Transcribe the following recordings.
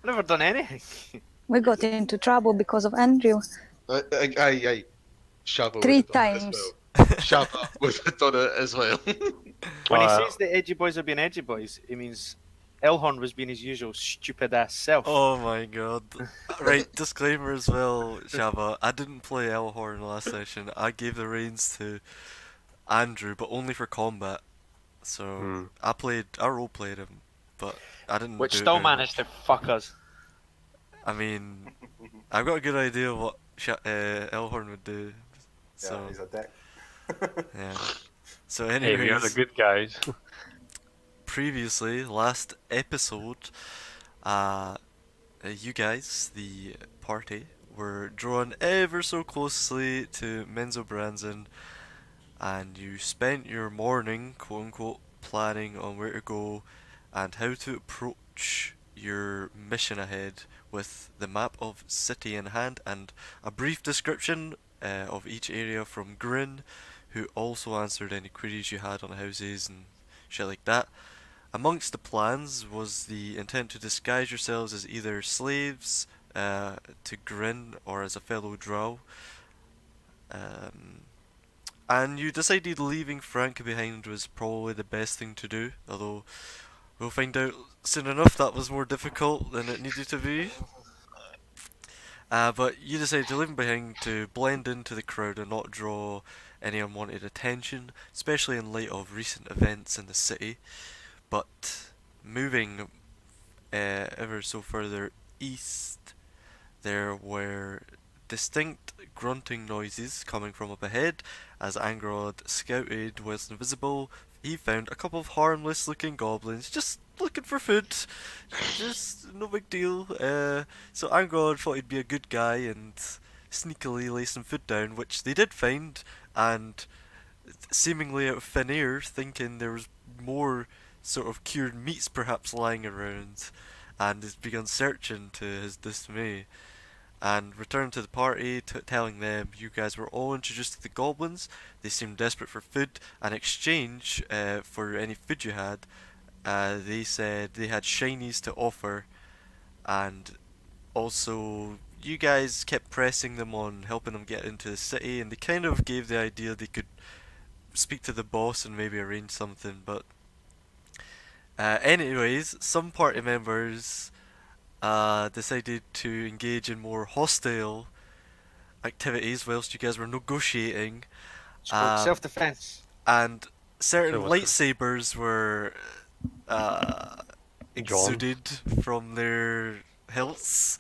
never done anything. We got into trouble because of Andrew Aye. Shava would three have done it as times. well. Shava would have done it as well. When he says the edgy boys are being edgy boys, he means Elhorn was being his usual stupid ass self. Oh my god. Right, disclaimer as well, Shava. I didn't play Elhorn last session. I gave the reins to Andrew, but only for combat. So I role-played him, but I didn't Which do it still very managed much. to fuck us. I mean, I've got a good idea of what Elhorn would do. So Yeah, he's a dick. yeah. So Hey, we are the anyways, good guys. previously, last episode, you guys, the party, were drawn ever so closely to Menzo Branson, and you spent your morning, quote unquote, planning on where to go and how to approach your mission ahead with the map of city in hand and a brief description of each area from Grin, who also answered any queries you had on houses and shit like that. Amongst the plans was the intent to disguise yourselves as either slaves to Grin or as a fellow drow. And you decided leaving Frank behind was probably the best thing to do, although we'll find out soon enough that was more difficult than it needed to be. But you decided to leave him behind to blend into the crowd and not draw any unwanted attention, especially in light of recent events in the city. But moving ever so further east, there were distinct grunting noises coming from up ahead. As Angrod scouted whilst invisible, he found a couple of harmless looking goblins just looking for food. Just no big deal. So Angrod thought he'd be a good guy and sneakily lay some food down, which they did find, and seemingly out of thin air, thinking there was more sort of cured meats perhaps lying around, and has begun searching to his dismay, and returned to the party, telling them you guys were all introduced to the goblins. They seemed desperate for food, and in exchange for any food you had, they said they had shinies to offer, and also you guys kept pressing them on helping them get into the city, and they kind of gave the idea they could speak to the boss and maybe arrange something, but anyways, some party members decided to engage in more hostile activities whilst you guys were negotiating. Self-defense. And certain So what's lightsabers were exuded from their hilts.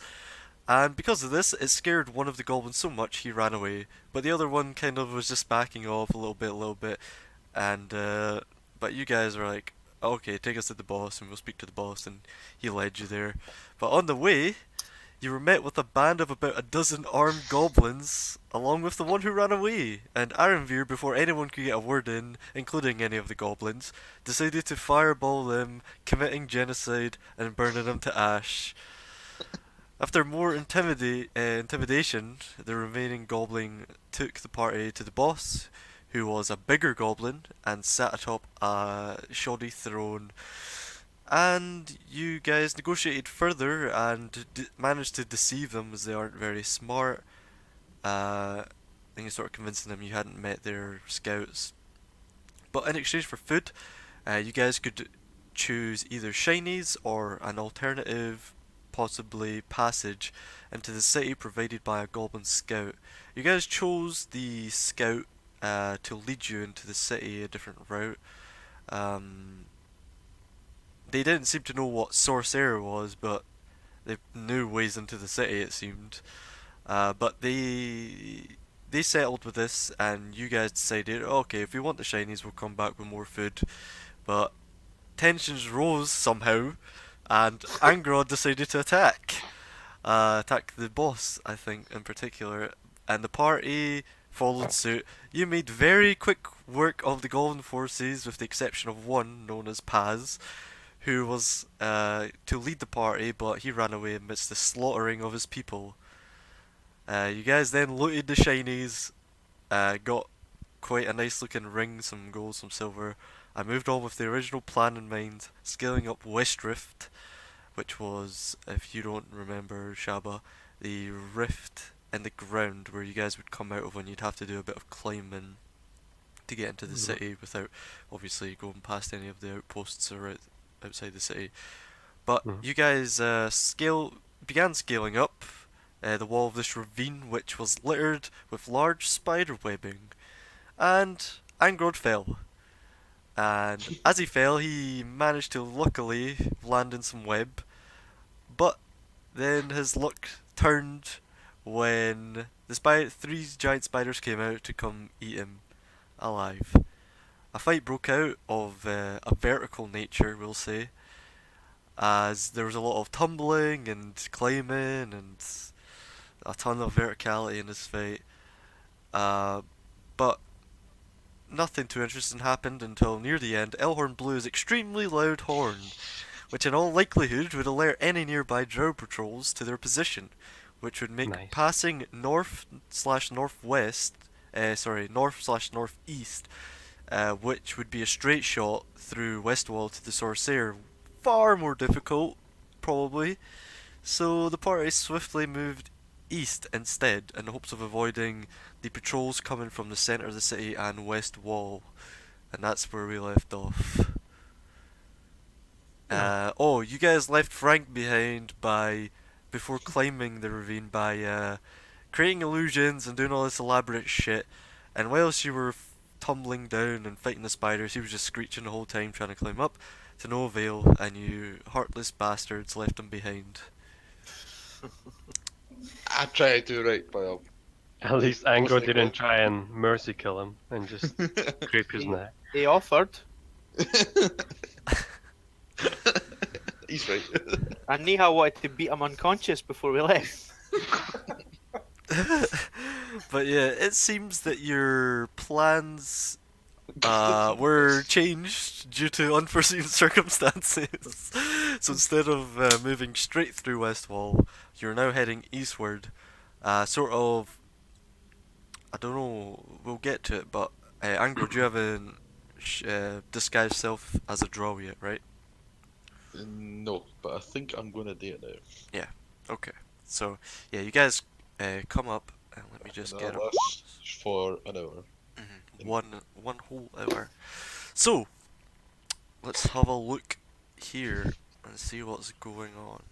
And because of this, it scared one of the goblins so much he ran away. But the other one kind of was just backing off a little bit. And but you guys were like, okay, take us to the boss and we'll speak to the boss, and he led you there. But on the way, you were met with a band of about a dozen armed goblins, along with the one who ran away. And Arenvir, before anyone could get a word in, including any of the goblins, decided to fireball them, committing genocide and burning them to ash. After more intimidation, the remaining goblin took the party to the boss, who was a bigger goblin and sat atop a shoddy throne. And you guys negotiated further and managed to deceive them, as they aren't very smart. I think you sort of convincing them you hadn't met their scouts. But in exchange for food, you guys could choose either shinies or an alternative, possibly passage into the city provided by a goblin scout. You guys chose the scout to lead you into the city a different route. They didn't seem to know what Sorcerer was, but they knew ways into the city, it seemed. But they settled with this, and you guys decided, okay, if we want the shinies, we'll come back with more food. But tensions rose somehow, and Angrod decided to attack. Attack the boss, I think, in particular. And the party followed suit. You made very quick work of the Golden Forces, with the exception of one, known as Paz, who was to lead the party, but he ran away amidst the slaughtering of his people. You guys then looted the shinies, got quite a nice looking ring, some gold, some silver. I moved on with the original plan in mind, scaling up Westrift, which was, if you don't remember, Shaba, the rift in the ground where you guys would come out of when you'd have to do a bit of climbing to get into the city without obviously going past any of the outposts or outside the city. But you guys began scaling up the wall of this ravine, which was littered with large spider webbing, and Angrod fell. And as he fell, he managed to luckily land in some web, but then his luck turned when three giant spiders came out to come eat him alive. A fight broke out of a vertical nature, we'll say, as there was a lot of tumbling and climbing and a ton of verticality in this fight. But nothing too interesting happened until near the end. Elhorn blew his extremely loud horn, which in all likelihood would alert any nearby drow patrols to their position, which would make passing north/northwest, north/northeast, which would be a straight shot through Westwall to the Sorcerer, far more difficult, probably. So the party swiftly moved east instead, in the hopes of avoiding the patrols coming from the centre of the city and West Wall. And that's where we left off. You guys left Frank behind before climbing the ravine by creating illusions and doing all this elaborate shit. And whilst you were tumbling down and fighting the spiders, he was just screeching the whole time trying to climb up, to no avail, and you heartless bastards left him behind. I try to do right by him. At least Angro didn't try and mercy kill him and just scrape his neck. He offered. He's right. And Nihal wanted to beat him unconscious before we left. But yeah, it seems that your plans were changed due to unforeseen circumstances. So instead of moving straight through Westwall, you're now heading eastward. Sort of, I don't know, we'll get to it, but Angro, do you have a disguised self as a drow yet, right? No, but I think I'm gonna do it now. Yeah, okay. So, yeah, you guys come up, and let me just get up. For an hour. One whole hour. So, let's have a look here and see what's going on.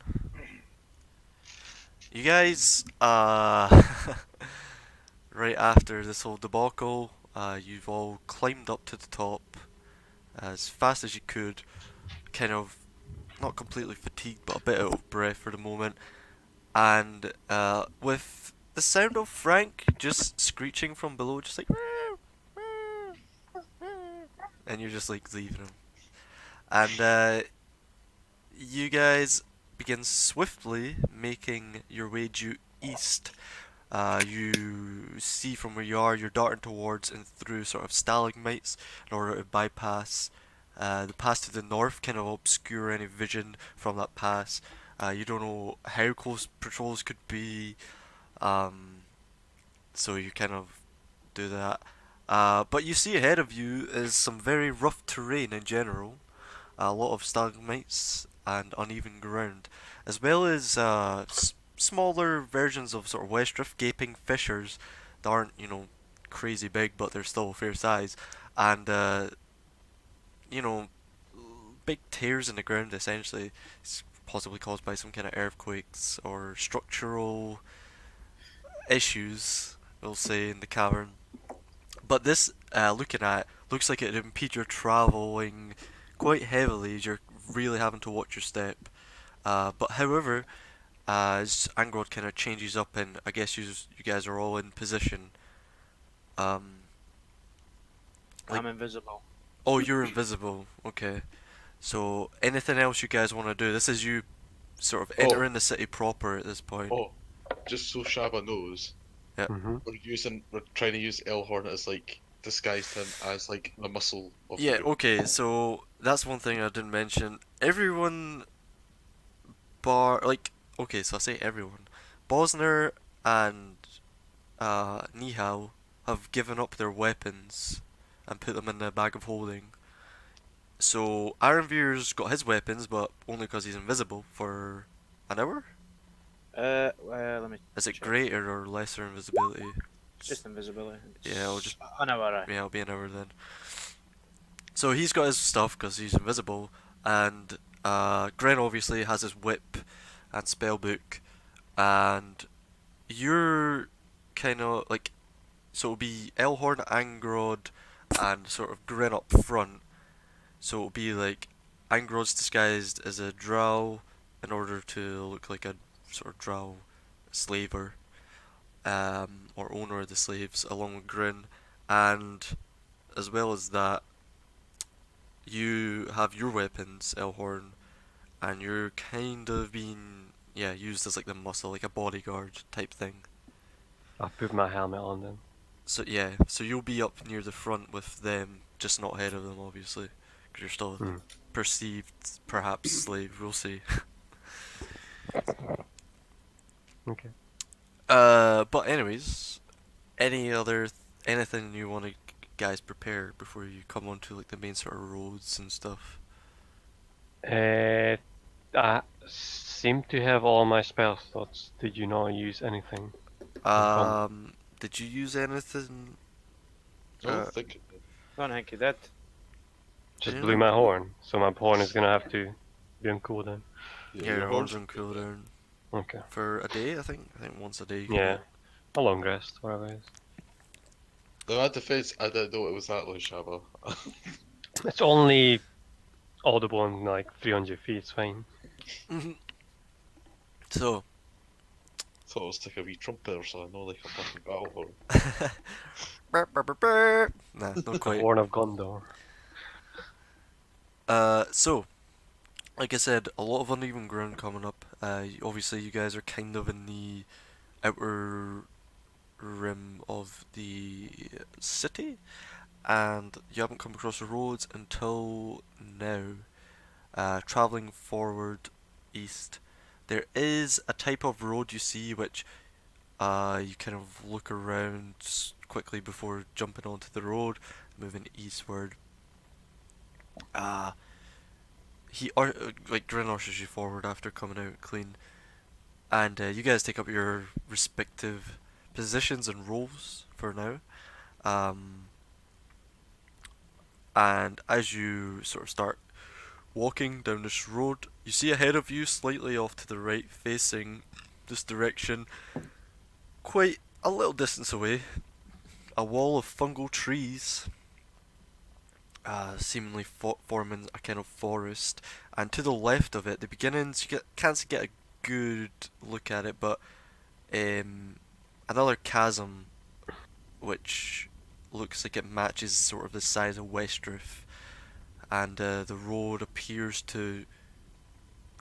You guys, right after this whole debacle, you've all climbed up to the top as fast as you could, kind of not completely fatigued, but a bit out of breath for the moment, and with the sound of Frank just screeching from below, just like, and you're just like leaving him, and you guys begin swiftly making your way due east. You see from where you are, you're darting towards and through sort of stalagmites in order to bypass the pass to the north, kind of obscure any vision from that pass. You don't know how close patrols could be, so you kind of do that. But you see ahead of you is some very rough terrain in general, a lot of stalagmites and uneven ground, as well as smaller versions of sort of Westdrift gaping fissures that aren't, crazy big, but they're still a fair size, and big tears in the ground. Essentially, it's possibly caused by some kind of earthquakes or structural issues, we'll say, in the cavern. But this, looking at, looks like it'd impede your travelling quite heavily, as you're really having to watch your step. But however, as Angrod kind of changes up, and I guess you guys are all in position. I'm invisible. Oh, you're invisible. Okay. So anything else you guys want to do? This is you sort of entering the city proper at this point. Oh, just so Shaba knows, Yeah. we're trying to use Elhorn as like disguised him as like the muscle of Yeah, the group. okay, so that's one thing I didn't mention. Everyone okay, so I say everyone. Bosner and Nihal have given up their weapons and put them in the bag of holding. So Arenvir's got his weapons, but only because he's invisible for an hour. Well, let me. Is it check. greater or lesser invisibility? Just invisibility. Yeah, I'll just. an hour. Aye. Yeah, it'll be an hour then. So he's got his stuff because he's invisible, and Gren obviously has his whip and spellbook, and you're kind of like, so it'll be Elhorn, Angrod, and sort of Gren up front. So it'll be like Angrod's disguised as a drow in order to look like a sort of drow slaver, or owner of the slaves, along with Grin, and as well as that, you have your weapons, Elhorn, and you're kind of being used as like the muscle, like a bodyguard type thing. I put my helmet on then. So so you'll be up near the front with them, just not ahead of them, obviously, because you're still a perceived, perhaps slave. We'll see. Okay. But anyways, anything you want to guys prepare before you come onto like the main sort of roads and stuff? I seem to have all my spell slots. Did you not use anything? Did you use anything? I don't think. I don't think he did. Just Yeah. blew my horn, so my horn is gonna have to be on cooldown. Yeah, your horns on cooldown Okay. for a day, I think. I think once a day. You can Yeah. do it. A long rest, whatever it is. No, at defense, I didn't know it was that low, Shaba. It's only audible on like 300 feet, it's fine. So, Thought it was like a wee trumpet or something, not like a fucking battle horn. burp, burp, burp, burp. Nah, not The quite. Horn of Gondor. So, like I said, a lot of uneven ground coming up. Obviously, you guys are kind of in the outer rim of the city, and you haven't come across the roads until now. Traveling forward east, there is a type of road you see which you kind of look around quickly before jumping onto the road, moving eastward. Like Grin ushers you forward after coming out clean, and you guys take up your respective positions and roles for now. And as you sort of start walking down this road, you see ahead of you, slightly off to the right, facing this direction, quite a little distance away, a wall of fungal trees, seemingly forming a kind of forest. And to the left of it, the beginnings, can't get a good look at it, but another chasm, which looks like it matches sort of the size of Westriff, and the road appears to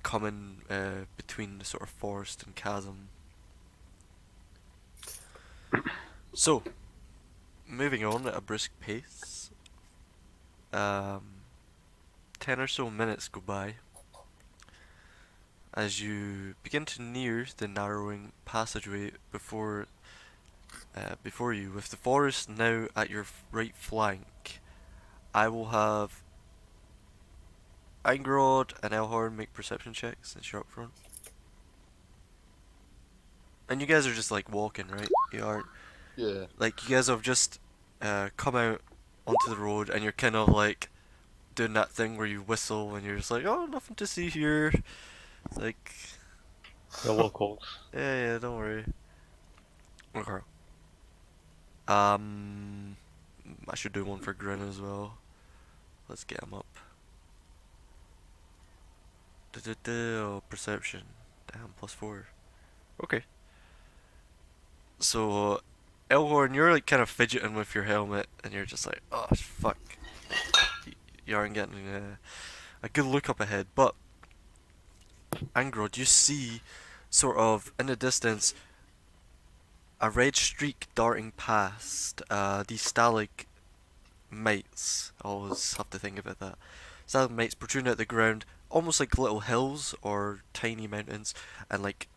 come in between the sort of forest and chasm. So, moving on at a brisk pace, 10 or so minutes go by as you begin to near the narrowing passageway before you, with the forest now at your right flank. I will have Angrod and Elhorn make perception checks since you're up front. And you guys are just like walking, right? You aren't. Yeah. Like, you guys have just come out onto the road and you're kind of like doing that thing where you whistle and you're just like, oh, nothing to see here. It's like, The locals. yeah, don't worry. Okay. I should do one for Grin as well. Let's get him up. Oh, perception. Damn, +4. Okay. So, Elhorn, you're like kind of fidgeting with your helmet, and you're just like, oh fuck. You aren't getting a good look up ahead, but Angrod, you see, sort of in the distance, a red streak darting past. These stalagmites. I always have to think about that. Stalagmites protruding out the ground, almost like little hills or tiny mountains, and like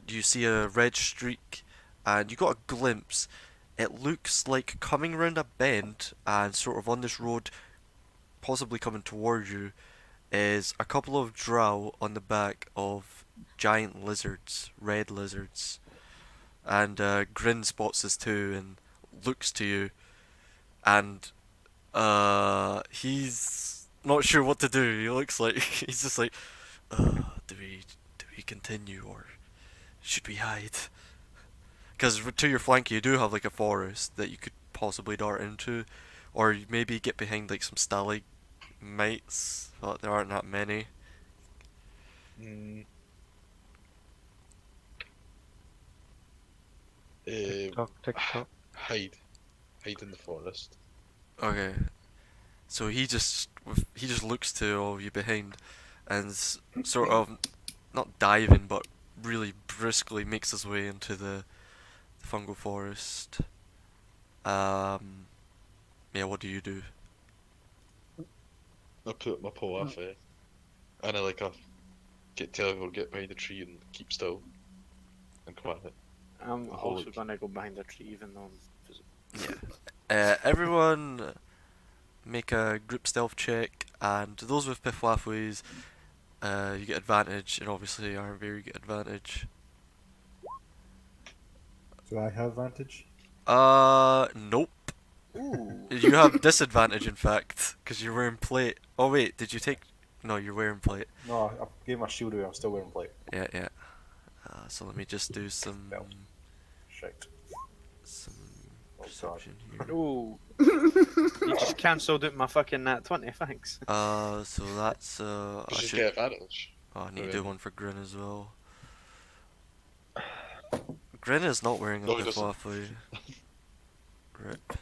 you see a red streak, and you got a glimpse. It looks like coming round a bend and sort of on this road, possibly coming towards you is a couple of drow on the back of giant lizards, red lizards. And Grin spots this too and looks to you, and he's not sure what to do. He looks like he's just like, do we continue or should we hide? Because to your flank you do have like a forest that you could possibly dart into, or maybe get behind like some stalagmites, but there aren't that many. Mm. TikTok. Hide in the forest. Okay, so he just looks to all of you behind, and sort of not diving but really briskly makes his way into the fungal forest. Yeah, what do you do? I put my paw off it, and I get behind the tree and keep still and quiet. I'm Hold also it. gonna go behind the tree, even though I'm visible. Everyone make a group stealth check, and those with Pifwafuis, you get advantage, and obviously Ironbear you get advantage. Do I have advantage? Nope. Ooh. You have disadvantage, in fact, because you're wearing plate. Oh wait, did you take? No, you're wearing plate. No, I gave my shield away. I'm still wearing plate. Yeah. So let me just do some Stealth. Shite. Oh, perception here. Ooh. You just cancelled out my fucking nat 20, thanks. So that's You I should should. get advantage. Oh, I need to do one for Grin as well. Grin is not wearing a No, he doesn't. Pifwafui. Rip.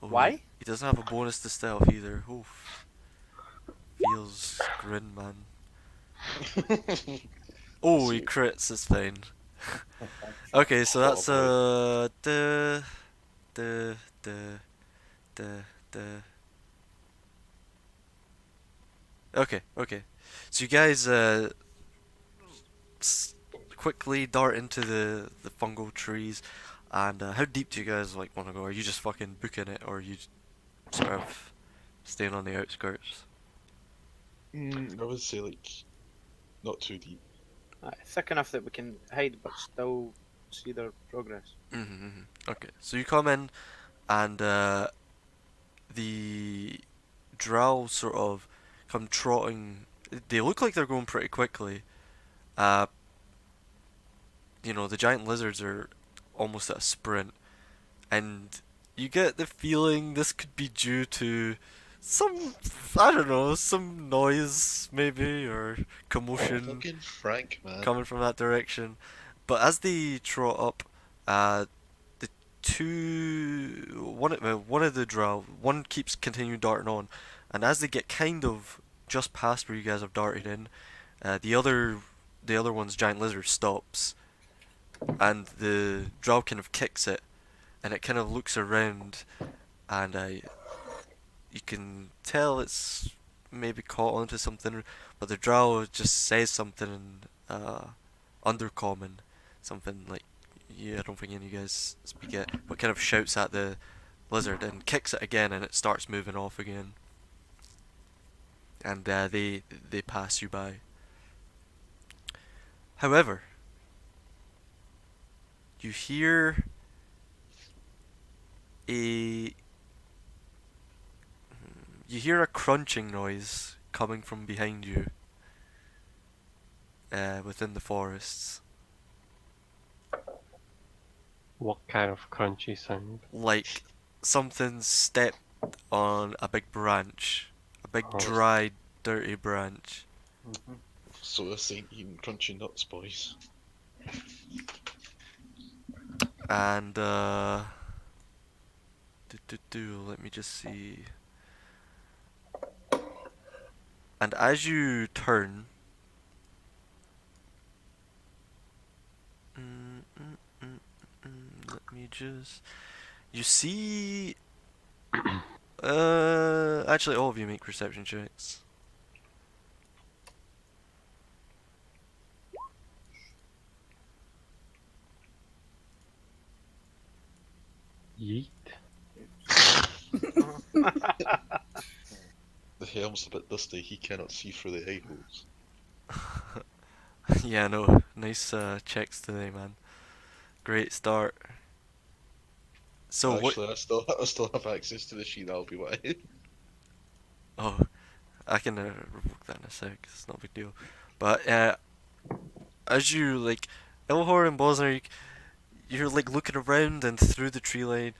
Oh, Why? He doesn't have a bonus to stealth either. Oof. Feels Grin, man. Oh, he Sweet. crits, it's fine. Okay, so that's the Okay. So you guys quickly dart into the fungal trees, and how deep do you guys like want to go? Are you just fucking booking it, or are you sort of staying on the outskirts? I would say not too deep. Thick enough that we can hide, but still see their progress. Okay, so you come in, and the drow sort of come trotting. They look like they're going pretty quickly. The giant lizards are almost at a sprint, and you get the feeling this could be due to some, I don't know, some noise maybe, or commotion Fucking Frank, man. coming from that direction. But as they trot up, the one of the drow, one keeps continuing darting on, and as they get kind of just past where you guys have darted in, the other one's giant lizard stops, and the drow kind of kicks it, and it kind of looks around, and you can tell it's maybe caught onto something, but the drow just says something in undercommon, something like, yeah, I don't think any of you guys speak it, but kind of shouts at the lizard and kicks it again, and it starts moving off again, and they pass you by. However, you hear a crunching noise coming from behind you, within the forests, What kind of crunchy sound? like something stepped on a big branch, a big Oh. dry, dirty branch. So this ain't eating crunchy nuts, boys. And let me just see. And as you turn, let me just. You see. Actually, all of you make perception checks. Yeet. helm's a bit dusty, he cannot see through the eye holes. Yeah, no, nice checks today, man. Great start. So what? Actually, I still have access to the sheet. That'll be why. Oh, I can revoke that in a sec. It's not a big deal. But as you like, Elhor and Bosner, you're like looking around and through the tree line,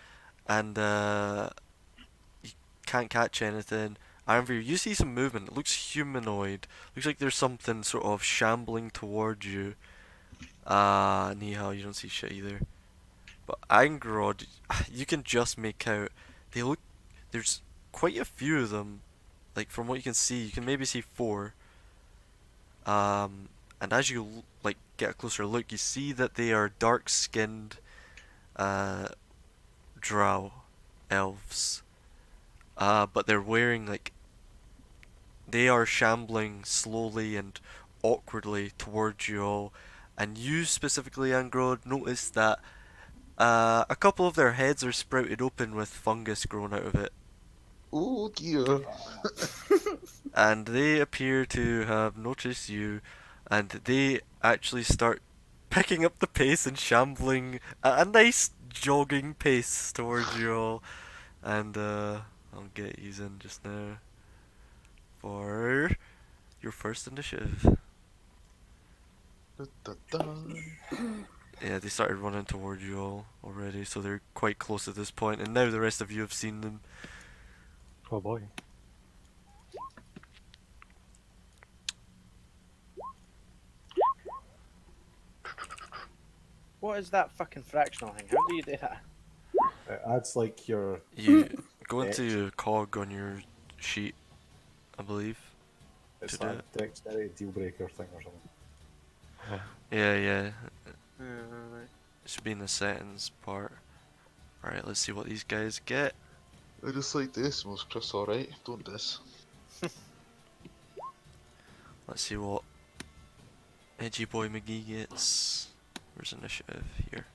and you can't catch anything. Ironveer, you see some movement. It looks humanoid. Looks like there's something sort of shambling towards you. Nihal, you don't see shit either. But Angrod, you can just make out. They look. There's quite a few of them. Like from what you can see, you can maybe see 4. And as you like get a closer look, you see that they are dark-skinned, drow elves. But they're wearing like they are shambling slowly and awkwardly towards you all. And you specifically, Angrod, notice that a couple of their heads are sprouted open with fungus growing out of it. Oh dear. And they appear to have noticed you, and they actually start picking up the pace and shambling at a nice jogging pace towards you all. And I'll get you in just now for your first initiative. Yeah, they started running towards you all already, so they're quite close at this point, and now the rest of you have seen them. Oh boy. What is that fucking fractional thing? How do you do that? It adds like your. You go Dex. into your cog on your sheet, I believe. It's to do that dexterity deal breaker thing or something. Yeah. It should be in the settings part. Alright, let's see what these guys get. I just like this, most Chris. Alright, don't this. Let's see what Edgy Boy McGee gets. Where's initiative? Here.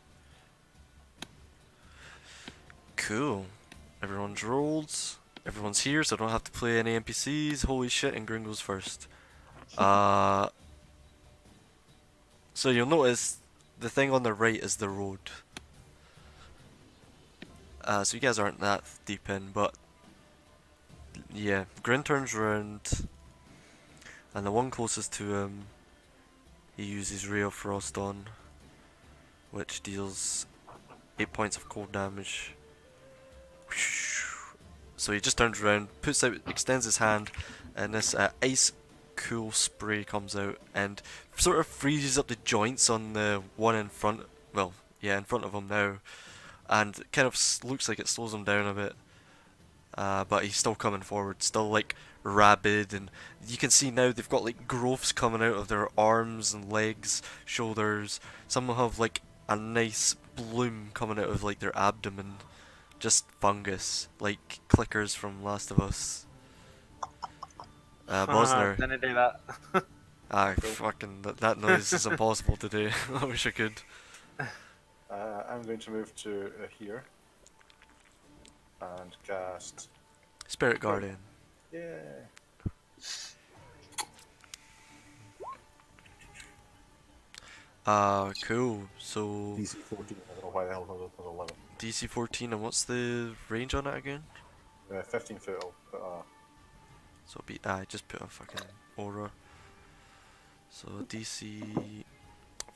Cool. Everyone's rolled. Everyone's here, so I don't have to play any NPCs. Holy shit, and Gringo's first. So you'll notice the thing on the right is the road. So you guys aren't that deep in, but yeah, Grin turns around, and the one closest to him, he uses Ray of Frost on, which deals 8 points of cold damage. So he just turns around, extends his hand, and this ice cool spray comes out and sort of freezes up the joints on the one in front. Well, yeah, in front of him now, and it kind of looks like it slows him down a bit. But he's still coming forward, still like rabid, and you can see now they've got like growths coming out of their arms and legs, shoulders. Some have like a nice bloom coming out of like their abdomen, just fungus, like clickers from Last of Us. Bosner. Didn't do that. Fucking that noise is impossible to do. I wish I could. I'm going to move to here and cast. Spirit Guardian. Yeah. Cool. So DC 14. I don't know why the hell it was 11. DC 14, and what's the range on it again? 15 foot. I'll put So be just put a fucking aura. So DC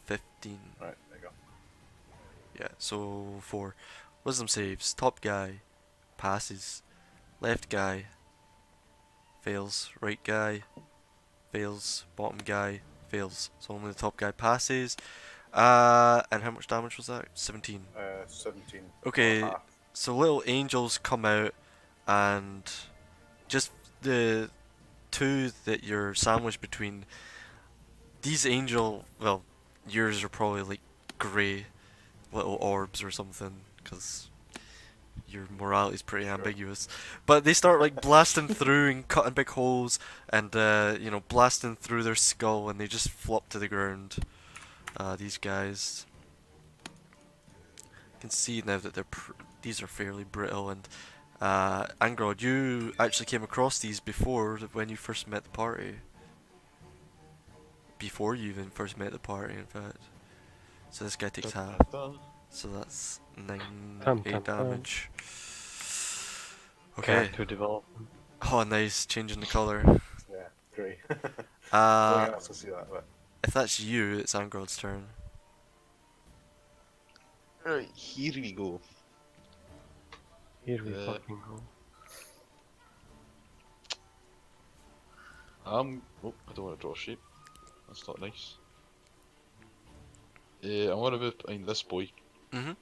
15. right, there you go. Yeah, so 4. Wisdom saves. Top guy passes. Left guy fails. Right guy fails. Bottom guy fails. So only the top guy passes. And how much damage was that? 17. 17. Okay, Half. so little angels come out, and just the 2 that you're sandwiched between, these well, yours are probably like grey little orbs or something, because your morality is pretty ambiguous. But they start like blasting through and cutting big holes, and blasting through their skull, and they just flop to the ground. These guys. You can see now that these are fairly brittle, and Angrod, you actually came across these before when you first met the party. Before you even first met the party, in fact. So this guy takes half. So that's 8 damage. Okay. Character development. Oh, nice, changing the color. Yeah, great. No Uh, one else can see that, but if that's you, it's Angrod's turn. Right, here we go. Here we Uh, fucking go. Oh, I don't want to draw a shape. That's not nice. I'm gonna move behind this boy. Mhm.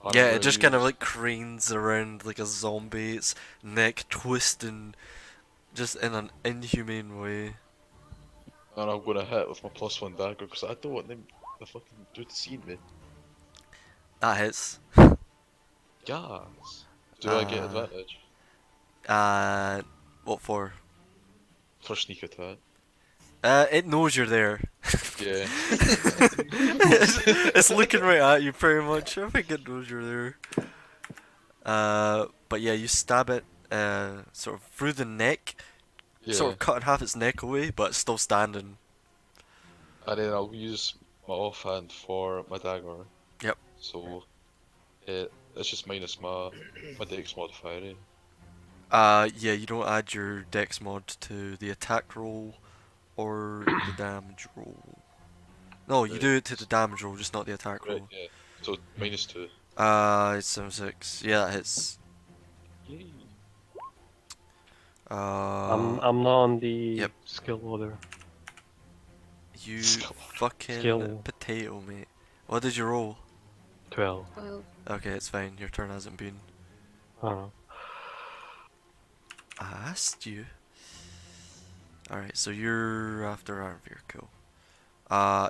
And Yeah, I'm it gonna just kind of use- like cranes around like a zombie, its neck twisting just in an inhumane way. And I'm gonna hit with my +1 dagger because I don't want them the fucking dude seeing me. That hits. Gas. Do I get Uh, advantage What for? for sneak attack? It knows you're there. Yeah. it's looking right at you pretty much. I think it knows you're there. But yeah, you stab it, sort of through the neck, Yeah. sort of cutting half its neck away, but it's still standing. And then I'll use my offhand for my dagger. Yep. So, it's just minus my dex modifier. Yeah, you don't add your dex mod to the attack roll or the damage roll. No, you do it to the damage roll, just not the attack Right, roll. yeah. So, -2. It's 76. Yeah, that hits. Yay. I'm not on the Yep. skill order. You Skill. fucking Skill. potato, mate. What did you roll? 12. Okay, it's fine. Your turn hasn't been. I don't know. I asked you. Alright, so you're after Arnvir, cool.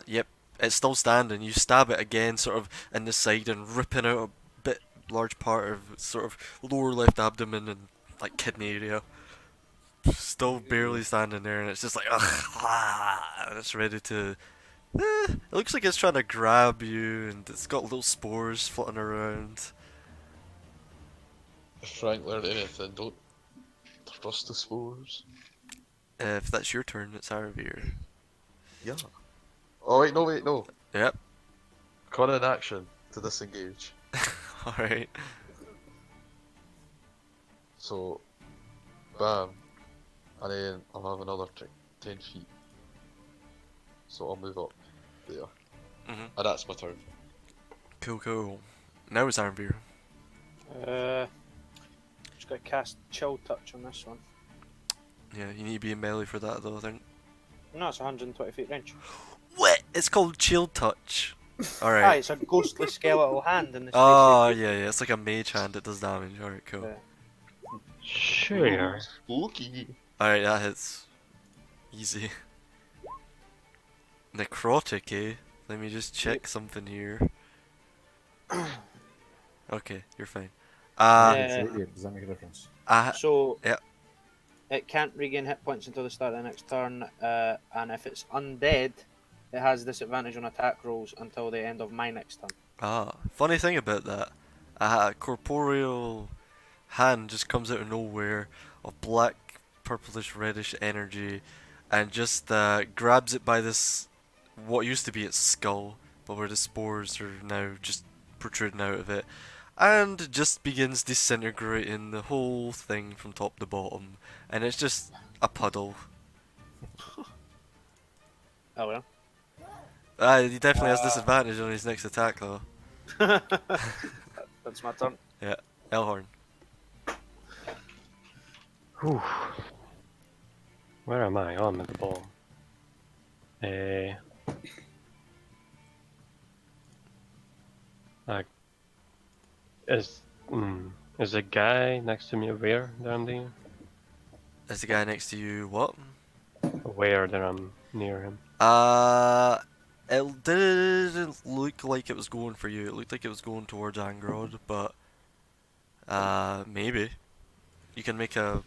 Yep, it's still standing. You stab it again, sort of in the side and ripping out a large part of its sort of lower left abdomen and like kidney area. Still barely standing there, and it's just like and it's ready to. It looks like it's trying to grab you, and it's got little spores floating around. If Frank learned anything, don't trust the spores. If that's your turn, it's Arnvir. Yeah. Oh wait, no. Yep. Call an action to disengage. Alright. So, bam. And then I'll have another 10 feet. So I'll move up there. Mhm. And that's my turn. Cool. Now it's Arnvir. Just got to cast Chill Touch on this one. Yeah, you need to be in melee for that though, I think. No, it's 120 feet range. What? It's called Chill Touch. Aye, Alright. it's a ghostly skeletal hand in the space. Oh, yeah, it's like a mage hand that does damage. Alright, cool. Yeah. Sure. Spooky. Alright, that hits. Easy. Necrotic, eh? Let me just check something here. Okay, you're fine. Yeah. Does that make a difference? So, Yep. it can't regain hit points until the start of the next turn, and if it's undead, it has disadvantage on attack rolls until the end of my next turn. Funny thing about that, a corporeal hand just comes out of nowhere of black, purplish, reddish energy, and just grabs it by this, what used to be its skull, but where the spores are now just protruding out of it, and just begins disintegrating the whole thing from top to bottom, and it's just a puddle. Oh well. He definitely has disadvantage on his next attack though. That's my turn. Yeah, Elhorn. Whew. Where am I? Oh, I'm at the ball. Like, is the guy next to me aware that I'm there? Is the guy next to you what? Aware that I'm near him. It didn't look like it was going for you. It looked like it was going towards Angrod, but maybe you can make a.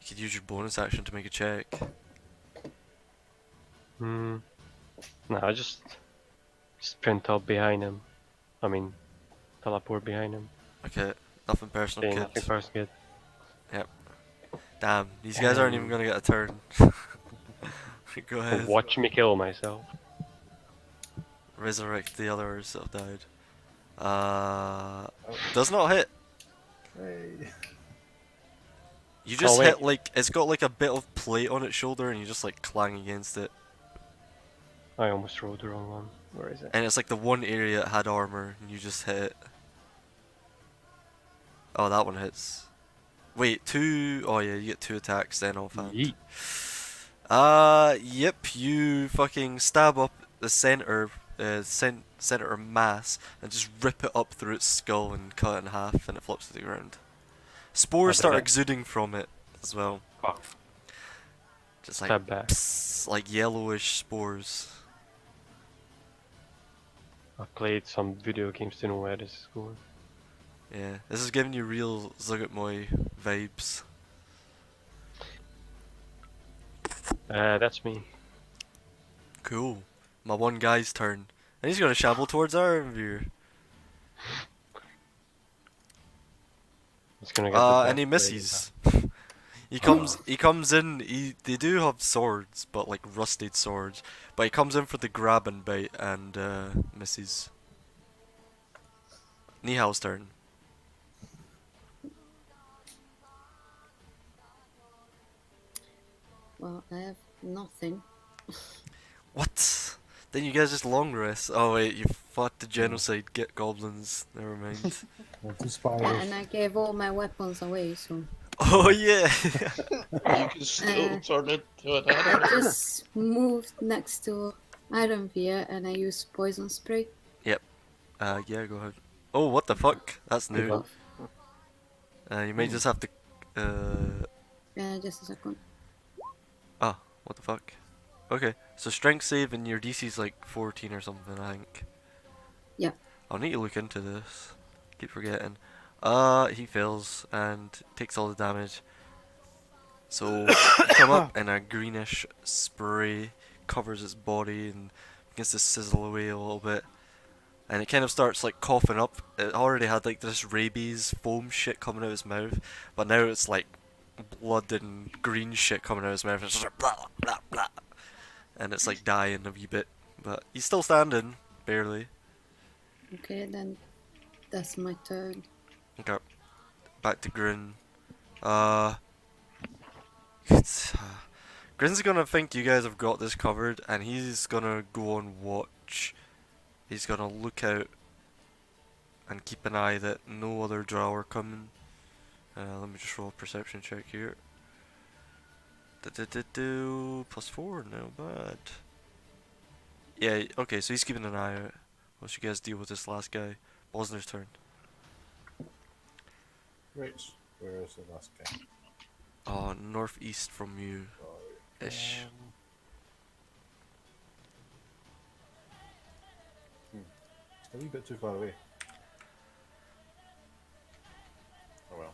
You could use your bonus action to make a check. No, I just sprint up behind him. I mean, teleport behind him. Okay, Nothing personal, Okay, kid. nothing first good. Damn, these guys aren't even gonna get a turn. Go ahead. Watch me kill myself. Resurrect the others that have died. Does not hit. Hey. You just wait. hit like it's got like a bit of plate on its shoulder, and you just like clang against it. I almost rolled the wrong one. Where is it? And it's like the one area that had armor, and you just hit it. Oh, that one hits. Wait, two. Oh yeah, you get 2 attacks then offhand. Yeet. Yep, you fucking stab up the center, center of mass, and just rip it up through its skull and cut it in half, and it flops to the ground. Spores start Okay. exuding from it as well. Fuck. Just like Stab back. psst, like yellowish spores. I played some video games to know where this is going. Yeah, this is giving you real Zugatmoy vibes. That's me. Cool. My one guy's turn. And he's gonna shamble towards our view. It's gonna get And he misses. he comes in, they do have swords, but like rusted swords. But he comes in for the grab and bite and misses. Nihal's turn. Well, I have nothing. What? Then you guys just long rest. Oh wait, you fought the genocide, get goblins. Never mind. And I gave all my weapons away, so Oh yeah. You can still turn into an I animal. just moved next to Ironveer and I used poison spray. Yeah, go ahead. Oh, what the fuck? That's new. You may just have to. Just a second. Oh, what the fuck? Okay, so strength save and your DC's like 14 or something, I think. Yeah. I'll need to look into this. Keep forgetting. He fails and takes all the damage. So, you come up and a greenish spray covers its body and begins to sizzle away a little bit. And it kind of starts like coughing up. It already had like this rabies foam shit coming out of its mouth, but now it's like blood and green shit coming out of its mouth. It's just like blah, blah, blah. And it's like dying a wee bit, but he's still standing, barely. Okay, then that's my turn. Okay, back to Grin. Grin's gonna think you guys have got this covered, and he's gonna go on watch. He's gonna look out and keep an eye that no other drow are coming. Let me just roll a perception check here. +4, no bad. Yeah, okay, so he's keeping an eye out. Once you guys deal with this last guy. Bosner's turn. Right, where is the last guy? Northeast from you. Ish. It's a wee bit too far away. Oh well.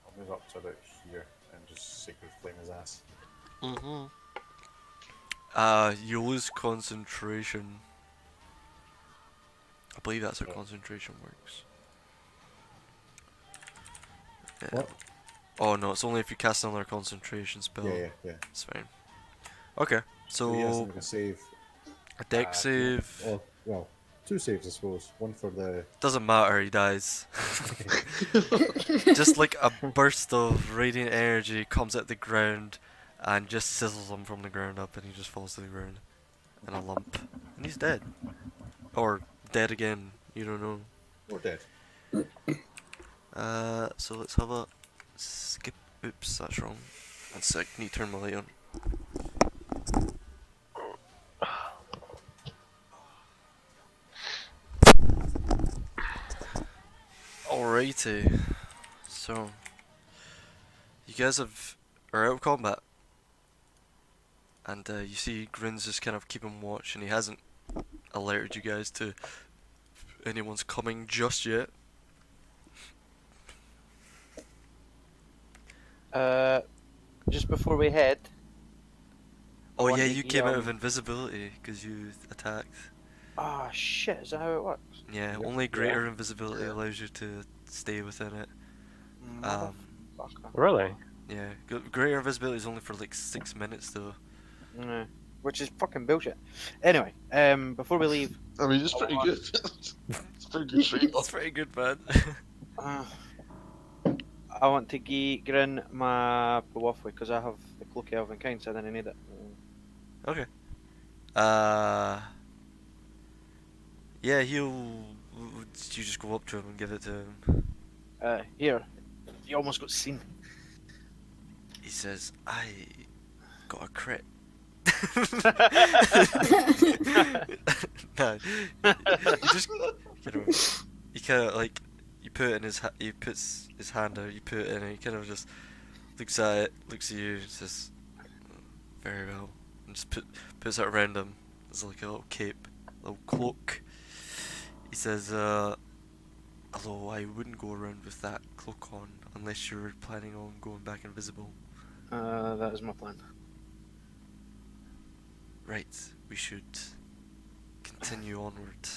I'll move up to about here and just sacred flame his ass. You lose concentration. I believe that's how concentration works. Yeah. What? Oh no, it's only if you cast another concentration spell. Yeah. It's fine. Okay, So he has to so make a save. a deck save. Or, well, 2 saves, I suppose. One for the. Doesn't matter, he dies. Just like a burst of radiant energy comes at the ground and just sizzles him from the ground up, and he just falls to the ground in a lump. And he's dead. Or dead again, you don't know. Or dead. So let's have a skip. Oops, that's wrong. One sec, need to turn my light on. Alrighty. So, you guys are out of combat. And you see Grin's just kind of keeping watch, and he hasn't alerted you guys to anyone's coming just yet. Just before we head. Oh One yeah, of you the, came out of invisibility because you attacked. Ah, shit, is that how it works? Yeah, Yep. only greater invisibility allows you to stay within it. Motherfucker. Really? Yeah, greater invisibility is only for like 6 minutes though. Yeah. Which is fucking bullshit. Anyway, before we leave, I mean, it's pretty good. It's pretty good trade It's off. pretty good, man. uh, I want to grin my Bewafwe because I have the Cloaky Elven Kind, so I didn't need it. Okay. Yeah, he'll. You just go up to him and give it to him. Here, you almost got seen. He says, "I got a crit." No, you just you kind of like you put it in his he puts his hand out, you put it in, and he kind of just looks at it, looks at you, and says, "Very well," and just puts it around him. It's like a little cape, little cloak. He says, "Although I wouldn't go around with that cloak on unless you're planning on going back invisible." That is my plan. Right, we should continue onward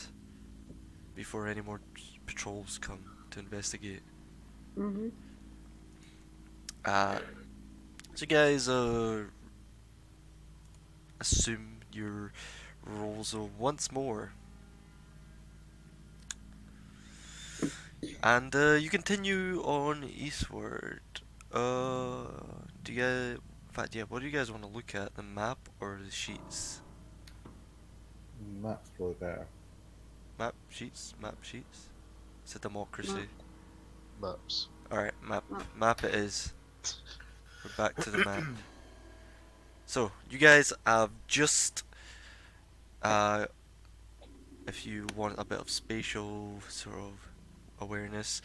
before any more patrols come to investigate. Mm-hmm. So guys, assume your roles once more. And you continue on eastward. Do you guys, in fact, yeah, what do you guys want to look at? The map or the sheets? Map's probably better. Map sheets? Map sheets? It's a democracy. Maps. Alright, map. Map. Map it is. We're back to the map. So, you guys have just, if you want a bit of spatial sort of awareness,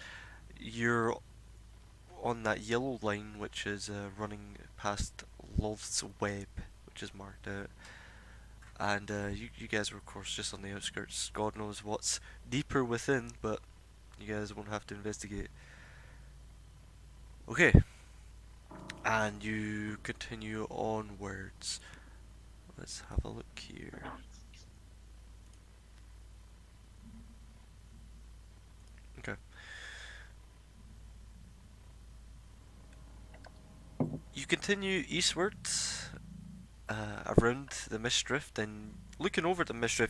you're on that yellow line which is running past Loth's Web, which is marked out. And you guys are of course just on the outskirts. God knows what's deeper within, but you guys won't have to investigate. Okay. And you continue onwards. Let's have a look here. Okay. You continue eastward around the Mistdrift, and looking over the Mistdrift,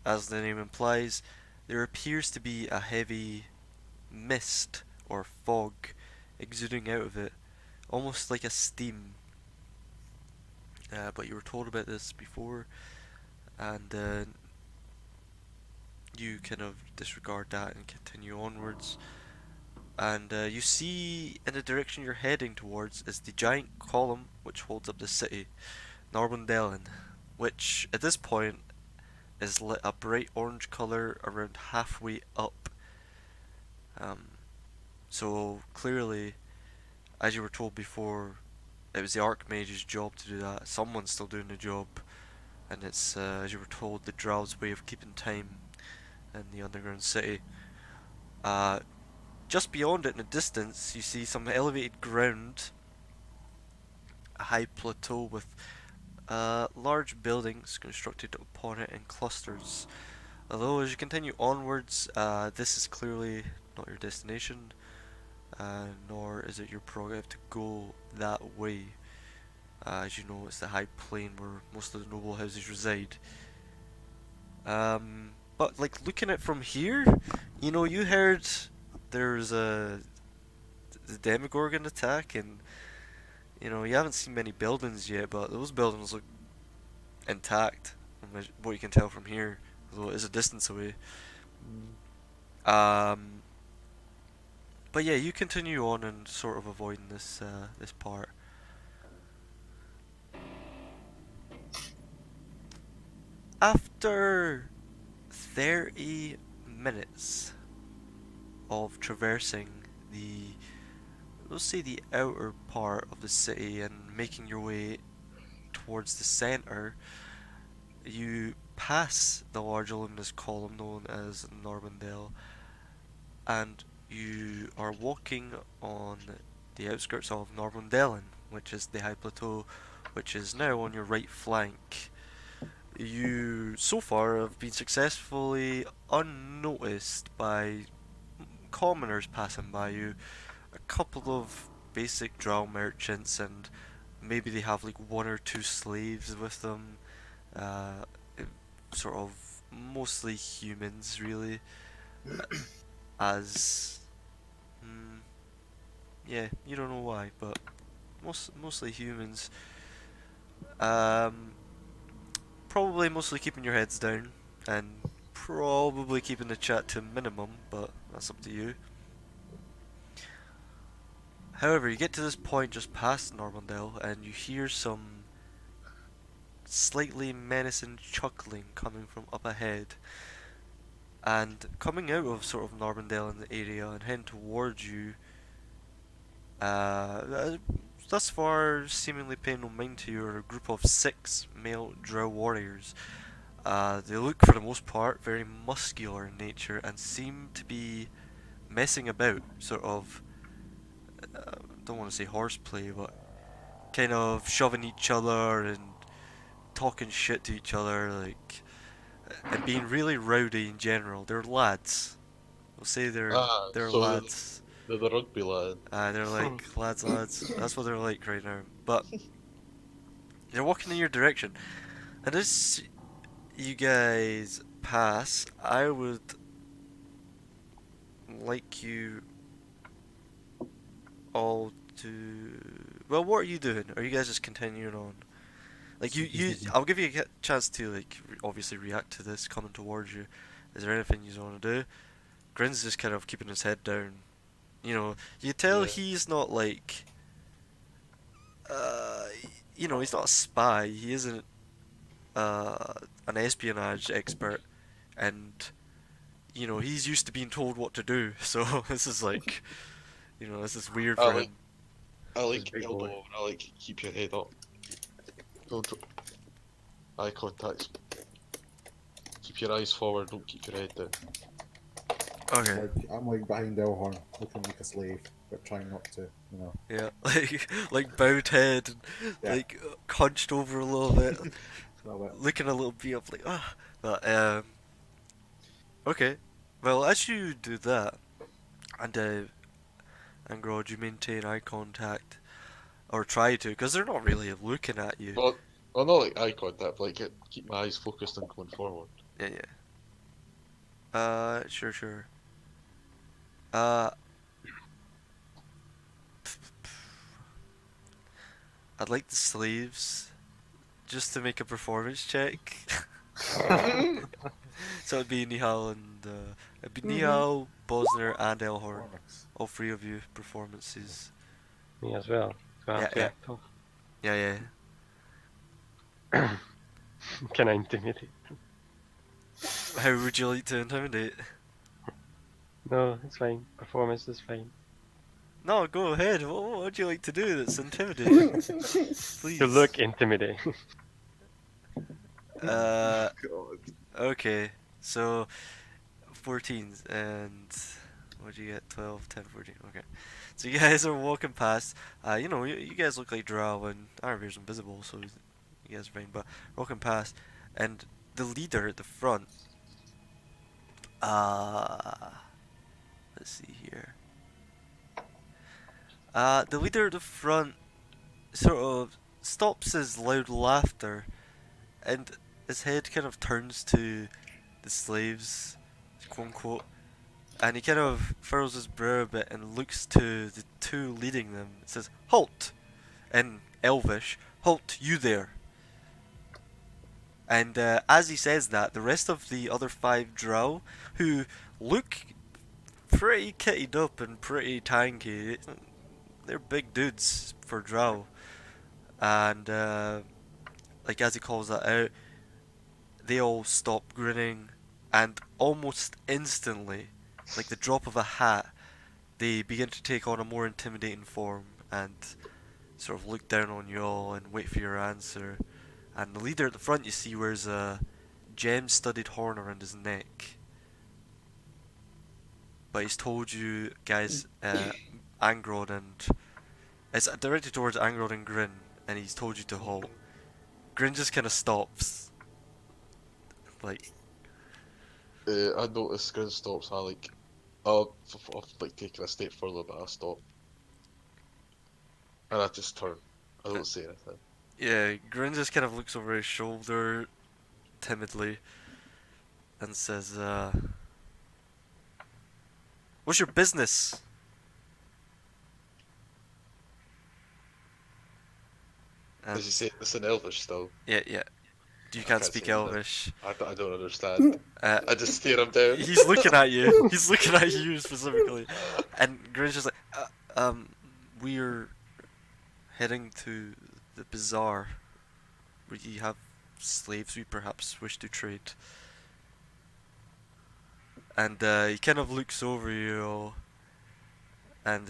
as the name implies, there appears to be a heavy mist or fog exuding out of it, almost like a steam. But you were told about this before, and you kind of disregard that and continue onwards. And you see in the direction you're heading towards is the giant column which holds up the city, Narbondellen, which at this point is lit a bright orange colour around halfway up. So clearly, as you were told before, it was the Archmage's job to do that. Someone's still doing the job, and it's, as you were told, the Drow's way of keeping time in the underground city. Just beyond it in the distance, you see some elevated ground, a high plateau with large buildings constructed upon it in clusters. Although as you continue onwards, this is clearly not your destination, nor is it your prerogative to go that way. As you know, it's the high plain where most of the noble houses reside. But like looking at it from here, you know, you heard there's the Demogorgon attack, and you know, you haven't seen many buildings yet, but those buildings look intact from what you can tell from here, although it is a distance away. But yeah, you continue on and sort of avoiding this this part. After 30 minutes of traversing the, let's say, the outer part of the city and making your way towards the center, you pass the large luminous column known as Narbondale, and you are walking on the outskirts of Narbondellen, which is the high plateau, which is now on your right flank. You so far have been successfully unnoticed by commoners passing by you, a couple of basic drow merchants, and maybe they have like one or two slaves with them. Uh, Sort of mostly humans, really. As yeah, you don't know why, but mostly humans. Um, Probably mostly keeping your heads down, and probably keeping the chat to a minimum, but that's up to you. However, you get to this point just past Normandale, and you hear some slightly menacing chuckling coming from up ahead. And coming out of sort of Normandale in the area and heading towards you, thus far seemingly paying no mind to you, are a group of 6 male drow warriors. They look, for the most part, very muscular in nature and seem to be messing about, sort of, don't want to say horseplay, but kind of shoving each other and talking shit to each other, like, and being really rowdy in general. They're lads. We'll say they're So lads. they're the rugby lad. They're like lads. That's what they're like right now. But they're walking in your direction, and as you guys pass, I would like you all to. Well, what are you doing? Are you guys just continuing on? Like I'll give you a chance to obviously react to this coming towards you. Is there anything you want to do? Grin's just kind of keeping his head down. You know, you tell he's not like, he's not a spy. He isn't an espionage expert, and he's used to being told what to do. So this is like, this is weird for him. I like big elbow boy. over, I like keep your head up. Don't eye contact. Keep your eyes forward, don't keep your head down. Okay. I'm like behind Elhorn, looking like a slave, but trying not to, Yeah, like bowed head, and, Yeah. hunched over a little bit, Well, looking a little beat up, like But okay. Well, as you do that, and Grod, you maintain eye contact, or try to, because they're not really looking at you. Well, not like eye contact, but like keep my eyes focused and going forward. Yeah. Sure. I'd like the slaves just to make a performance check. So it'd be Nihal and Nihal, Bosner, and Elhorn. All 3 of you performances. Me as well. So I have to Yeah. act tough. Yeah. Can I intimidate? How would you like to intimidate? No, it's fine. Performance is fine. No, go ahead. What would you like to do that's intimidating? Please. To look intimidating. Okay. So 14s and what'd you get? 12, 10, 14. Okay. So you guys are walking past. You guys look like drow, and Ironbeard's invisible, so you guys are fine. But walking past, and the leader at the front. Let's see here. The leader at the front sort of stops his loud laughter, and his head kind of turns to the slaves, quote unquote, and he kind of furrows his brow a bit and looks to the 2 leading them. It says, "Halt!" in Elvish, "Halt, you there!" And as he says that, the rest of the other 5 drow, who look pretty kitted up and pretty tanky, they're big dudes for drow, and as he calls that out, they all stop grinning, and almost instantly, like the drop of a hat, they begin to take on a more intimidating form and sort of look down on you all and wait for your answer. And the leader at the front, you see, wears a gem-studded horn around his neck. But he's told you guys, Angrod, and it's directed towards Angrod and Grin, and he's told you to halt. Grin just kind of stops. Like, I notice Grin stops, I like I've like taken a step further, but I stop. And I just turn. I don't say anything. Yeah, Grin just kind of looks over his shoulder timidly and says, "What's your business?" And Does he say this in Elvish still? yeah, yeah. You I can't can't speak say anything. Elvish. I don't understand. I just stare him down. He's looking at you. He's looking at you specifically, and Grin's just like, we're heading to the bazaar. We have slaves we perhaps wish to trade. And he kind of looks over you all, and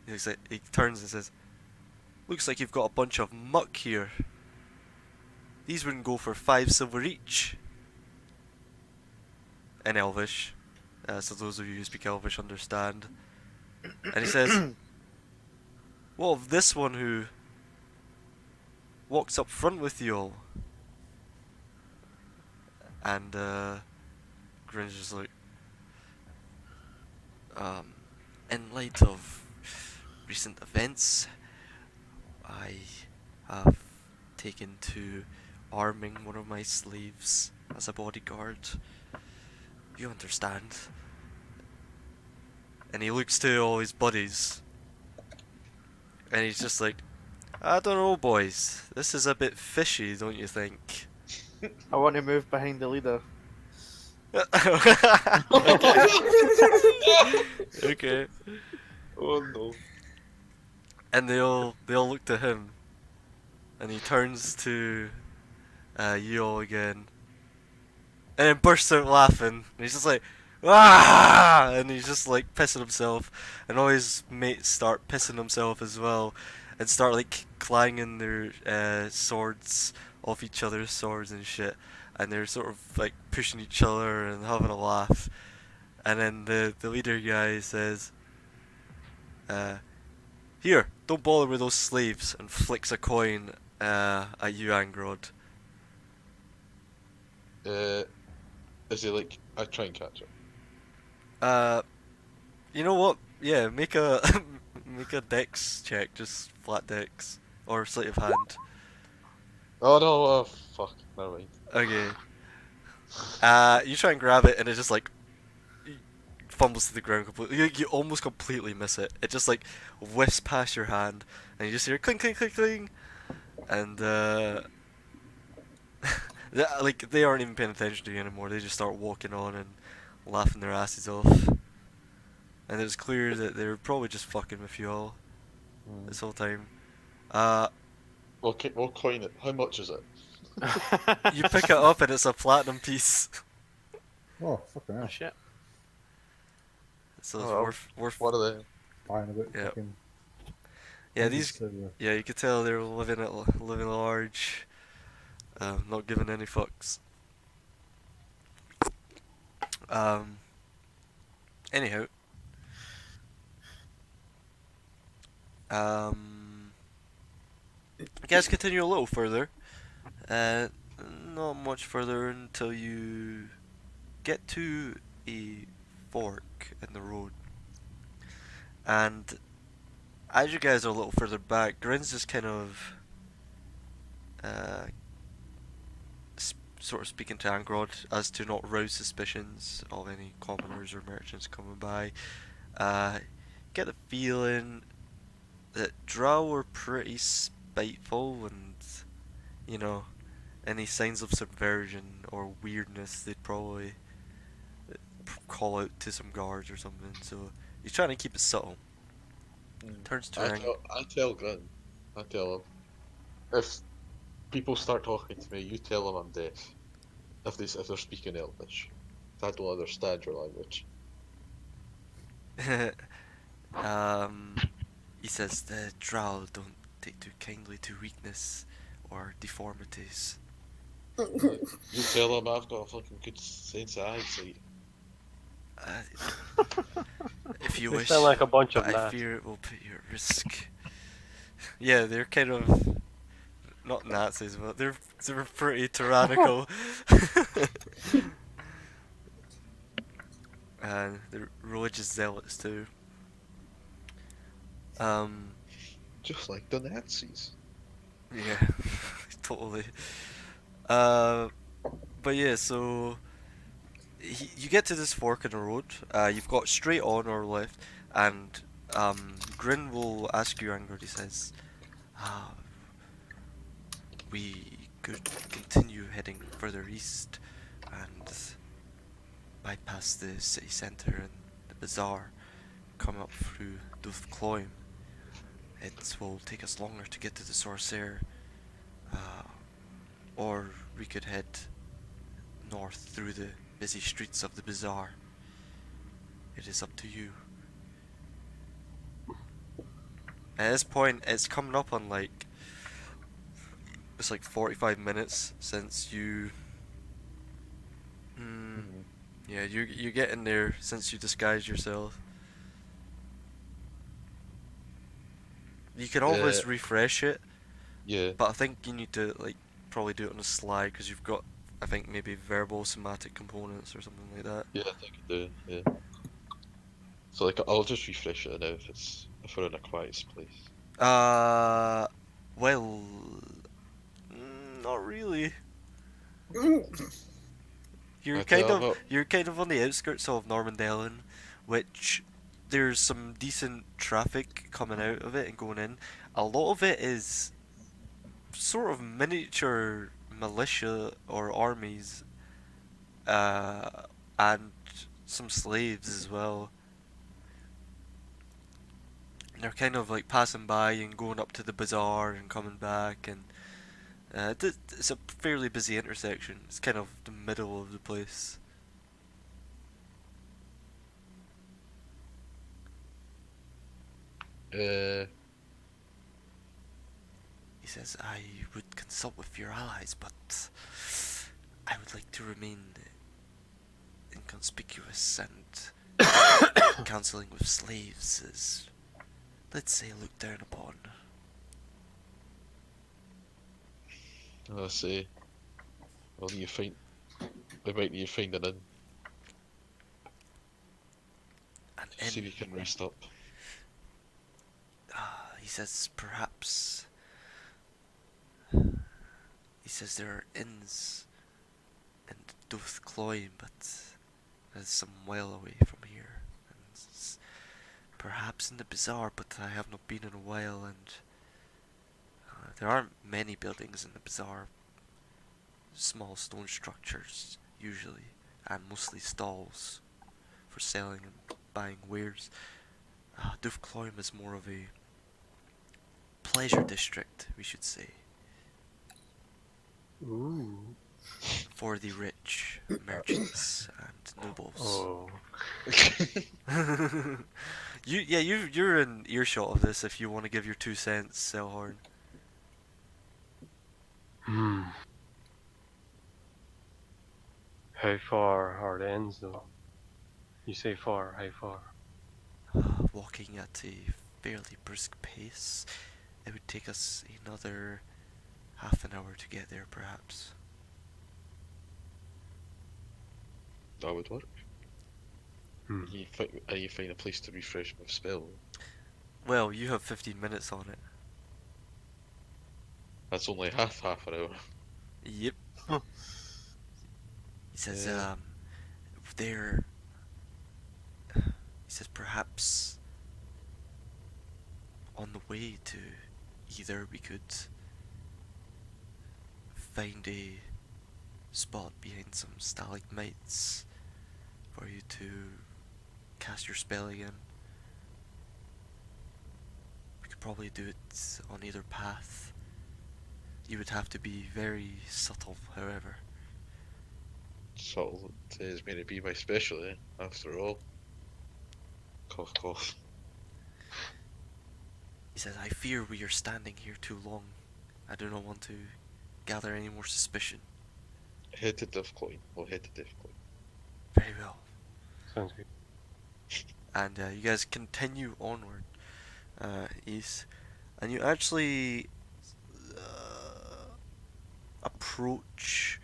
he turns and says, "Looks like you've got a bunch of muck here. These wouldn't go for 5 silver each." In Elvish, so those of you who speak Elvish understand. And he says, "What of this one who walks up front with you all?" And Grin's just like, in light of recent events, I have taken to arming one of my slaves as a bodyguard. You understand? And he looks to all his buddies, and he's just like, "I don't know, boys. This is a bit fishy, don't you think?" I want to move behind the leader. Okay. Oh no. And they all look to him, and he turns to you all again, and then bursts out laughing. And he's just like, "Ah!" And he's just like pissing himself, and all his mates start pissing himself as well, and start like clanging their swords off each other's swords and shit, and they're sort of like pushing each other and having a laugh. And then the leader guy says, "Here, don't bother with those slaves," and flicks a coin at you, Angrod. Is he like? I try and catch him. You know what? Yeah, make a make a dex check, just flat dex or sleight of hand. Oh no! Fuck. Never mind. Okay. You try and grab it, and it just like fumbles to the ground completely. You almost completely miss it. It just like whiffs past your hand, and you just hear clink, clink, clink, clink, and like they aren't even paying attention to you anymore. They just start walking on and laughing their asses off. And it's clear that they're probably just fucking with you all this whole time. We'll coin it. How much is it? You pick it up and it's a platinum piece. Oh, fucking hell. Shit. So it's Oh, worth. What are they? Buying a bit Yeah. fucking... Yeah, these. silver. Yeah, you could tell they're living large, not giving any fucks. Anyhow. You guys continue a little further. Not much further until you get to a fork in the road. And as you guys are a little further back, Grin's just kind of sort of speaking to Angrod as to not rouse suspicions of any commoners or merchants coming by. Get the feeling that Drow were pretty spiteful, and you know, any signs of subversion or weirdness they'd probably call out to some guards or something. So he's trying to keep it subtle. Turns to I tell Grin. I tell him. If people start talking to me, you tell them I'm deaf. If they're speaking Elvish, I don't understand your language. He says the Drow don't take too kindly to weakness or deformities. You tell them I've got a fucking good sense of eyesight. If you They wish, sound like a bunch of but I gnats. fear it will put you at risk. Yeah, they're kind of not Nazis, but they're pretty tyrannical. and the religious zealots too. Um, Just like the Nazis. yeah, totally. But yeah, so you get to this fork in the road. You've got straight on or left, and Grin will ask you angrily. He says, "Ah, we could continue heading further east and bypass the city centre and the bazaar, come up through Dúthcloim. It will take us longer to get to the Sorcerer, uh, or we could head north through the busy streets of the bazaar. It is up to you." At this point, it's coming up on it's like 45 minutes since you. Yeah, you get in there since you disguised yourself. You can always refresh it, Yeah. but I think you need to probably do it on the slide because you've got, I think, maybe verbal somatic components or something like that. Yeah, I think I do. Yeah. So like, I'll just refresh it now if we're in a quiet place. Well, not really. Okay, I'll You're kind of on the outskirts of Normandellen, which there's some decent traffic coming out of it and going in. A lot of it is sort of miniature militia or armies, and some slaves as well. They're kind of like passing by and going up to the bazaar and coming back, and it's a fairly busy intersection. It's kind of the middle of the place. He says, "I would consult with your allies, but I would like to remain inconspicuous, and counseling with slaves is, let's say, looked down upon." I see. Well, we might need to find an inn. And See if we can rest up. he says, perhaps. He says there are inns in Dúthcloim, but that's some well away from here. And perhaps in the bazaar, but I have not been in a while, and there aren't many buildings in the bazaar. Small stone structures, usually, and mostly stalls for selling and buying wares. Dúthcloim is more of a pleasure district, we should say, Ooh. for the rich merchants and nobles. Oh. You're in earshot of this if you want to give your 2 cents, Selhorn. Hmm. How far are the ends though? You say far, how far? Walking at a fairly brisk pace, it would take us another half an hour to get there, perhaps. That would work. Hmm. You find a place to refresh my spell. Well, you have 15 minutes on it. That's only half an hour. Yep. He says, Yeah. there. He says, perhaps on the way to either we could find a spot behind some stalagmites for you to cast your spell again. We could probably do it on either path. You would have to be very subtle, however. Subtle is meant to be my specialty, after all. Cough, cough. He says, I fear we are standing here too long. I do not want to gather any more suspicion. Head to Dúthcloim. We'll head to Dúthcloim. Very well. Sounds good. And you guys continue onward east, and you actually approach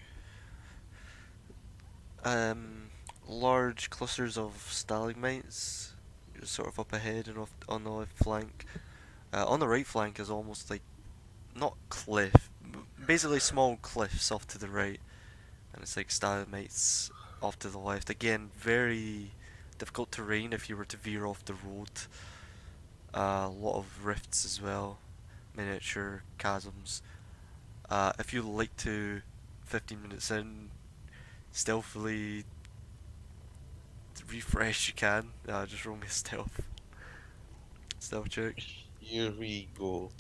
large clusters of stalagmites, just sort of up ahead and off on the left flank. On the right flank is almost like not cliff, basically small cliffs off to the right, and it's like stalagmites off to the left. Again, very difficult terrain if you were to veer off the road. A lot of rifts as well, miniature chasms. If you like to, 15 minutes in, stealthily refresh, you can. Just roll me a stealth check. Here we go.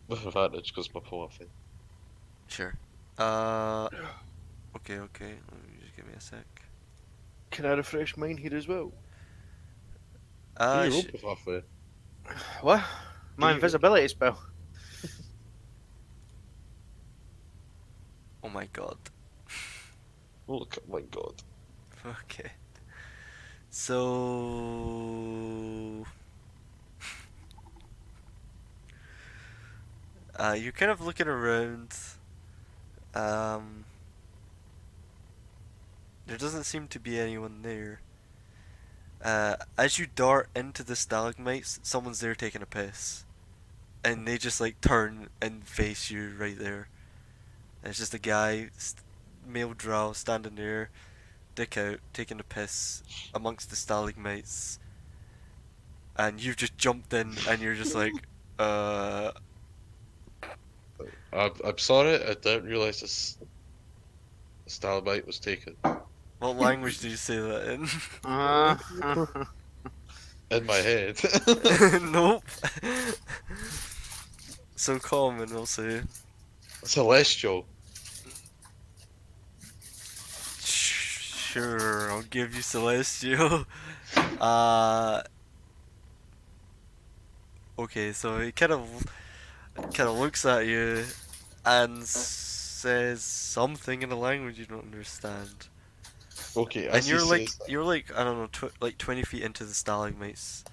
With advantage because my poem thing. Sure. Okay. Let me just give me a sec. Can I refresh mine here as well? Can you roll Sh- with halfway? What? My you- invisibility spell. oh my god. Oh, look, my god. Okay. So you're kind of looking around. There doesn't seem to be anyone there. As you dart into the stalagmites, someone's there taking a piss, and they just like turn and face you right there. And it's just a guy, male drow, standing there, dick out, taking a piss amongst the stalagmites, and you've just jumped in, and you're just like, I'm sorry, I didn't realise this stalagmite was taken. what language do you say that in? In my head. Nope. So common, I'll say. Celestial. Sure, I'll give you Celestial. Okay, so he kind of looks at you and says something in a language you don't understand. Okay, And as he says that, you're like I don't know, like 20 feet into the stalagmites,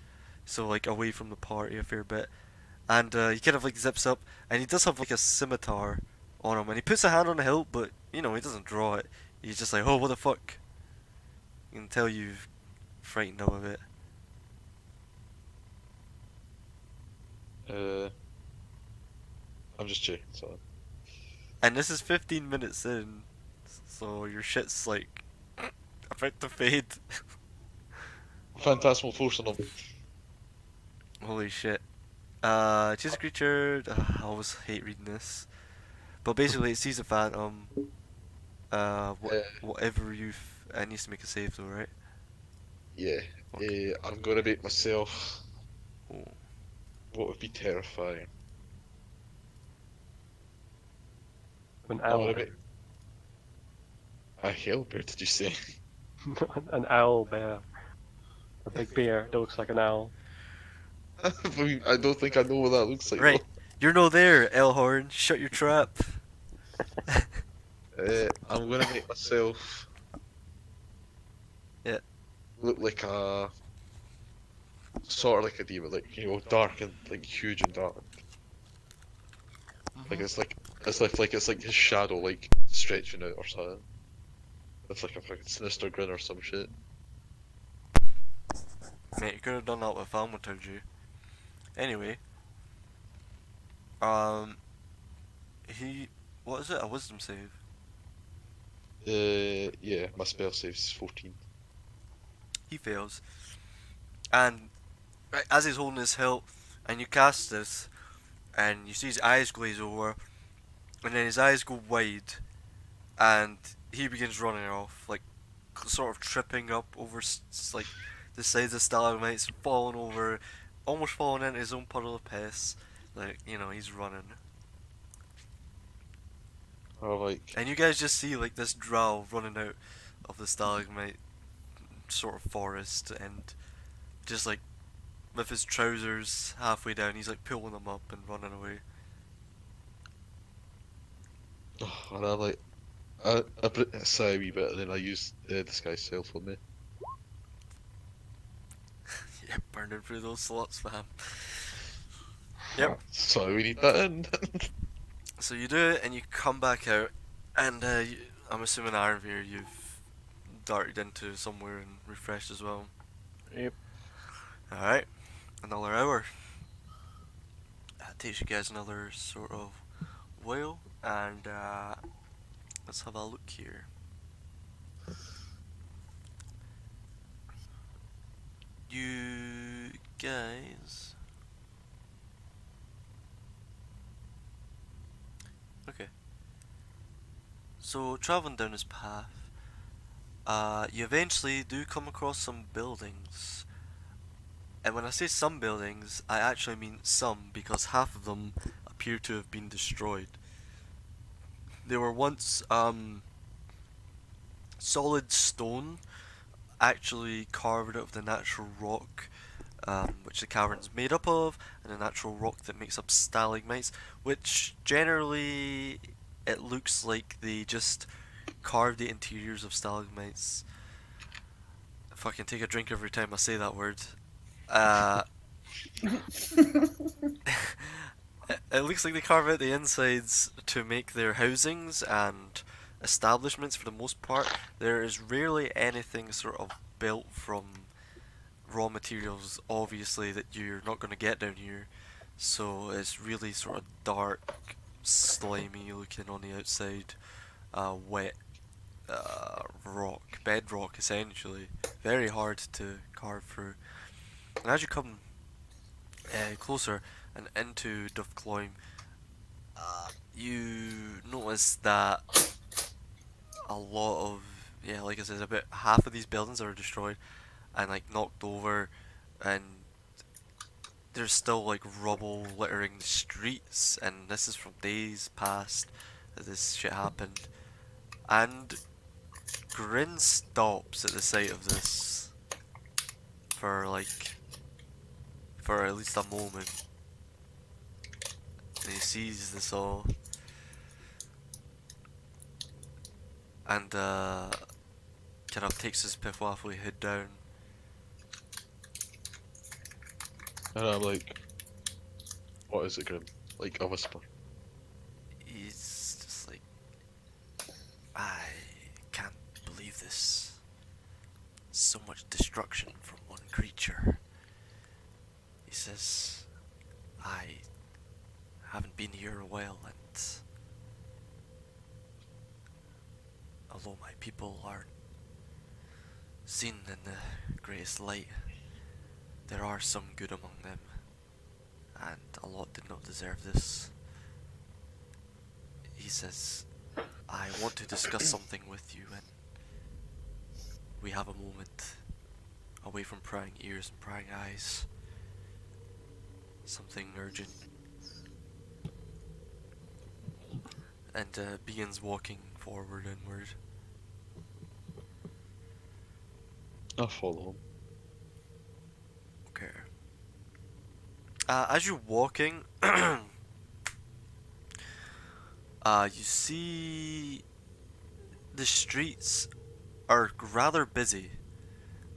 so like away from the party a fair bit. And he kind of like zips up, and he does have like a scimitar on him, and he puts a hand on the hilt, but you know he doesn't draw it. He's just like, oh, what the fuck? You can tell you've frightened him a bit. I'm just checking, so. And this is 15 minutes in, so your shit's like about to fade. Phantasmal force on him. Holy shit. Choose a creature. I always hate reading this, but basically it sees a phantom. Whatever it needs to make a save though, right? Yeah. Okay. I'm gonna make myself Oh. what would be terrifying. An I'm owl. gonna make a hell bear, did you say? An owl bear. A big bear that looks like an owl. I don't think I know what that looks like. Right, you're no there, Elhorn. Shut your trap. I'm gonna make myself Yeah. look like a sort of like a demon, like dark and like huge and dark. Like it's like it's like his shadow like stretching out or something. It's like a fucking sinister grin or some shit. Mate, you could have done that with thaumaturgy. Anyway, what is it? A wisdom save. Yeah, my spell save's 14. He fails, and right as he's holding his hilt, and you cast this, and you see his eyes glaze over, and then his eyes go wide, and he begins running off, like sort of tripping up over like the sides of stalagmites, falling over, almost falling into his own puddle of piss. Like, you know, he's running. Or like, And you guys just see like this drow running out of the stalagmite sort of forest, and just like with his trousers halfway down, he's like pulling them up and running away. and I like, I put it aside a wee bit, and then I use disguise self on me. Yeah, burning through those slots, fam. Yep. So we need that in. So you do it, and you come back out, and I'm assuming Ironveer you've darted into somewhere and refreshed as well. Yep. Alright, another hour. That takes you guys another sort of while, and let's have a look here. You guys. Okay. So, traveling down this path, you eventually do come across some buildings. And when I say some buildings, I actually mean some, because half of them appear to have been destroyed. They were once solid stone, actually carved out of the natural rock which the cavern's made up of, and the natural rock that makes up stalagmites, which generally it looks like they just carved the interiors of stalagmites. If I can take a drink every time I say that word. It looks like they carve out the insides to make their housings and establishments for the most part. There is rarely anything sort of built from raw materials, obviously, that you're not going to get down here. So it's really sort of dark, slimy looking on the outside, wet rock, bedrock essentially. Very hard to carve through. And as you come closer and into Duffcloyne, you notice that a lot of, yeah, like I said, about half of these buildings are destroyed and like knocked over, and there's still like rubble littering the streets, and this is from days past that this shit happened. And Grin stops at the sight of this for at least a moment. And he sees this all, and kind of takes his piffwaffly hood down. And I'm like, what is it, Grim? Like a whisper. He's just like, I can't believe this. So much destruction from one creature. He says, I haven't been here a while, and although my people aren't seen in the greatest light, there are some good among them, and a lot did not deserve this. He says, I want to discuss something with you, and we have a moment away from prying ears and prying eyes. Something urgent. And begins walking forward inward. I'll follow him. Okay. As you're walking, you see the streets are rather busy,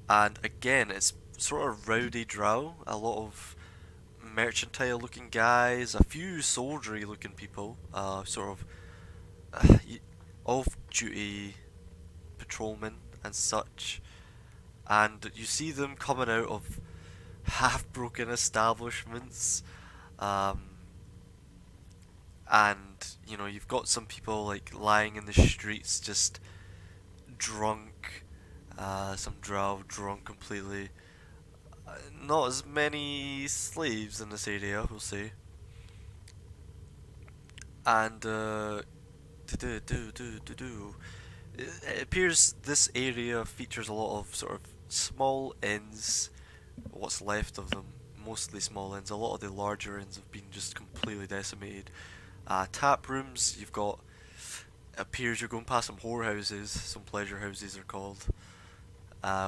and again, it's sort of rowdy drow. A lot of mercantile looking guys, a few soldiery looking people, sort of off-duty patrolmen and such. And you see them coming out of half-broken establishments, and you know, you've got some people like lying in the streets just drunk, some drow drunk completely. Not as many slaves in this area, we'll say. And it appears this area features a lot of sort of small inns, what's left of them, mostly small inns. A lot of the larger inns have been just completely decimated. Tap rooms, you've got, it appears you're going past some whorehouses, some pleasure houses are called,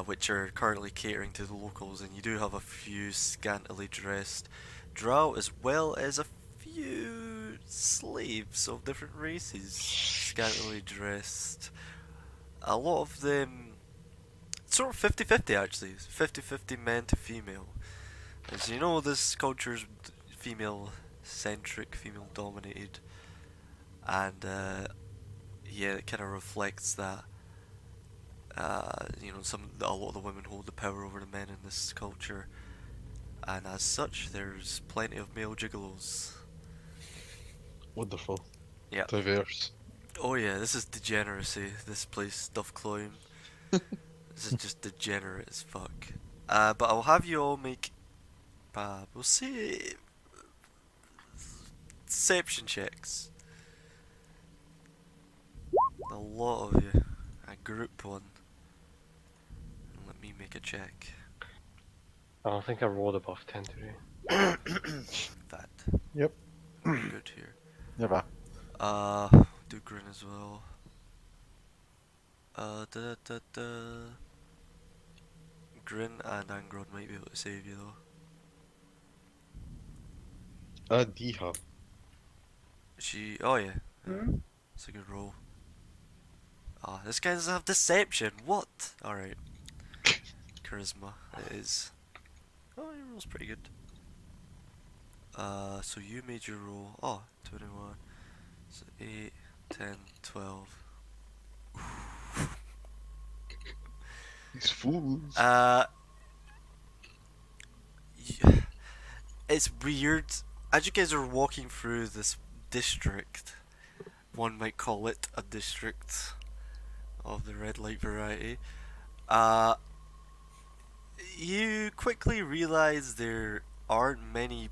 which are currently catering to the locals, and you do have a few scantily dressed drow as well as a few slaves of different races, scantily dressed. A lot of them, sort of 50-50 actually, 50-50 men to female. As you know, this culture's female centric, female dominated, and yeah, it kind of reflects that. You know, a lot of the women hold the power over the men in this culture, and as such, there's plenty of male gigolos. Wonderful. Yeah. Diverse. Oh yeah, this is degeneracy. This place, Stuff Climb. This is just degenerate as fuck. But I'll have you all make, we'll say, deception checks. A lot of you. A group one. Let me make a check. I don't think I rolled above 10 today. That. Yep. Good here. Never. Do grin as well. Da da da. Grin and Angron might be able to save you though. And Deha. Oh yeah. It's a good roll. Ah, this guy doesn't have deception. What? Alright. Charisma. It is. Oh, your roll's pretty good. So you made your roll. Oh, 21. So 8, 10, 12. These fools. It's weird. As you guys are walking through this district, one might call it a district of the red light variety, you quickly realize there aren't many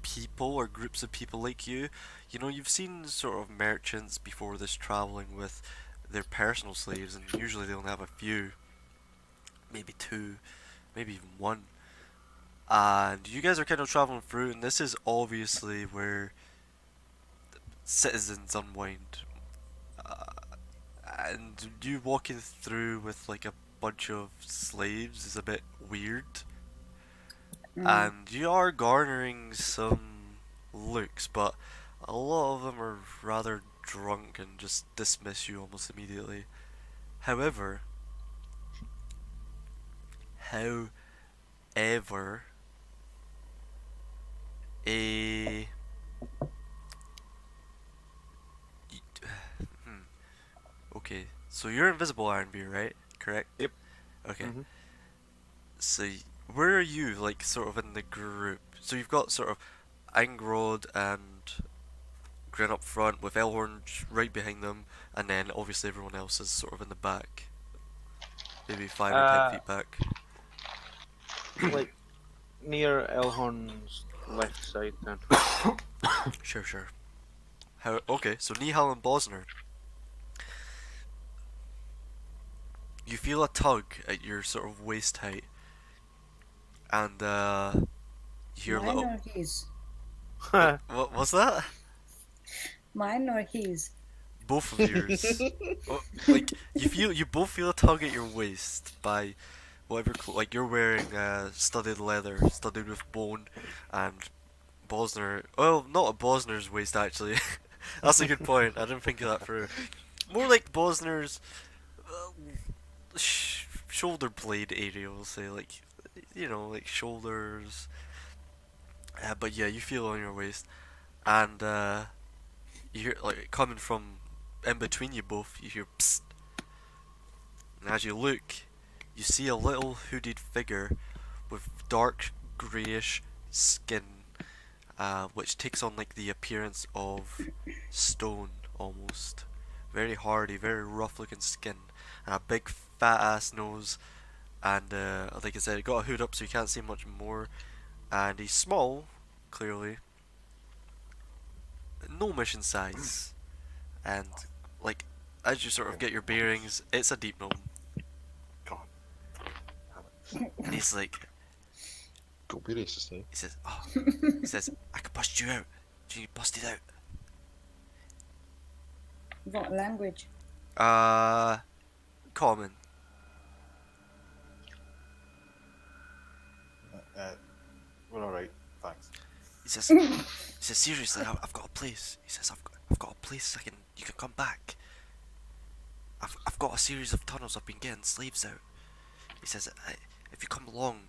people or groups of people like you. You know, you've seen sort of merchants before this traveling with their personal slaves, and usually they only have a few, maybe two, maybe even one. And you guys are kind of traveling through, and this is obviously where citizens unwind. And you walking through with like a bunch of slaves is a bit weird. And you are garnering some looks, but a lot of them are rather drunk and just dismiss you almost immediately. However, a okay, so you're invisible, Ironbeard, right? Correct? Yep. Okay. Mhm. So, where are you, like, sort of in the group? So you've got sort of Angrod and Grin up front with Elhorn right behind them, and then obviously everyone else is sort of in the back. Maybe 5 or 10 feet back. Like near Elhorn's left side then. Sure. Okay, so Nihal and Bosner. You feel a tug at your sort of waist height, and you hear a Mine little. or his? What was that? Mine or his? Both of yours. Like you both feel a tug at your waist by whatever. Like you're wearing studded leather, studded with bone, and Bosner. Well, not at Bosner's waist actually. That's a good point. I didn't think of that through. More like Bosner's shoulder blade area. We'll say like, like shoulders. But yeah, you feel it on your waist, and you hear like coming from in between you both. You hear psst, and as you look, you see a little hooded figure with dark greyish skin, which takes on like the appearance of stone almost. Very hardy, very rough looking skin, and a big fat ass nose. And like I said, he got a hood up so you can't see much more. And he's small, clearly. No mission size. And like as you sort of get your bearings, it's a deep gnome. God. And he's like, Don't be racist, eh? he says, I could bust you out. Do you bust it out? What language? Common. We're alright, thanks. He says, seriously, I've got a place. He says, I've got a place you can come back. I've got a series of tunnels I've been getting slaves out. He says, if you come along,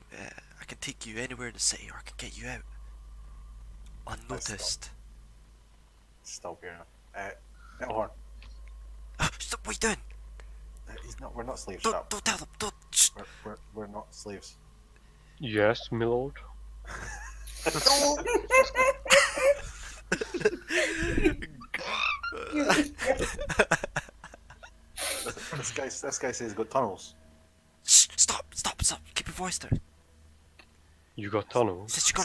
I can take you anywhere in the city, or I can get you out unnoticed. Stop here now. Elhorn, what are you doing? He's not. We're not slaves. Don't, Shut up. don't tell them. Don't. Shh. We're not slaves. Yes, my lord. This guy says he's got tunnels. Shh, stop. Keep your voice down. You got He tunnels. says you're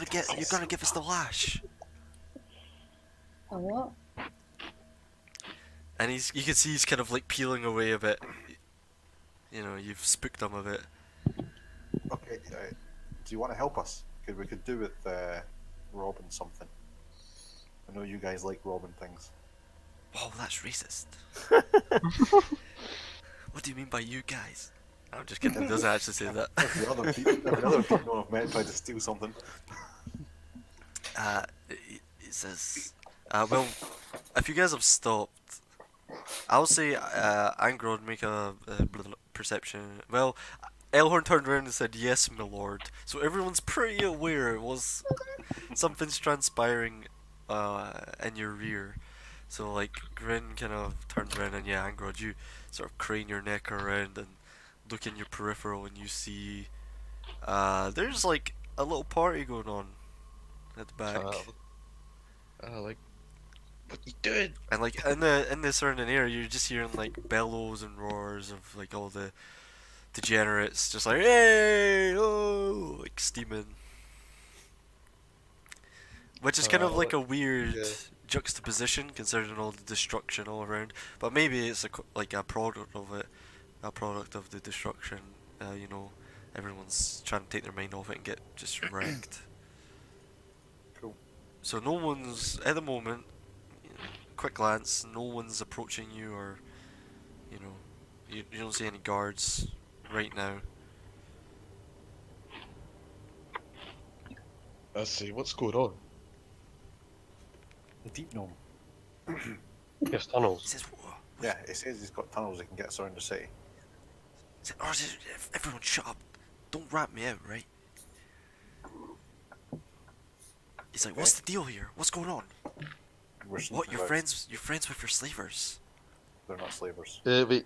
gonna give us the lash. A what? And you can see he's kind of like peeling away a bit. You know, you've spooked him a bit. Okay. Do you want to help us? We could do with robbing something. I know you guys like robbing things. Whoa, that's racist. What do you mean by you guys? I'm just kidding, he doesn't actually say that. Every other people I've met tried to steal something. It says, well, if you guys have stopped, I'll say, Angrod, make a perception. Well, Elhorn turned around and said, yes, my lord. So everyone's pretty aware it was something's transpiring in your rear. So, like, Grin kind of turns around and, yeah, Angrod, you sort of crane your neck around and look in your peripheral and you see there's, like, a little party going on at the back. Like, what you doing? And, like, in the surrounding area, you're just hearing, like, bellows and roars of, like, all the degenerates just like, hey, oh, like, steaming. Which is kind of like a weird juxtaposition considering all the destruction all around. But maybe it's like a product of it, a product of the destruction. You know, everyone's trying to take their mind off it and get just wrecked. Cool. So no one's at the moment. You know, quick glance, no one's approaching you, or you know, you don't see any guards right now. Let's see, what's going on? The deep gnome. Yes, He tunnels. says, "Whoa." Yeah, he says he's got tunnels that can get us around the city. He said, everyone shut up. Don't rat me out, right? He's like, what's the deal here? What's going on? We're What, sneaking you're about. friends with your slavers? They're not slavers. Wait.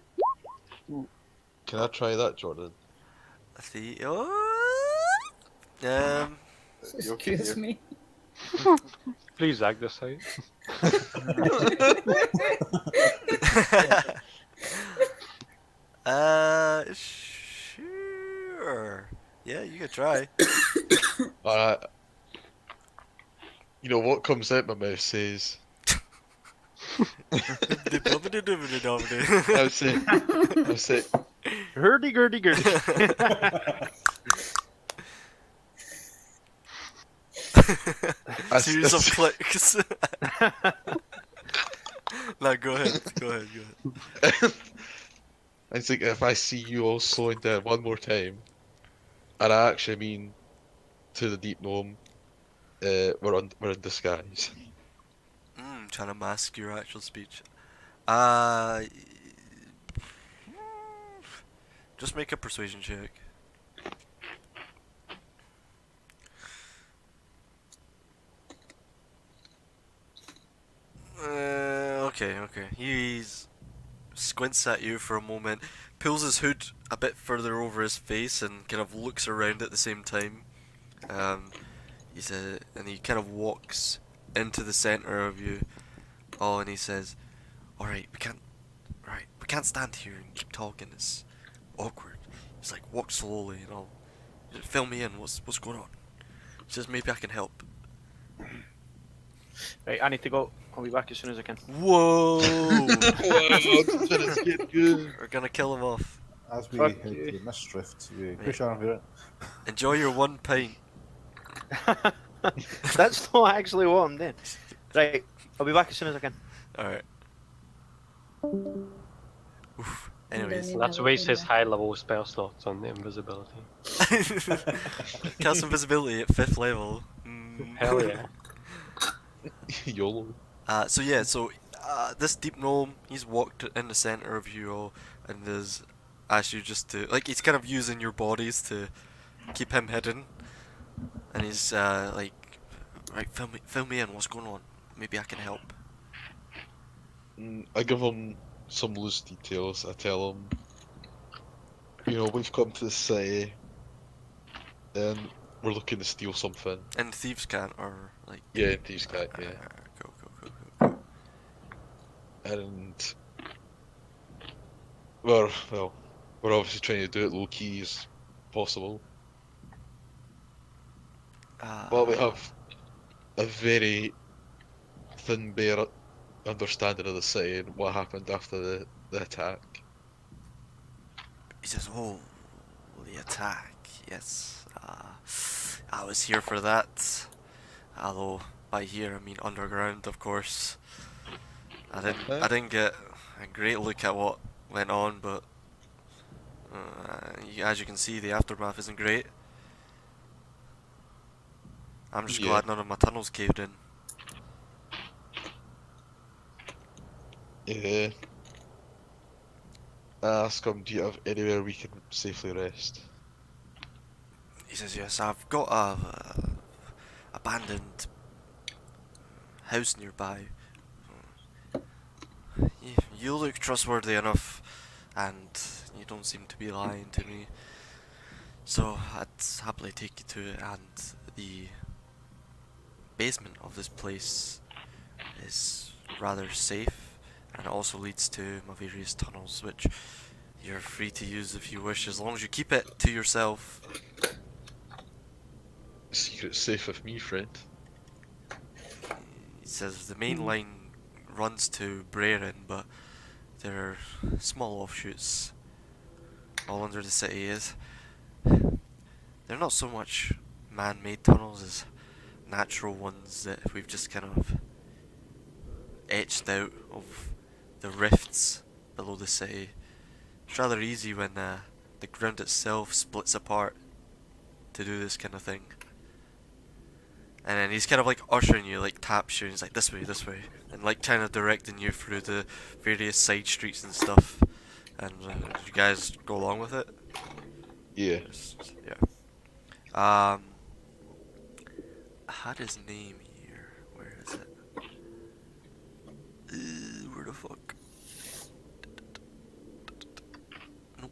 Can I try that, Jordan? You okay Excuse here? me. Please act this out. Sure. Yeah, you could try. Alright. You know what comes out my mouth says. I would say, Hurdy-gurdy-gurdy. I Series of s- clicks. No, go ahead. I think if I see you all slowing down one more time, and I actually mean to the deep gnome, we're in disguise. Trying to mask your actual speech. Just make a persuasion check. Okay. He squints at you for a moment, pulls his hood a bit further over his face, and kind of looks around at the same time. And he kind of walks into the center of you. Oh, and he says, "Alright, we can't stand here and keep talking. It's awkward." He's like, "Walk slowly, and I'll fill me in. What's going on?" He says, "Maybe I can help." Right, I need to go. I'll be back as soon as I can. Whoa! It's get good. We're gonna kill him off. As we Fuck head you. to the mist drift, we push on here. Enjoy your 1 pint. That's not actually what I'm doing. Right, I'll be back as soon as I can. Alright. Oof. Anyways. Then Let's never waste came his back. high level spell slots on the invisibility. Cast invisibility at 5th level. Hell yeah. YOLO. So this deep gnome, he's walked in the center of you all and has asked you just to, like, he's kind of using your bodies to keep him hidden. And he's like, right, fill me in, what's going on? Maybe I can help. I give him some loose details. I tell him, we've come to the city and we're looking to steal something. And thieves can't, or like. Yeah, these guys, yeah. Go. And we're obviously trying to do it low key as possible. But we have a very thin bare understanding of the city and what happened after the attack. He says, "Oh, the attack. Yes. I was here for that. Although by here I mean underground, of course. I didn't get a great look at what went on, but as you can see, the aftermath isn't great. I'm just glad none of my tunnels caved in." Yeah. I ask him, do you have anywhere we can safely rest? He says, "Yes, I've got a abandoned house nearby. You look trustworthy enough, and you don't seem to be lying to me. So I'd happily take you to it, and the basement of this place is rather safe, and it also leads to my various tunnels, which you're free to use if you wish, as long as you keep it to yourself." Secret's safe with me, friend. He says the main line runs to Brerin, but there are small offshoots all under the city. They're not so much man-made tunnels as natural ones that we've just kind of etched out of the rifts below the city. It's rather easy when the ground itself splits apart to do this kind of thing. And then he's kind of like ushering you, like taps you, and he's like, this way, and like kind of directing you through the various side streets and stuff. And you guys go along with it? Yeah. Yeah. I had his name here. Where is it? Where the fuck? Nope.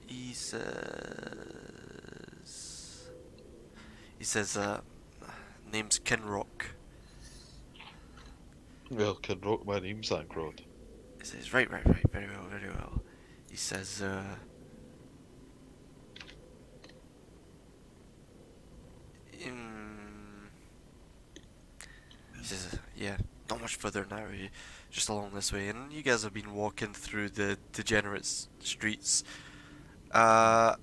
He says, name's Kinrock. Well, can rock my name's Angrod. He says, right, very well. He says, he says, yeah, not much further now, just along this way. And you guys have been walking through the degenerate streets, not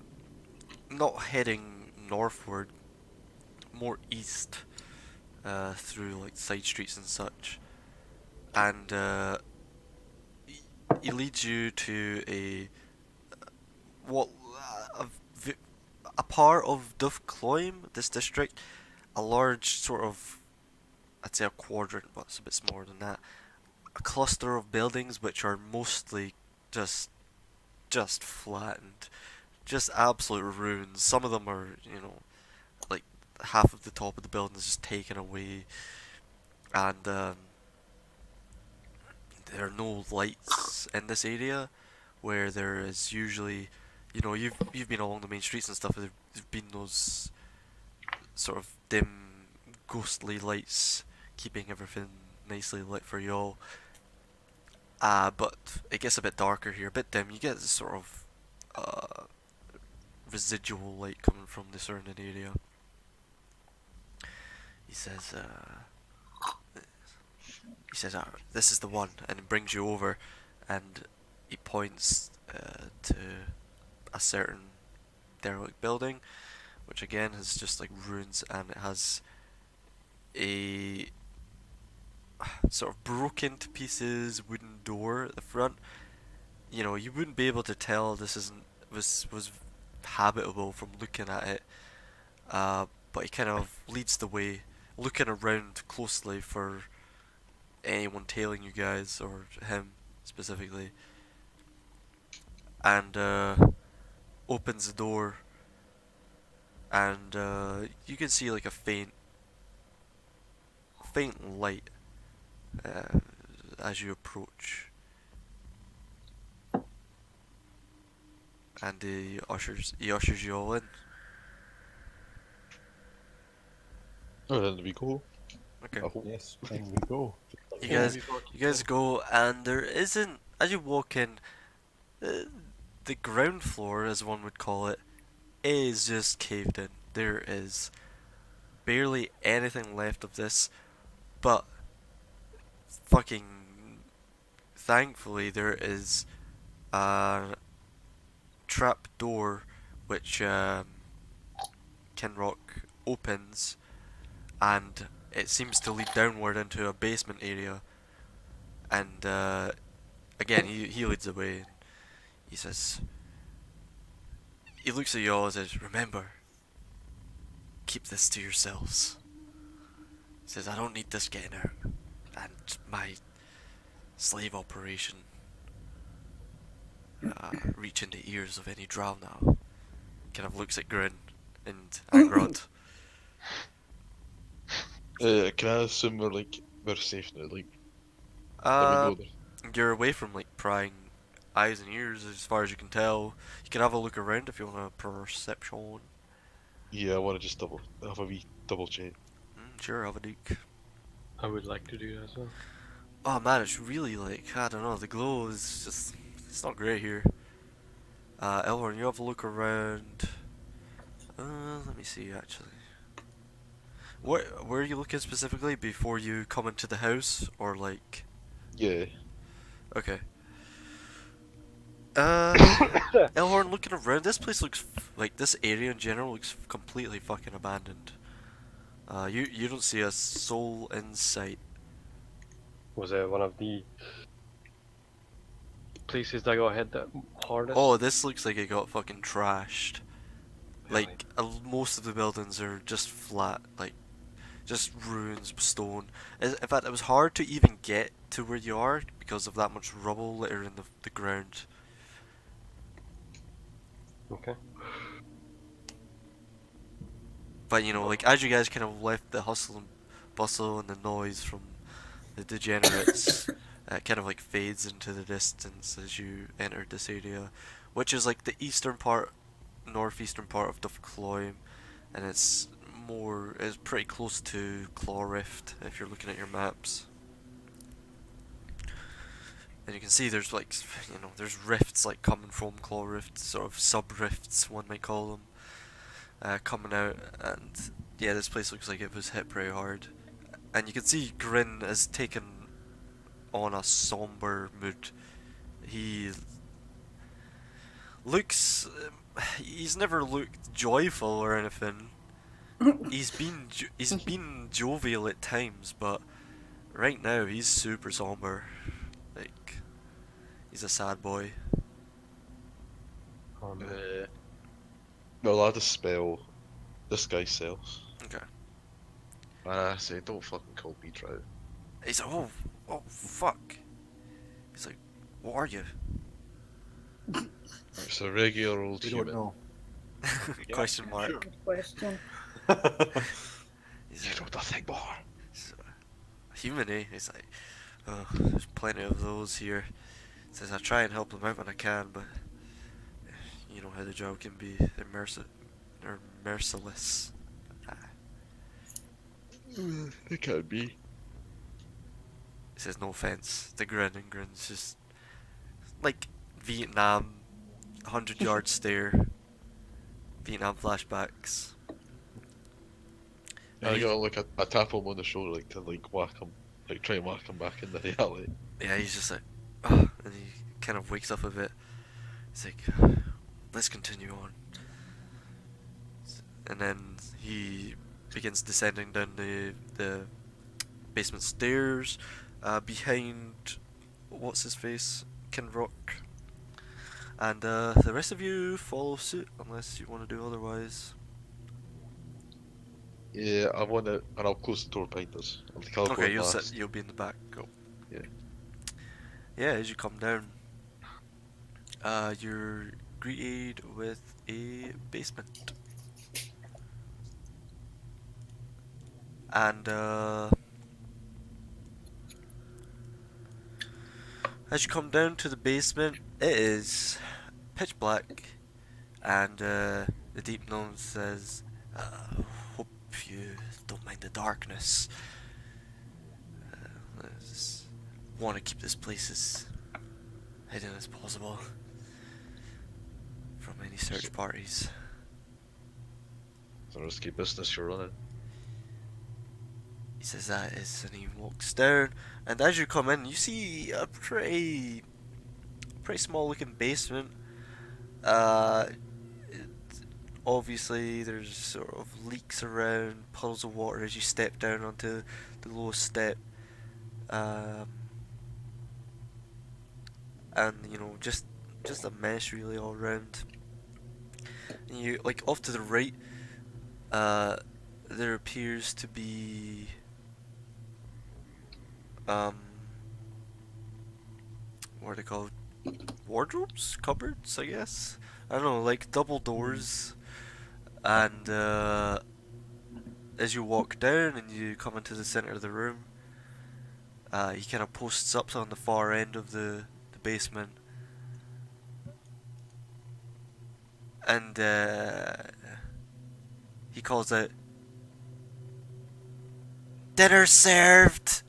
heading northward, more east, through like side streets and such. And he leads you to a part of Dufcloim, this district, a large sort of, I'd say a quadrant, but it's a bit smaller than that. A cluster of buildings which are mostly just flattened, just absolute ruins. Some of them are, like half of the top of the building is just taken away, and there are no lights in this area, where there is usually, you've been along the main streets and stuff. There've been those sort of dim, ghostly lights keeping everything nicely lit for y'all. But it gets a bit darker here, a bit dim. You get this sort of residual light coming from the surrounding area. He says, this is the one, and he brings you over, and he points to a certain derelict building, which again has just like ruins, and it has a sort of broken to pieces wooden door at the front. You wouldn't be able to tell this was habitable from looking at it, but he kind of leads the way, looking around closely for anyone tailing you guys, or him specifically, and opens the door, and you can see like a faint faint light uh, as you approach, and he ushers you all in. Oh, then we go. Okay. I hope. Yes, in we go. You Yeah, guys, we got you guys go, and there isn't. As you walk in, the ground floor, as one would call it, is just caved in. There is barely anything left of this, but fucking thankfully there is a trap door which Kinrock opens, and it seems to lead downward into a basement area. And again, he leads the way. He says, he looks at you all and says, "Remember, keep this to yourselves." He says, "I don't need this getting out, and my slave operation reaching the ears of any drow now." Kind of looks at Grin and Agrod. Can I assume we're safe now? Like, that we know that. You're away from like prying eyes and ears as far as you can tell. You can have a look around if you want a perception. Yeah, I want to just have a wee double check. Sure, have a look. I would like to do that as well. Oh man, it's really like, I don't know, the glow is just, it's not great here. Elhorn, you have a look around. Let me see actually. Where are you looking specifically before you come into the house, or like? Yeah. Okay. Elhorn, looking around, this place looks like this area in general looks completely fucking abandoned. You don't see a soul in sight. Was it one of the places that got hit the hardest? Oh, this looks like it got fucking trashed. Really? Like, most of the buildings are just flat, like, just ruins, stone. In fact, it was hard to even get to where you are because of that much rubble littering the ground. Okay. But, you know, like, as you guys kind of left the hustle and bustle and the noise from the degenerates, it kind of, like, fades into the distance as you entered this area, which is, like, the eastern part, northeastern part of Dufcloim, and it's pretty close to Claw Rift if you're looking at your maps. And you can see there's like, you know, there's rifts like coming from Claw Rift, sort of sub-rifts one might call them, coming out, and yeah, this place looks like it was hit pretty hard. And you can see Grin has taken on a somber mood. He looks, he's never looked joyful or anything. He's been jovial at times, but right now he's super somber. Like, he's a sad boy. Well, I dispel disguise self. Okay. And I say, don't fucking call me Drow. He's like, oh fuck. He's like, what are you? It's a regular old We human. don't know. Question mark. Good question. He's You like, know nothing more. he's a human, eh? He's like, oh, there's plenty of those here. He says, I try and help them out when I can, but you know how the job can be. They're merciless. It can't be. He says, no offense. The grin and grins just like Vietnam, 100-yard stare. Vietnam flashbacks. I gotta look at I tap him on the shoulder like to like whack him, like try and whack him back into reality. Yeah, he's just like, oh, and he kind of wakes up a bit. He's like, let's continue on. And then he begins descending down the basement stairs, behind what's his face, Kinrock. And the rest of you follow suit unless you want to do otherwise. Yeah, I wanna, and I'll close the door behind us. I'll go Okay, last. you'll be in the back. Go. Yeah. Yeah, as you come down, you're greeted with a basement. And As you come down to the basement, it is pitch black, and the deep gnome says, "Hope you don't mind the darkness. I just want to keep this place as hidden as possible from any search parties." It's a risky business you're running. He says that is, and he walks down. And as you come in, you see a pretty small looking basement. Obviously, there's sort of leaks around, puddles of water as you step down onto the lowest step. And you know, just a mess really all around. And you like off to the right, there appears to be what are they called? Wardrobes? Cupboards, I guess? I don't know, like double doors. And as you walk down and you come into the center of the room, he kind of posts up on the far end of the basement. And he calls out, "Dinner served!"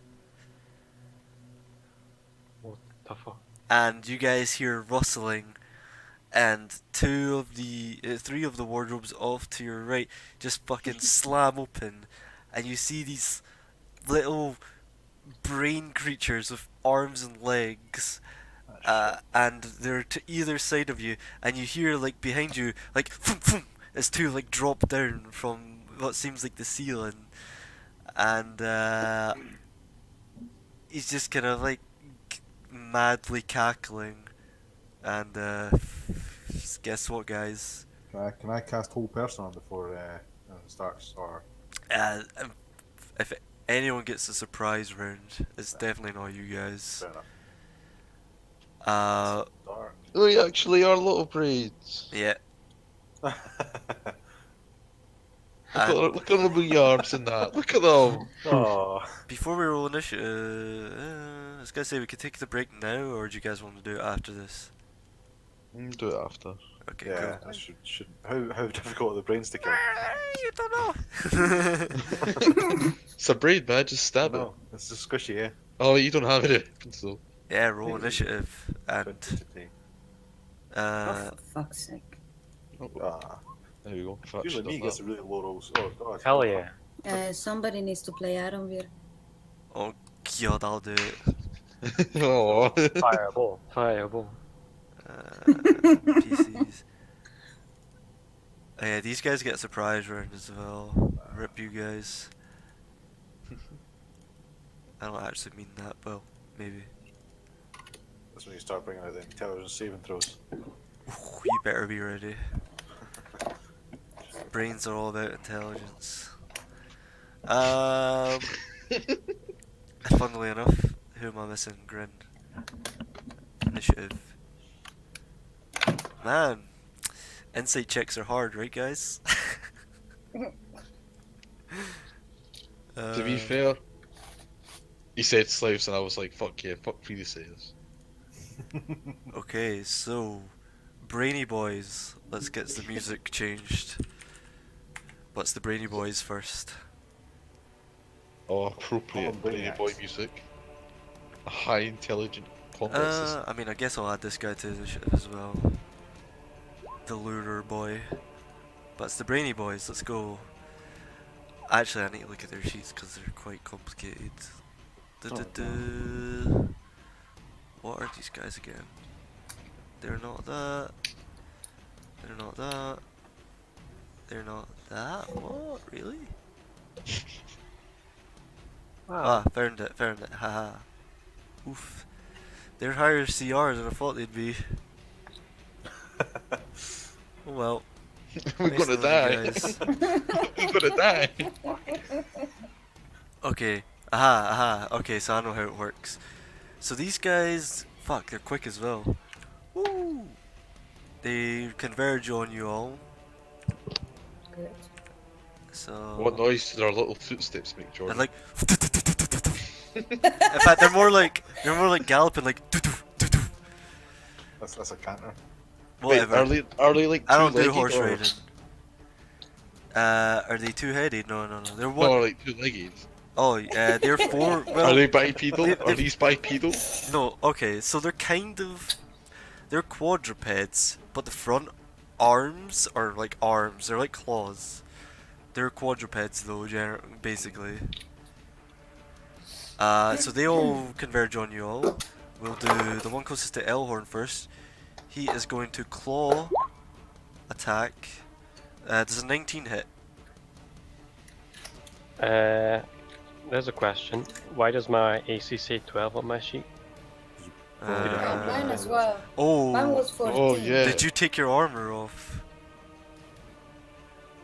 What the fuck? And you guys hear rustling, and three of the wardrobes off to your right just fucking slam open, and you see these little brain creatures with arms and legs, and they're to either side of you, and you hear like behind you like thump, thump, as two like drop down from what seems like the ceiling, and he's just kind of like madly cackling, and guess what, guys? Can I cast whole person on before it starts? Or If anyone gets a surprise round, it's definitely not you guys. fair enough. Dark. We actually are little braids. Yeah. Look at the wee arms and that. Look at them. Oh, Before we roll initiative, I was gonna say we could take the break now, or do you guys want to do it after this? Do it after. Okay, yeah. cool. I should. How difficult are the brains to kill? You don't know. It's a braid, man. Just stab it. No, it's just squishy, yeah. Oh, you don't have it. So. Yeah, roll initiative, and 20 today. Oh, for fuck's sake. Ah, There we go. usually me gets the really low rolls. Oh god. Hell yeah. Somebody needs to play Ironweir. oh god, I'll do it. Oh. Fireball. Fireball. PCs. Oh, yeah, these guys get a surprise round as well. Rip you guys. I don't actually mean that, well, maybe. That's when you start bringing out the intelligence saving throws. You better be ready. Brains are all about intelligence. Funnily enough, who am I missing? Grin. Initiative. Man, insight checks are hard, right, guys? To be fair, he said slaves, and I was like, "Fuck yeah, fuck free to say this." Okay, so Brainy Boys. Let's get the music changed. What's the Brainy Boys first? Oh, appropriate Lady Boy music. A high intelligent combat system. I mean, I guess I'll add this guy to the initiative as well. The Lurer Boy. But it's the Brainy Boys, let's go. Actually, I need to look at their sheets because they're quite complicated. What are these guys again? They're not that. They're not that. They're not that. What? Really? Ah, found it, haha. Oof. They're higher CR than I thought they'd be. Oh well. We're Nice gonna knowing die. you guys. We're gonna die. Okay. Aha. Okay, so I know how it works. So these guys, fuck, they're quick as well. Woo! They converge on you all. Good. So. What noise do their little footsteps make, And Jordan? like. In fact, they're more like galloping, like. That's a canter. Whatever. Wait, are they like I don't do two-legged horse or- riding. Are they two-headed? No, no, no. They're No, one. like two-legged. Oh, they're four. Well, Are they bipedal? they- Are these bipedal? no. Okay, so they're kind of. They're quadrupeds, but the front arms are like arms. They're like claws. They're quadrupeds though, basically. So they all converge on you all. We'll do the one closest to Elhorn first. He is going to claw attack. Does a 19 hit? There's a question. Why does my AC say 12 on my sheet? Mine as well. Mine Oh, was 14. Oh yeah. did you take your armor off?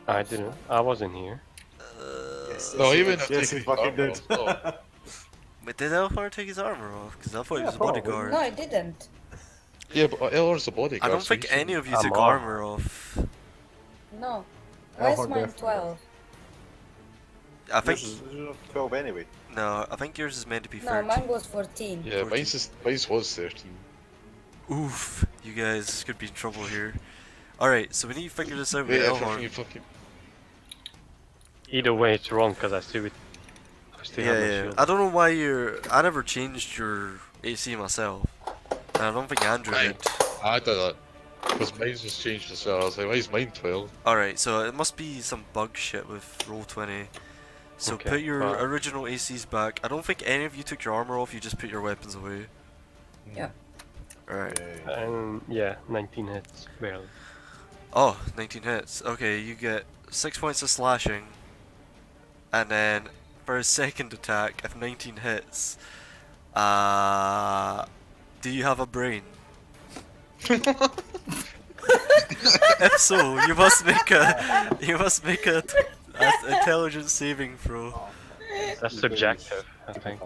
I didn't. I wasn't here. No, even yes, if yes, they he take fucking armor did. off, no. But did Elhorn take his armor off? Because I thought he Yeah, was a probably. bodyguard. No, I didn't. Yeah, but Elor's the bodyguard. I don't so think you any of you I'm took off. armor off. No. Why is Elhorn mine definitely 12? I think Yours is 12 anyway. no. I think yours is meant to be No, 13. mine was 14. Yeah, 14. mine was 13. Oof, you guys could be in trouble here. Alright, so we need to figure this out with Wait, Elhorn. you fucking. Either way, it's wrong because I still have my Yeah. shield. I don't know why I never changed your AC myself. And I don't think Andrew Right. did. I did that. Because mine was changed as well. I was like, why is mine 12? Alright, so it must be some bug shit with Roll20. So Okay, put your well- original ACs back. I don't think any of you took your armor off, you just put your weapons away. Yeah. Alright. Yeah, 19 hits, barely. Oh, 19 hits. Okay, you get 6 points of slashing. And then for a second attack, if 19 hits, do you have a brain? If so, you must make a intelligence saving throw. That's subjective, I think.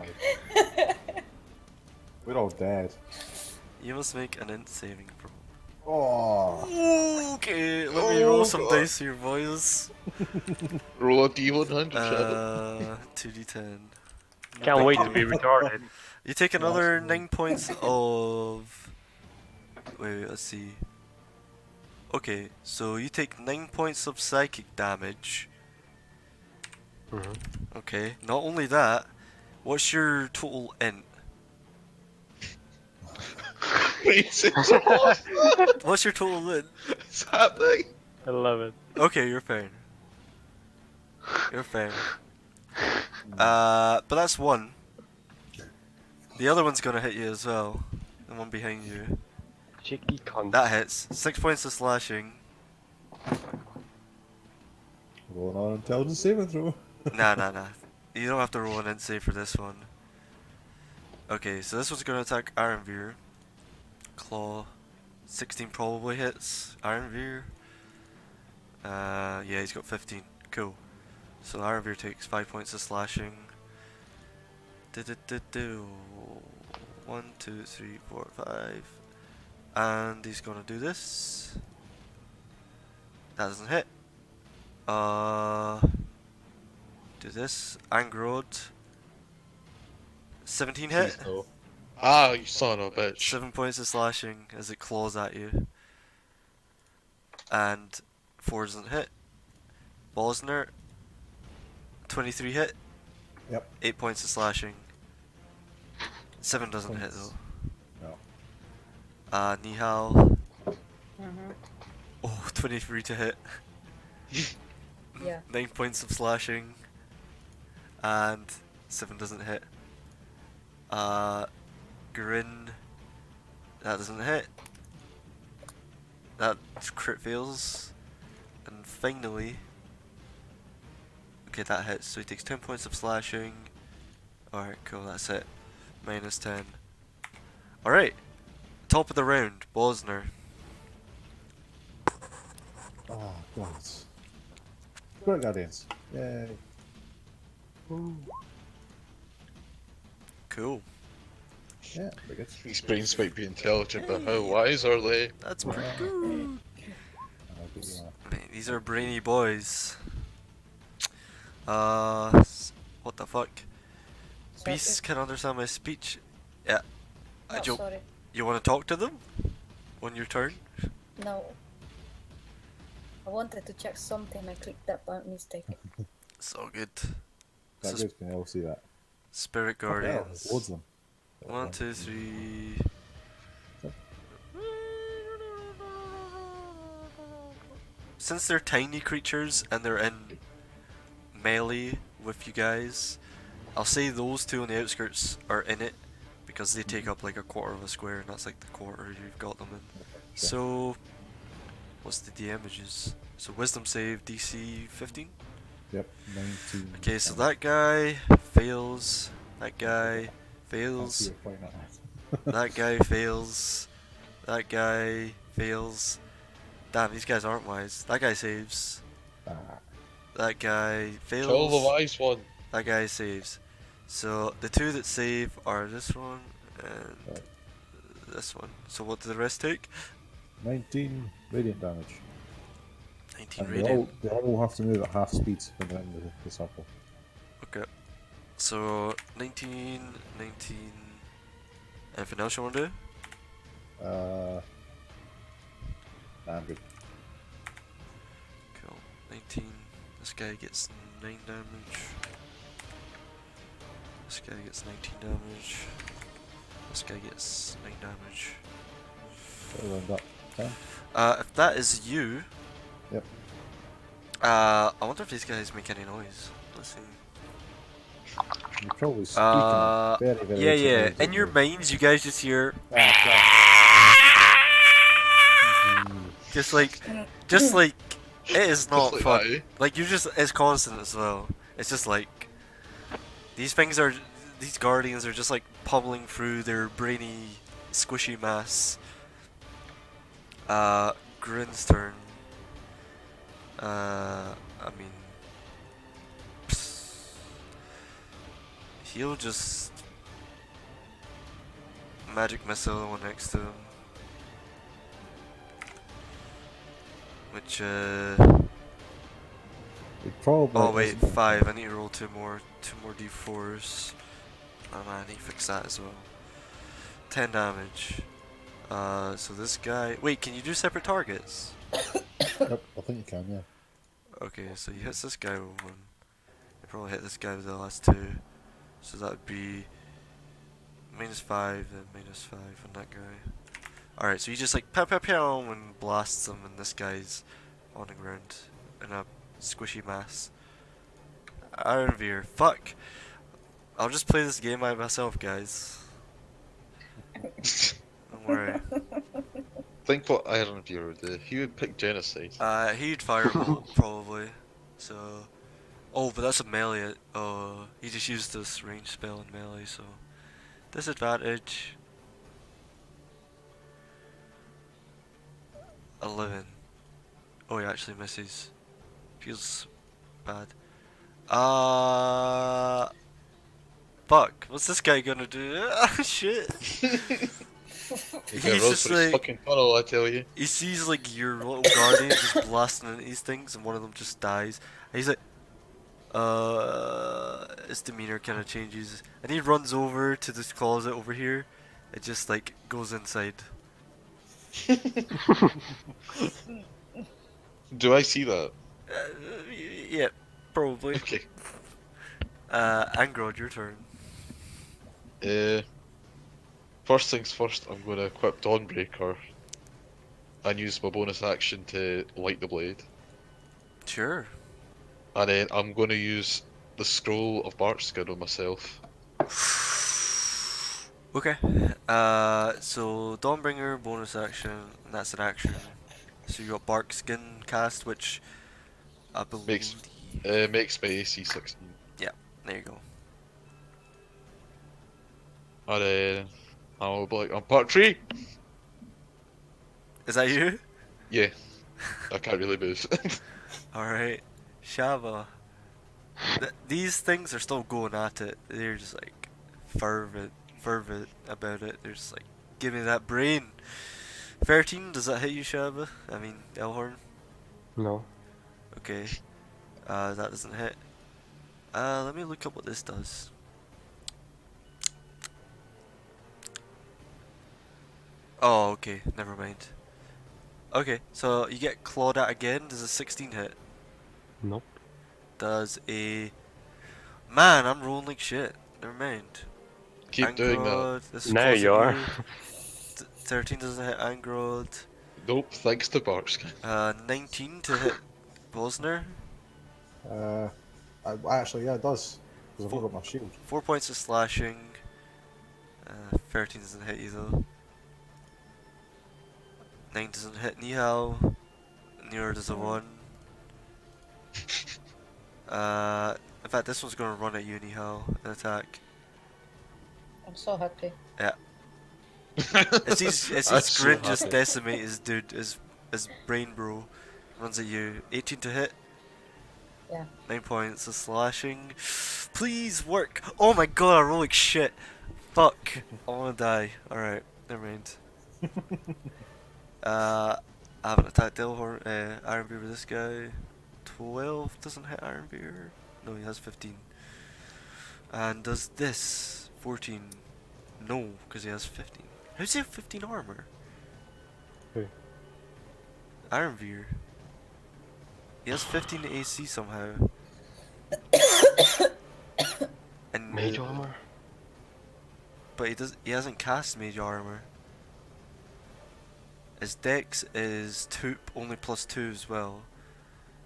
We're all dead. You must make an int saving throw. Oh. Okay, let me roll some dice here, boys. Roll a D100, Shadow. 2d10. Can't wait to be retarded. You take another 9 points of. Wait, let's see. Okay, so you take 9 points of psychic damage. Okay, not only that, what's your total int? What's your total int? What's happening? I love it. Okay, you're fine. You're fine. But that's one. The other one's gonna hit you as well. The one behind you. Cheeky cunt. That hits. 6 points of slashing. Rolling on intelligence saving throw. Nah. You don't have to roll an int save for this one. Okay, so this one's gonna attack Ironveer. Claw. 16 probably hits Ironveer. Yeah, he's got 15. Cool. So Ironveer takes 5 points of slashing. 1, 2, 3, 4, 5. And he's gonna do this. That doesn't hit. Do this. Angrod. 17 hit. Please no. Ah, you son of a bitch. 7 points of slashing as it claws at you. And 4 doesn't hit. Bosner. 23 hit. Yep. 8 points of slashing. 7 doesn't hit though. No. Nihal. Mm-hmm. Oh, 23 to hit. Yeah. 9 points of slashing. And 7 doesn't hit. Grin. That doesn't hit. That crit fails. And finally. Okay, that hits. So he takes 10 points of slashing. Alright, cool, that's it. Minus 10. Alright. Top of the round, Bosner. Oh, God. Great Guardians. Yay. Cool. Yeah, pretty good. These brains might be intelligent, but how wise are they? That's pretty good. I'll give you that. Man, these are brainy boys. What the fuck? So Beasts can understand my speech. Yeah. Oh, Do sorry. you want to talk to them? on your turn? No. I wanted to check something. I clicked that by mistake. It's all good. That So good, can I all see that? Spirit Fucking hell, Guardians. there's loads of them. 1, 2, 3. Since they're tiny creatures and they're in melee with you guys, I'll say those two on the outskirts are in it because they take up like a quarter of a square, and that's like the quarter you've got them in. So, what's the damages? So Wisdom save DC 15. Yep, 19. Okay, so that guy fails. That guy fails. That guy fails. That guy fails. Damn, these guys aren't wise. That guy saves. That guy fails. Kill the wise one. That guy saves. So the two that save are this one and this one. So what do the rest take? 19 radiant damage. 19 and radiant. They all have to move at half speed when they're in the circle. Okay. So 19, 19. Anything else you want to do? Nah, I'm good. Cool. 19. This guy gets 9 damage. This guy gets 19 damage. This guy gets 9 damage. Round up. 10. If that is you... Yep. I wonder if these guys make any noise. Let's see. You're probably speaking very, very yeah, yeah. loud, In your don't minds, you guys just hear... just like... It is not like fun. that, eh? Like, you just... It's constant as well. It's just like... These things are... These guardians are just like pummeling through their brainy, squishy mass. Grin's turn. I mean... He'll just... Magic missile the one next to him. Which, probably oh wait, isn't. 5. I need to roll two more d4s. Oh man, I need to fix that as well. 10 damage. So this guy... Wait, can you do separate targets? Yep, I think you can, yeah. Okay, so he hits this guy with one. He probably hit this guy with the last two. So that would be... -5, then -5 on that guy. Alright, so he just like pow pow pow and blasts him, and this guy's on the ground in a squishy mass. Iron Veer, fuck! I'll just play this game by myself, guys. Don't worry. Think what Iron Viewer would do. He would pick Genocide. He'd Firebolt, probably. So... Oh, but that's a melee. Oh, he just used this range spell in melee, so... Disadvantage... 11. Oh, he actually misses. Feels bad. Fuck. What's this guy gonna do? Shit. He's He's just for his like... fucking tunnel, I tell you. He sees like your little guardian just blasting into these things, and one of them just dies. And he's like... His demeanor kind of changes. And he runs over to this closet over here. It just like goes inside. Do I see that? Yeah, probably. Okay. Angrod, your turn. First things first, I'm going to equip Dawnbreaker and use my bonus action to light the blade. Sure. And then I'm going to use the Scroll of Barkskin on myself. Okay. So Dawnbringer, bonus action, and that's an action. So you got Bark Skin cast, which I believe... Makes my AC 16. Yeah, there you go. And then I'll be like, I'm part 3! Is that you? Yeah. I can't really move. Alright. Shava. These things are still going at it. They're just like fervent about it. They're just like, give me that brain. 13, does that hit you, Shava? I mean, Elhorn? No. Okay. That doesn't hit. Let me look up what this does. Oh, okay, never mind. Okay, so you get clawed at again. Does a 16 hit? Nope. Does a... Man, I'm rolling like shit. Never mind. Keep doing that. Angrod, this is Now close you at are. you. 13 doesn't hit Angrod. Nope, thanks to Barkskin. 19 to hit Bosner. Actually, yeah, it does. Because I've Four- not got my shield. 4 points of slashing. 13 doesn't hit you though. 9 doesn't hit Nihal. Neither does a 1. In fact, this one's gonna run at you, Nihal, and attack. I'm so happy. Yeah. It's his I'm so grin just happy. decimate his dude, his brain bro. Runs at you. 18 to hit. Yeah. 9 points of slashing. Please work! Oh my god, I roll like shit. Fuck. I wanna die. Alright, never mind. I haven't attacked Iron Beer with this guy. 12 doesn't hit Iron Beer. No, he has 15. And does this 14? No, because he has 15. How does he have 15 armor? Who? Iron Beer. He has 15 AC somehow. And Mage armor? but he hasn't cast mage armor. His dex is only +2 as well.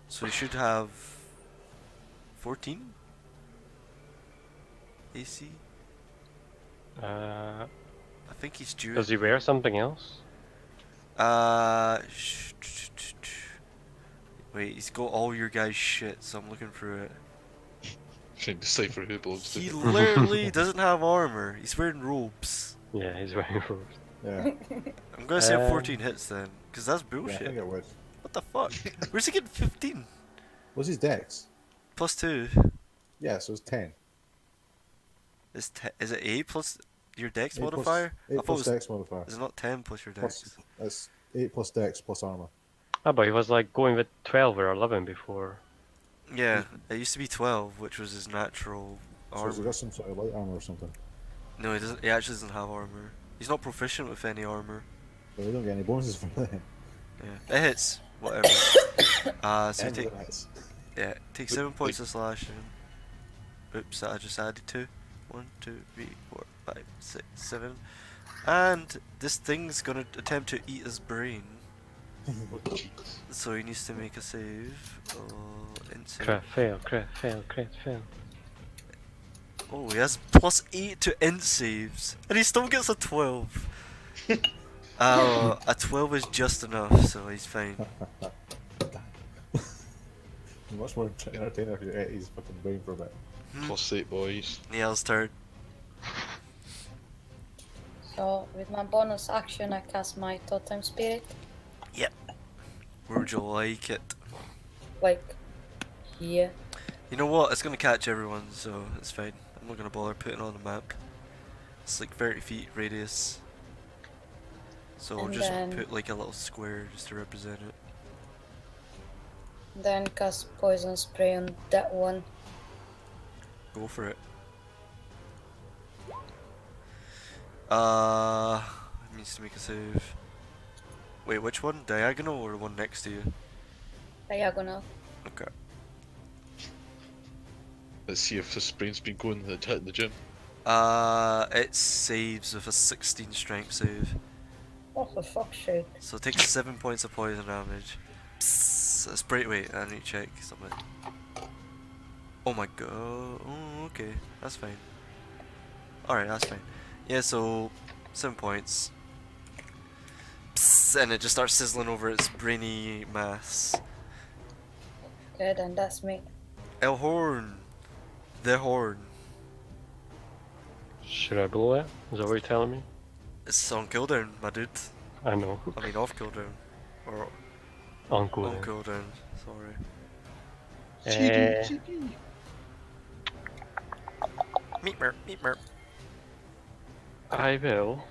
So he should have 14 AC. I think he's due. Does he wear something else? Wait, he's got all your guys' shit, so I'm looking through it. Trying to decipher who belongs to He who. literally doesn't have armor. He's wearing robes. Yeah, he's wearing robes. Yeah. I'm gonna say 14 hits then, because that's Yeah, I bullshit. think it would. What the fuck? Where's he getting 15? What's his dex? +2. Yeah, so it's 10. Is it 8 plus your dex 8 plus- modifier? 8 I thought it plus was. dex modifier. Is it not 10 plus your dex? Plus, it's 8 plus dex plus armor. Ah, but he was like going with 12 or 11 before. Yeah, it used to be 12, which was his natural So has he armor. got some sort of light armor or something? No, he doesn't. He actually doesn't have armor. He's not proficient with any armor. But we don't get any bonuses from that. Yeah, it hits. Whatever. So he take. Hits. Yeah, take 7 points of slashing. Oops, that I just added 2. 1, 2, 3, 4, 5, 6, 7. And this thing's gonna attempt to eat his brain. So he needs to make a save. Oh, insane. Crit fail, crit fail, crit fail. Oh, he has +8 to int saves, and he still gets a 12. Oh, a 12 is just enough, so he's fine. Much more entertaining if you ate his fucking brain for a bit. +8 boys. Niall's turn. So with my bonus action, I cast my totem spirit. Where would you like it? Like here. You know what? It's gonna catch everyone, so it's fine. I'm not gonna bother putting it on the map. It's like 30 feet radius. So I'll And just then- put like a little square just to represent it. Then cast poison spray on that one. Go for it. It needs to make a save. Wait, which one? Diagonal or the one next to you? Diagonal. Okay. Let's see if his brain's been going hitting the gym. It saves with a 16 strength save. Oh, for fuck's sake. So take 7 points of poison damage. Psst, spray. Wait, I need to check something. Oh my god. Oh, okay, that's fine. Alright, that's fine. Yeah, so 7 points. Psst, and it just starts sizzling over its brainy mass. Good, and that's me. El Horn. The Horn. Should I blow it? Is that what you're telling me? It's on cooldown, my dude. I know. I mean off cooldown. Or Uncle. on cooldown, sorry. Meet mer, meet mer. I will.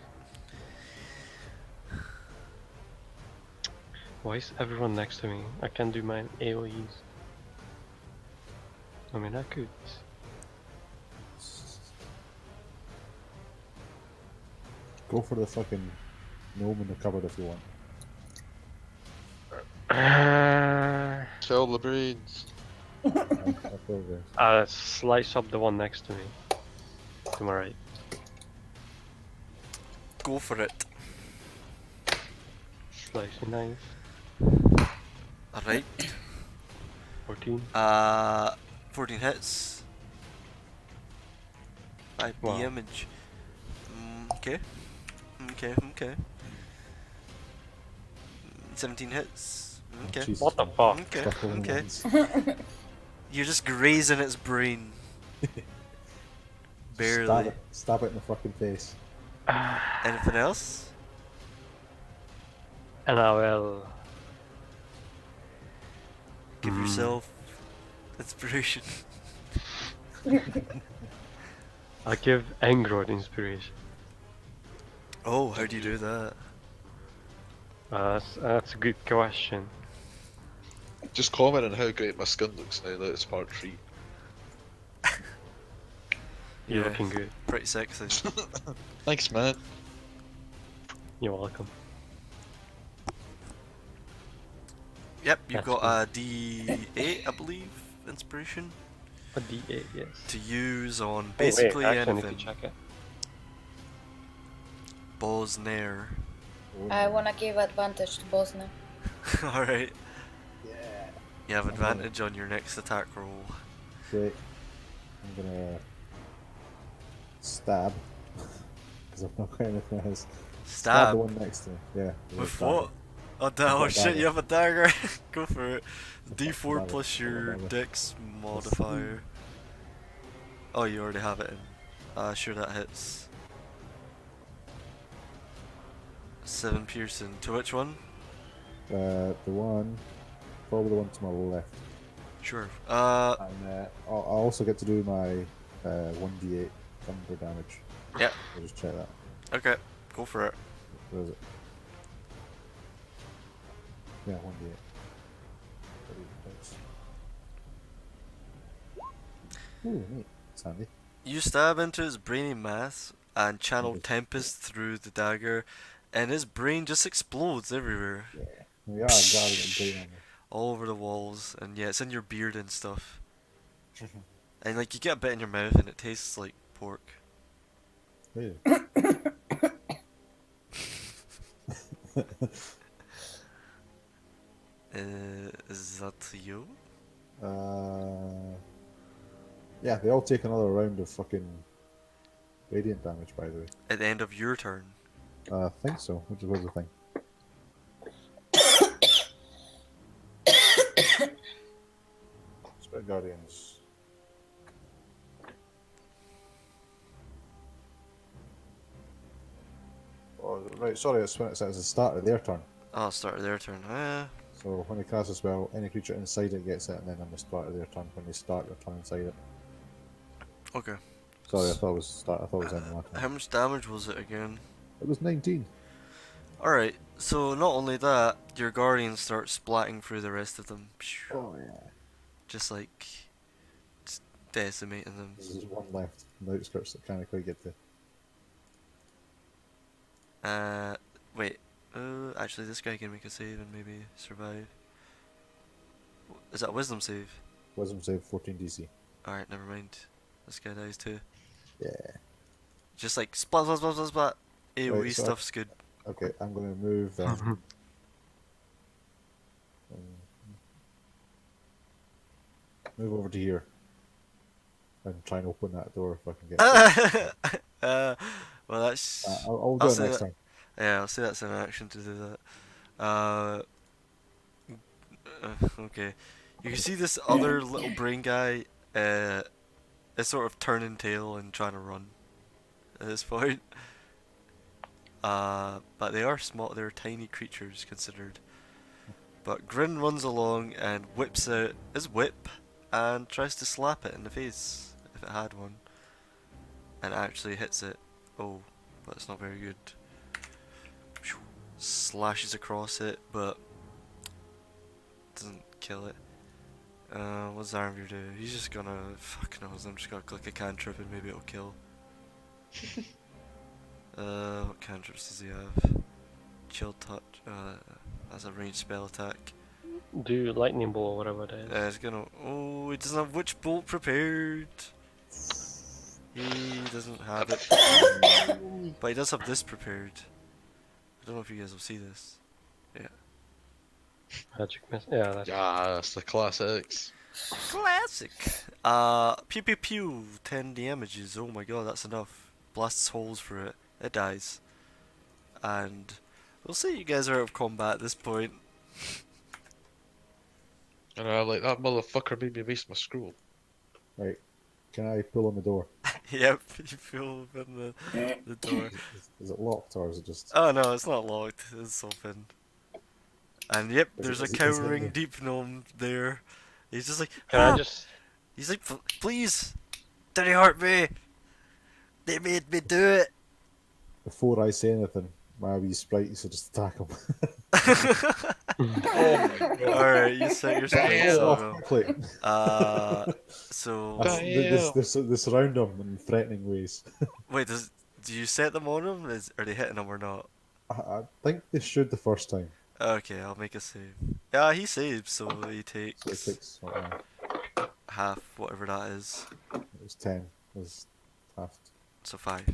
Why is everyone next to me? I can't do my AoEs. I mean, I could. Go for the fucking gnome in the cupboard if you want. Kill the brains. I'll kill this. Slice up the one next to me. To my right. Go for it. Slicing knife. Alright. 14. 14 hits. 5 Wow. damage. Okay. Okay. 17 hits. Okay. Jesus. What the fuck? Okay. Stuff all Okay. ones. You're just grazing its brain. Barely. Stab it in the fucking face. Anything else? And I will. Give yourself inspiration. I'll give Engrod inspiration. Oh, how do you do that? That's a good question. Just comment on how great my skin looks now that it's part 3. You're Yeah. looking good. Pretty sexy. Thanks, man. You're welcome. Yep, you've That's got a D8, I believe, inspiration A D8, yes. to use on Oh, wait, basically actually, I need anything. to check it. Bosnair. I wanna give advantage to Bosnia. Alright. Yeah. You have I'm gonna- advantage on your next attack roll. Great. I'm gonna stab. Because I've not got anything else. Stab the Stab? one next to me. Yeah. With dagger. what? Oh, oh got a shit, dagger. you have a dagger. Go for it. D4 dagger. plus I've got a your dagger. dex modifier. Oh, you already have it in. Sure, that hits. 7 piercing. To which one? The one, probably the one to my left. Sure. And I also get to do my 1d8 thunder damage. Yeah. I'll just check that. Okay. Go for it. Where is it? Yeah, 1d8. Ooh, neat. That's handy. You stab into his brainy mass and channel Nice. Tempest through the dagger, and his brain just explodes everywhere. Yeah. We are guarding it great on me. All over the walls, and yeah, it's in your beard and stuff. And like, you get a bit in your mouth and it tastes like pork. Really? Is that you? Yeah, they all take another round of fucking radiant damage, by the way. At the end of your turn. I think so, which was the thing. Spirit Guardians. Oh, right, sorry, it's when it says the start of their turn. Oh, start of their turn. So when they cast a spell, any creature inside it gets it, and then on the start of their turn, when they start their turn inside it. Okay. Sorry, I thought it was start. I thought it was end of my turn. How much damage was it again? It was 19. Alright, so not only that, your guardians start splatting through the rest of them. Oh yeah. Just like, just decimating them. There's one left on the outskirts that can't quite get to. Wait. Actually, this guy can make a save and maybe survive. Is that a wisdom save? Wisdom save 14 DC. Alright, never mind. This guy dies too. Yeah. Just like splat, splat, splat, splat, splat. AoE Right, so I- stuff's good. Okay, I'm gonna move then. Move over to here. And try and open that door if I can get it. Well, that's. I'll do it say next that- time. Yeah, I'll say that's an action to do that. Okay. You can see this other little brain guy is sort of turning tail and trying to run at this point. But they are small, they're tiny creatures considered. But Grin runs along and whips out his whip and tries to slap it in the face, if it had one. And actually hits it. Oh, but it's not very good. Slashes across it, but doesn't kill it. What's Armor do? He's just gonna, fuck knows, I'm just gonna click a cantrip and maybe it'll kill. What cantrips does he have? chill touch. That's a ranged spell attack. Do lightning bolt or whatever that is. It's gonna. Oh, he doesn't have witch bolt prepared. He doesn't have it, but he does have this prepared. I don't know if you guys will see this. Yeah. Magic miss. Yeah, that's Yes, the classics. Classic. Pew pew pew. 10 damages. Oh my god, that's enough. Blasts holes for it. It dies. And we'll say you guys are out of combat at this point. And I'm like, that motherfucker made me waste my scroll. Right. Can I pull on the door? Yep, you feel open the door. Is it locked or is it just? Oh no, it's not locked. It's open. And yep, there's a is it cowering the- deep gnome there. He's just like, Can I just? He's like, please, don't hurt me. They made me do it. Before I say anything, my wee sprite used to just attack him. Alright, you set your sprites Oh, on him. quickly. So They surround him in threatening ways. wait, do you set them on him? Are they hitting him or not? I think they should the first time. Okay, I'll make a save. Yeah, he saves, so he So it takes takes half, whatever that is. it was 10. It was half. So 5.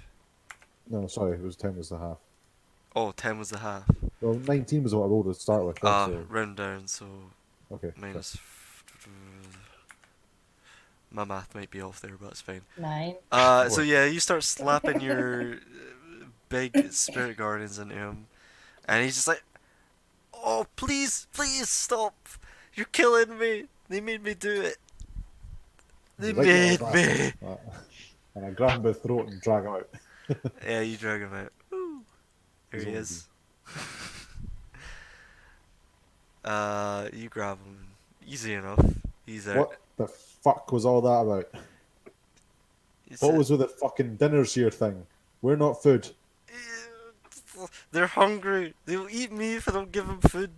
No, sorry, it was 10 was the half. Oh, 10 was the half. Well, 19 was what I rolled to start with. So, Round down, so okay. minus. My math might be off there, but it's fine. 9. So yeah, you start slapping your big spirit guardians into him, and he's just like, "Oh, please, please stop! You're killing me! They made me do it! They Right made there, me!" And I grab him by the throat and drag him out. Yeah, you drag him out. Woo. There he Zombie. is. You grab him. Easy enough. He's there. What the fuck was all that about? What was with the fucking dinners here thing? We're not food. They're hungry. They'll eat me if I don't give them food.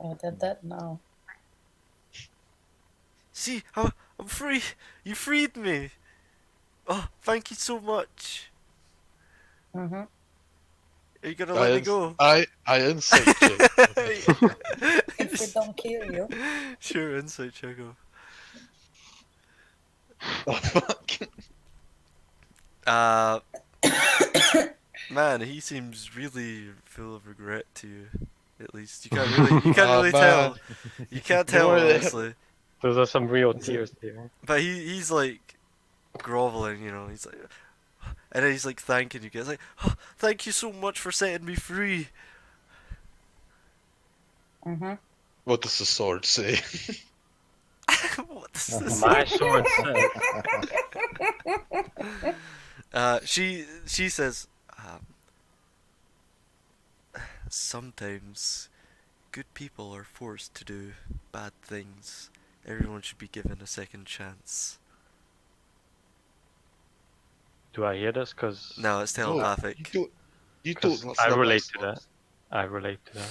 I did that now. See, I'm free. You freed me. Oh, thank you so much. Mm-hmm. Are you gonna let me go? I insight check. If we don't kill you. Sure, insight check off. Oh fuck. Man, he seems really full of regret to you. At least you can't really man. tell. You can't tell Don't worry. honestly. Those are some real tears there. But he's like groveling, you know. He's like, and then he's like thanking you guys, like, oh, thank you so much for setting me free. Mm-hmm. What does the sword say? What is this? My sword says. She says, sometimes good people are forced to do bad things. Everyone should be given a second chance. Do I hear this? Cause No, it's telepathic. You 'cause don't. I relate to that. I relate to that.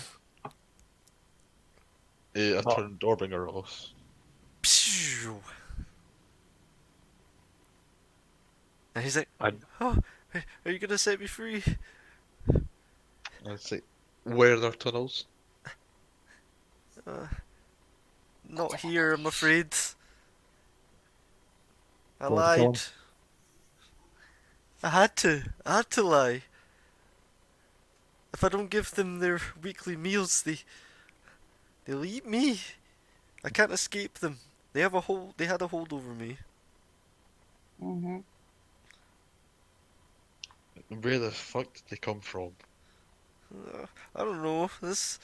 I Oh. turned Dorbinger off. Pshh. And he's like, I- oh, are you gonna set me free? I'd say, where are there tunnels? Not here, I'm afraid. I Want to kill him? lied. I had to lie. If I don't give them their weekly meals, they'll eat me. I can't escape them. They had a hold over me. Mm-hmm. Where the fuck did they come from? I don't know. This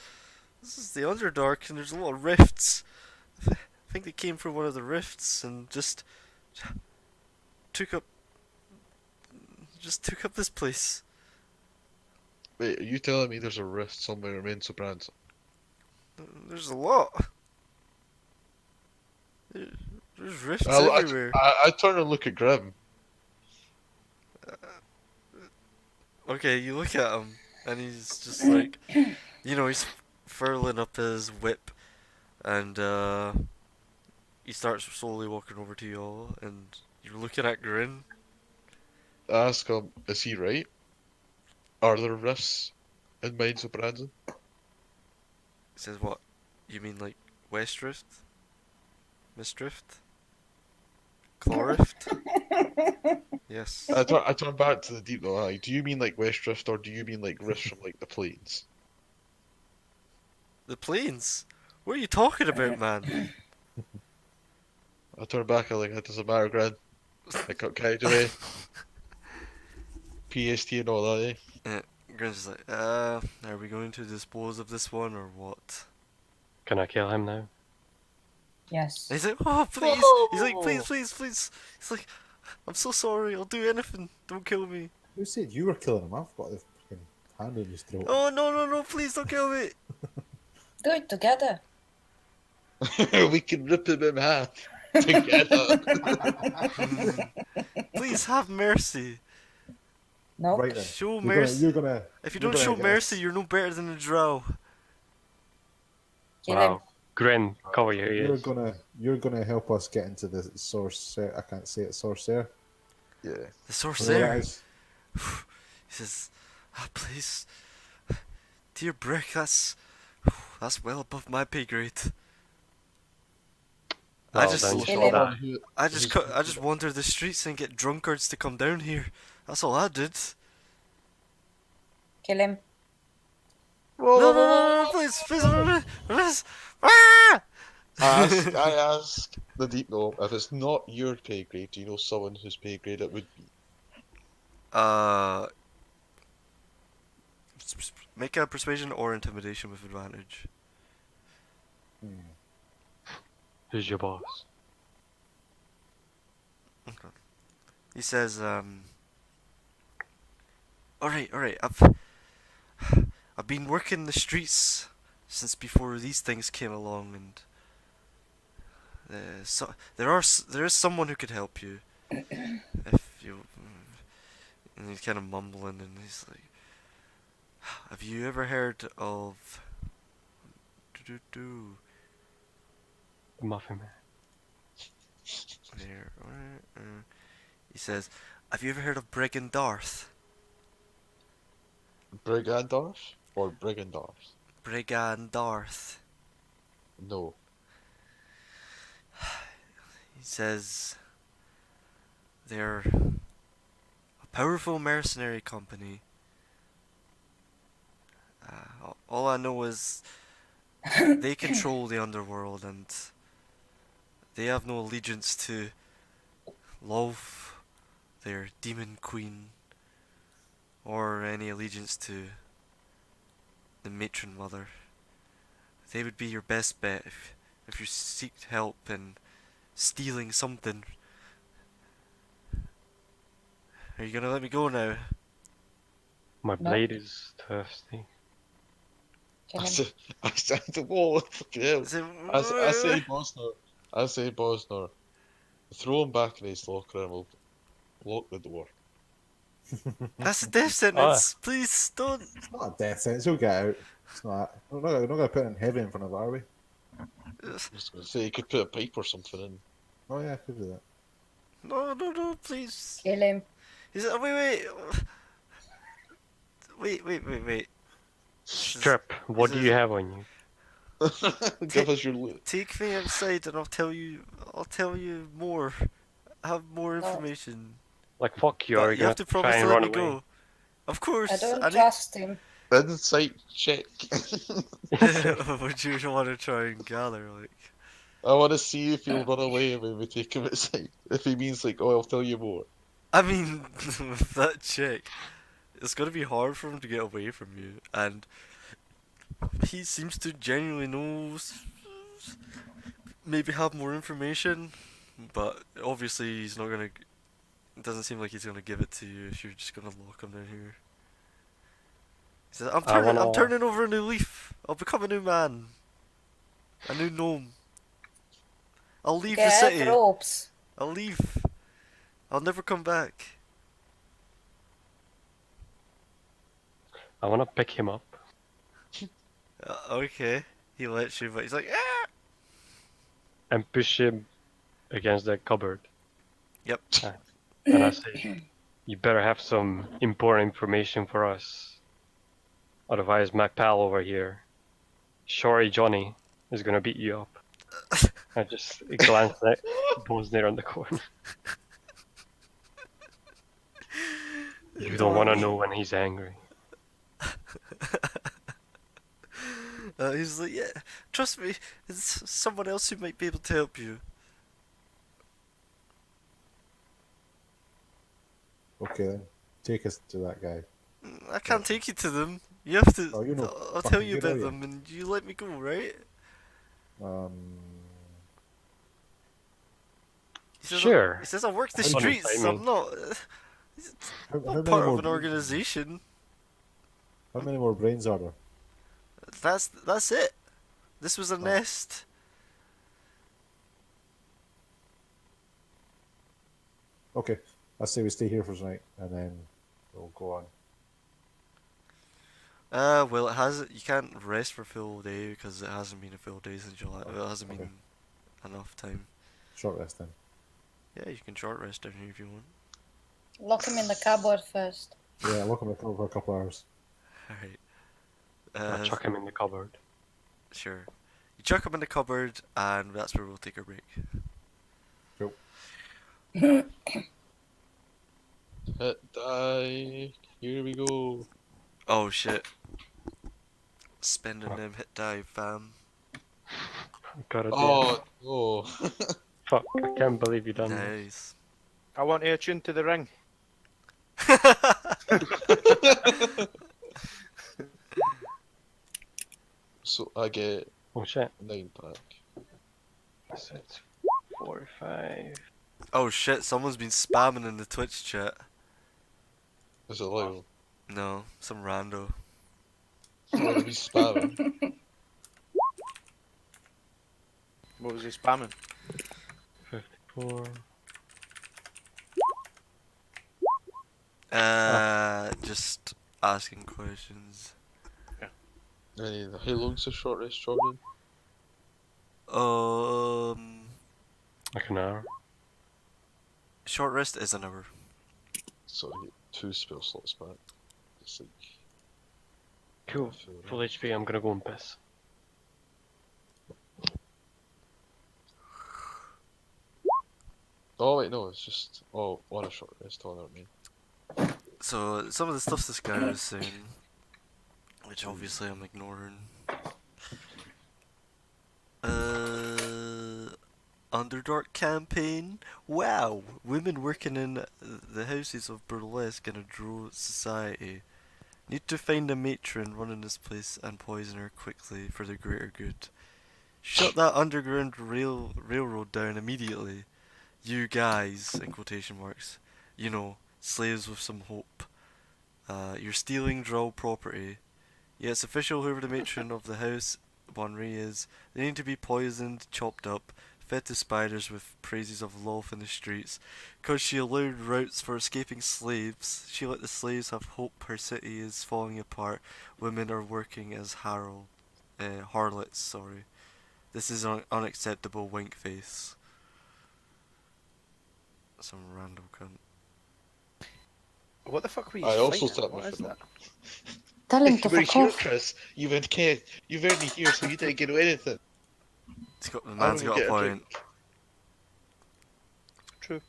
is the Underdark, and there's a lot of rifts. I think they came from one of the rifts and just took up this place. Wait, are you telling me there's a rift somewhere in Sobrans? There's a lot. There's rifts I everywhere. turn and look at Grim. Okay, you look at him, and he's just like, you know, he's furling up his whip, and he starts slowly walking over to you all, and you're looking at Grin. I ask him, is he right? Are there rifts in Mines of Brandon? It says what? You mean like West Rift? Mist Rift? Claw Rift? Yes. I turn back to the deep though. Like, do you mean like West Rift, or do you mean like rifts from like the plains? The planes? What are you talking about, man? I turn back. I like that doesn't matter, Gran. I got carried away. PST and all that, eh? Grin's just like, are we going to dispose of this one or what? Can I kill him now? Yes. And he's like, oh, please! He's like, please, please, please! He's like, I'm so sorry, I'll do anything, don't kill me. Who said you were killing him? I've got the fucking hand on his throat. Oh, no, no, no, please don't kill me! Do it together. We can rip him in half together. Please have mercy. No. Right then. Show You're mercy. gonna, If you you're don't gonna show get mercy, us- you're no better than a drow. Kill him. Wow. Grin, cover your ears. You're gonna help us get into the source. I can't say it. Sorcerer. Yeah. The Whatever that sorcerer. is. He says, please, dear Brick, that's well above my pay grade. Well, just- then Kill show him. that. I just wander the streets and get drunkards to come down here. That's all I did. Kill him. No, no, no, no, please, please. Ah! I ask the deep though, if it's not your pay grade, do you know someone whose pay grade it would be? Make a persuasion or intimidation with advantage. Who's your boss? Okay. He says, alright, I've been working the streets since before these things came along, and there is someone who could help you if you. And he's kind of mumbling, and he's like, "Have you ever heard of?" The Muffin Man. There, he says, "Have you ever heard of Brigand Darth?" Brigandars or Brigandars? Brigand Darth. No. He says they're a powerful mercenary company. All I know is they control the underworld, and they have no allegiance to Love, their demon queen, or any allegiance to the matron mother. They would be your best bet if you seek help in stealing something. Are you gonna let me go now? My No. blade is thirsty. Kill I him. say, I stand the wall. Fucking hell. Is it- I say Bosnor. I say Bosnor. Throw him back in his locker and we'll lock the door. That's a death sentence. Please don't. It's not a death sentence. He'll get out. It's not. We're not gonna put it in heavy in front of her, are we? I was going to say, you could put a pipe or something in. Oh yeah, I could do that. No, please. Kill him. He said, wait. Strip, what do you have on you? Give us your loot. Take me outside and I'll tell you more. I have more information. Like, fuck you, But are you you have gonna to try promise and to let run me away? go. Of course. I don't need- trust him. Insight check. What do you want to try and gather? Like, I want to see if he'll run away when we take him outside. If he means like, oh, I'll tell you more. I mean, with that check, it's gonna be hard for him to get away from you, and he seems to genuinely know, maybe have more information, but obviously he's not gonna. It doesn't seem like he's gonna give it to you if you're just gonna lock him down here. He says, I'm turning over a new leaf. I'll become a new man, a new gnome. I'll leave the Get city. ropes. I'll leave. I'll never come back. I wanna pick him up Okay. He lets you, but he's like, ah! and push him against the cupboard. Yep. And I say, you better have some important information for us. Otherwise, my pal over here, Shorty Johnny, is gonna beat you up. I just glanced at Bones there on the corner. You don't want to know when he's angry. He's like, yeah, trust me, it's someone else who might be able to help you. Okay, then. Take us to that guy. I can't take you to them. You have to. Oh, you know I'll tell fucking you good, are about you? them, and you let me go, right? He says Sure. He says I work the How many- streets. I mean- I'm not. How not many part more of an brains- organization. How many more brains are there? That's it. This was a Oh. nest. Okay, I say we stay here for tonight, and then we'll go on. Well, it has. You can't rest for a full day because it hasn't been a full day since July. Oh, It hasn't okay. been enough time. Short rest then. Yeah, you can short rest down here if you want. Lock him in the cupboard first. Yeah, look at my cover for a couple hours. Alright. I'll chuck him in the cupboard. Sure. You chuck him in the cupboard, and that's where we'll take our break. Cool. Hit die. Here we go. Oh shit. Spending them hit dive, fam. Gotta do Oh no. Fuck, I can't believe you done this. Nice. I want to attune to the ring. So I get Oh shit. a 9-pack. So it's 45. Oh shit, someone's been spamming in the Twitch chat. Is it Lyle? No, some rando. Someone be spamming. What was he spamming? 54. Just asking questions. Hey, how long's the short rest, Jordan? Like an hour. Short rest is an hour. So I get 2 spell slots back. It's like Cool. Full HP, I'm gonna go and piss. Oh wait, no, it's just on a short rest on it, man. So some of the stuff this guy was saying, which obviously I'm ignoring. Underdark campaign. Wow, women working in the houses of burlesque in a drow society need to find a matron running this place and poison her quickly for the greater good. Shut that underground railroad down immediately. You guys, in quotation marks, you know, slaves with some hope. You're stealing drow property. Yeah, it's official, whoever the matron of the house Bonri is, they need to be poisoned, chopped up, fed to spiders with praises of love in the streets. Cause she allowed routes for escaping slaves, she let the slaves have hope her city is falling apart. Women are working as harlots, sorry. This is unacceptable, wink face. Some random cunt. What the fuck were you I also fighting? tapped What my is foot. that? Tell him to We're fuck here, off. Chris. You've only here, so you didn't get anything. The man's got a point. True.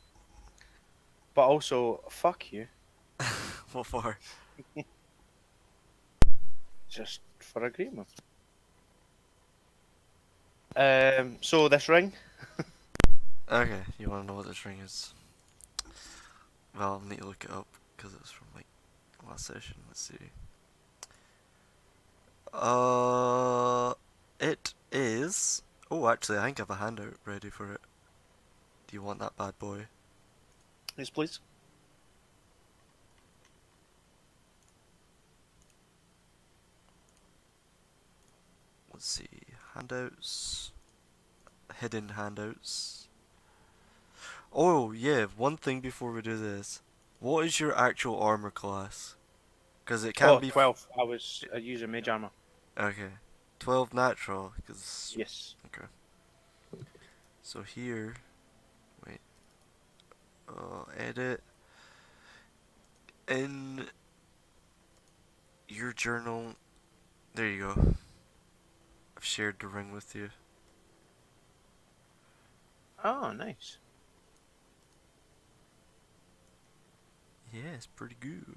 But also, fuck you. What for? Just for agreement. So this ring. Okay, you wanna know what this ring is? Well, I'll need to look it up, because it was from, like, last session. Let's see. It is... Oh, actually, I think I have a handout ready for it. Do you want that bad boy? Yes, please. Let's see. Handouts. Hidden handouts. Oh, yeah, one thing before we do this. What is your actual armor class? Because it can't be... 12. I was using mage armor. Okay. 12 natural, because... Yes. Okay. So here... Wait. Edit. In your journal, There you go. I've shared the ring with you. Oh, nice. Yeah, it's pretty good.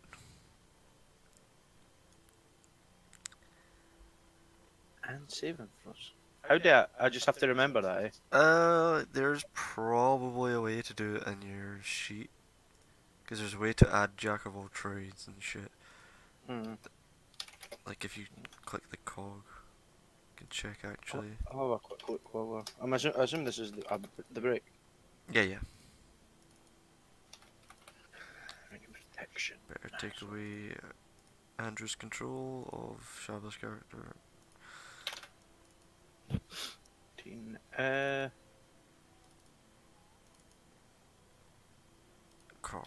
And saving throws. How do I just have to remember that, eh? There's probably a way to do it in your sheet. Because there's a way to add jack of all trades and shit. Hmm. Like if you click the cog, you can check actually. I'll have a quick look while I assume this is the break. Yeah, yeah. Protection. Better take away Andrew's control of Shabba's character. 15. Cog.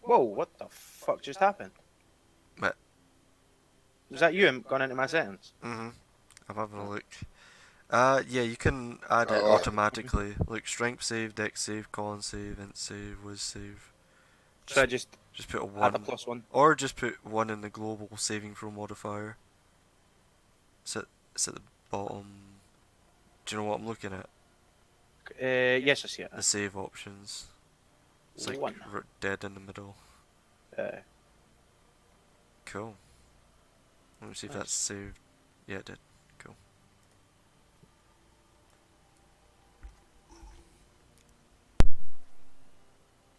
Whoa, what the fuck just happened? What? Was that you gone into my settings? Mm-hmm. I'm having a look. Yeah, you can add it automatically. Like strength save, dex save, con save, int save, whiz save. So I just put a add a 1. +1. Or just put 1 in the global saving throw modifier. It's at the bottom. Do you know what I'm looking at? Yes, I see it. The save options. It's like 1. dead in the middle. Cool. Let me see if Nice. that's saved. Yeah, it did. Cool.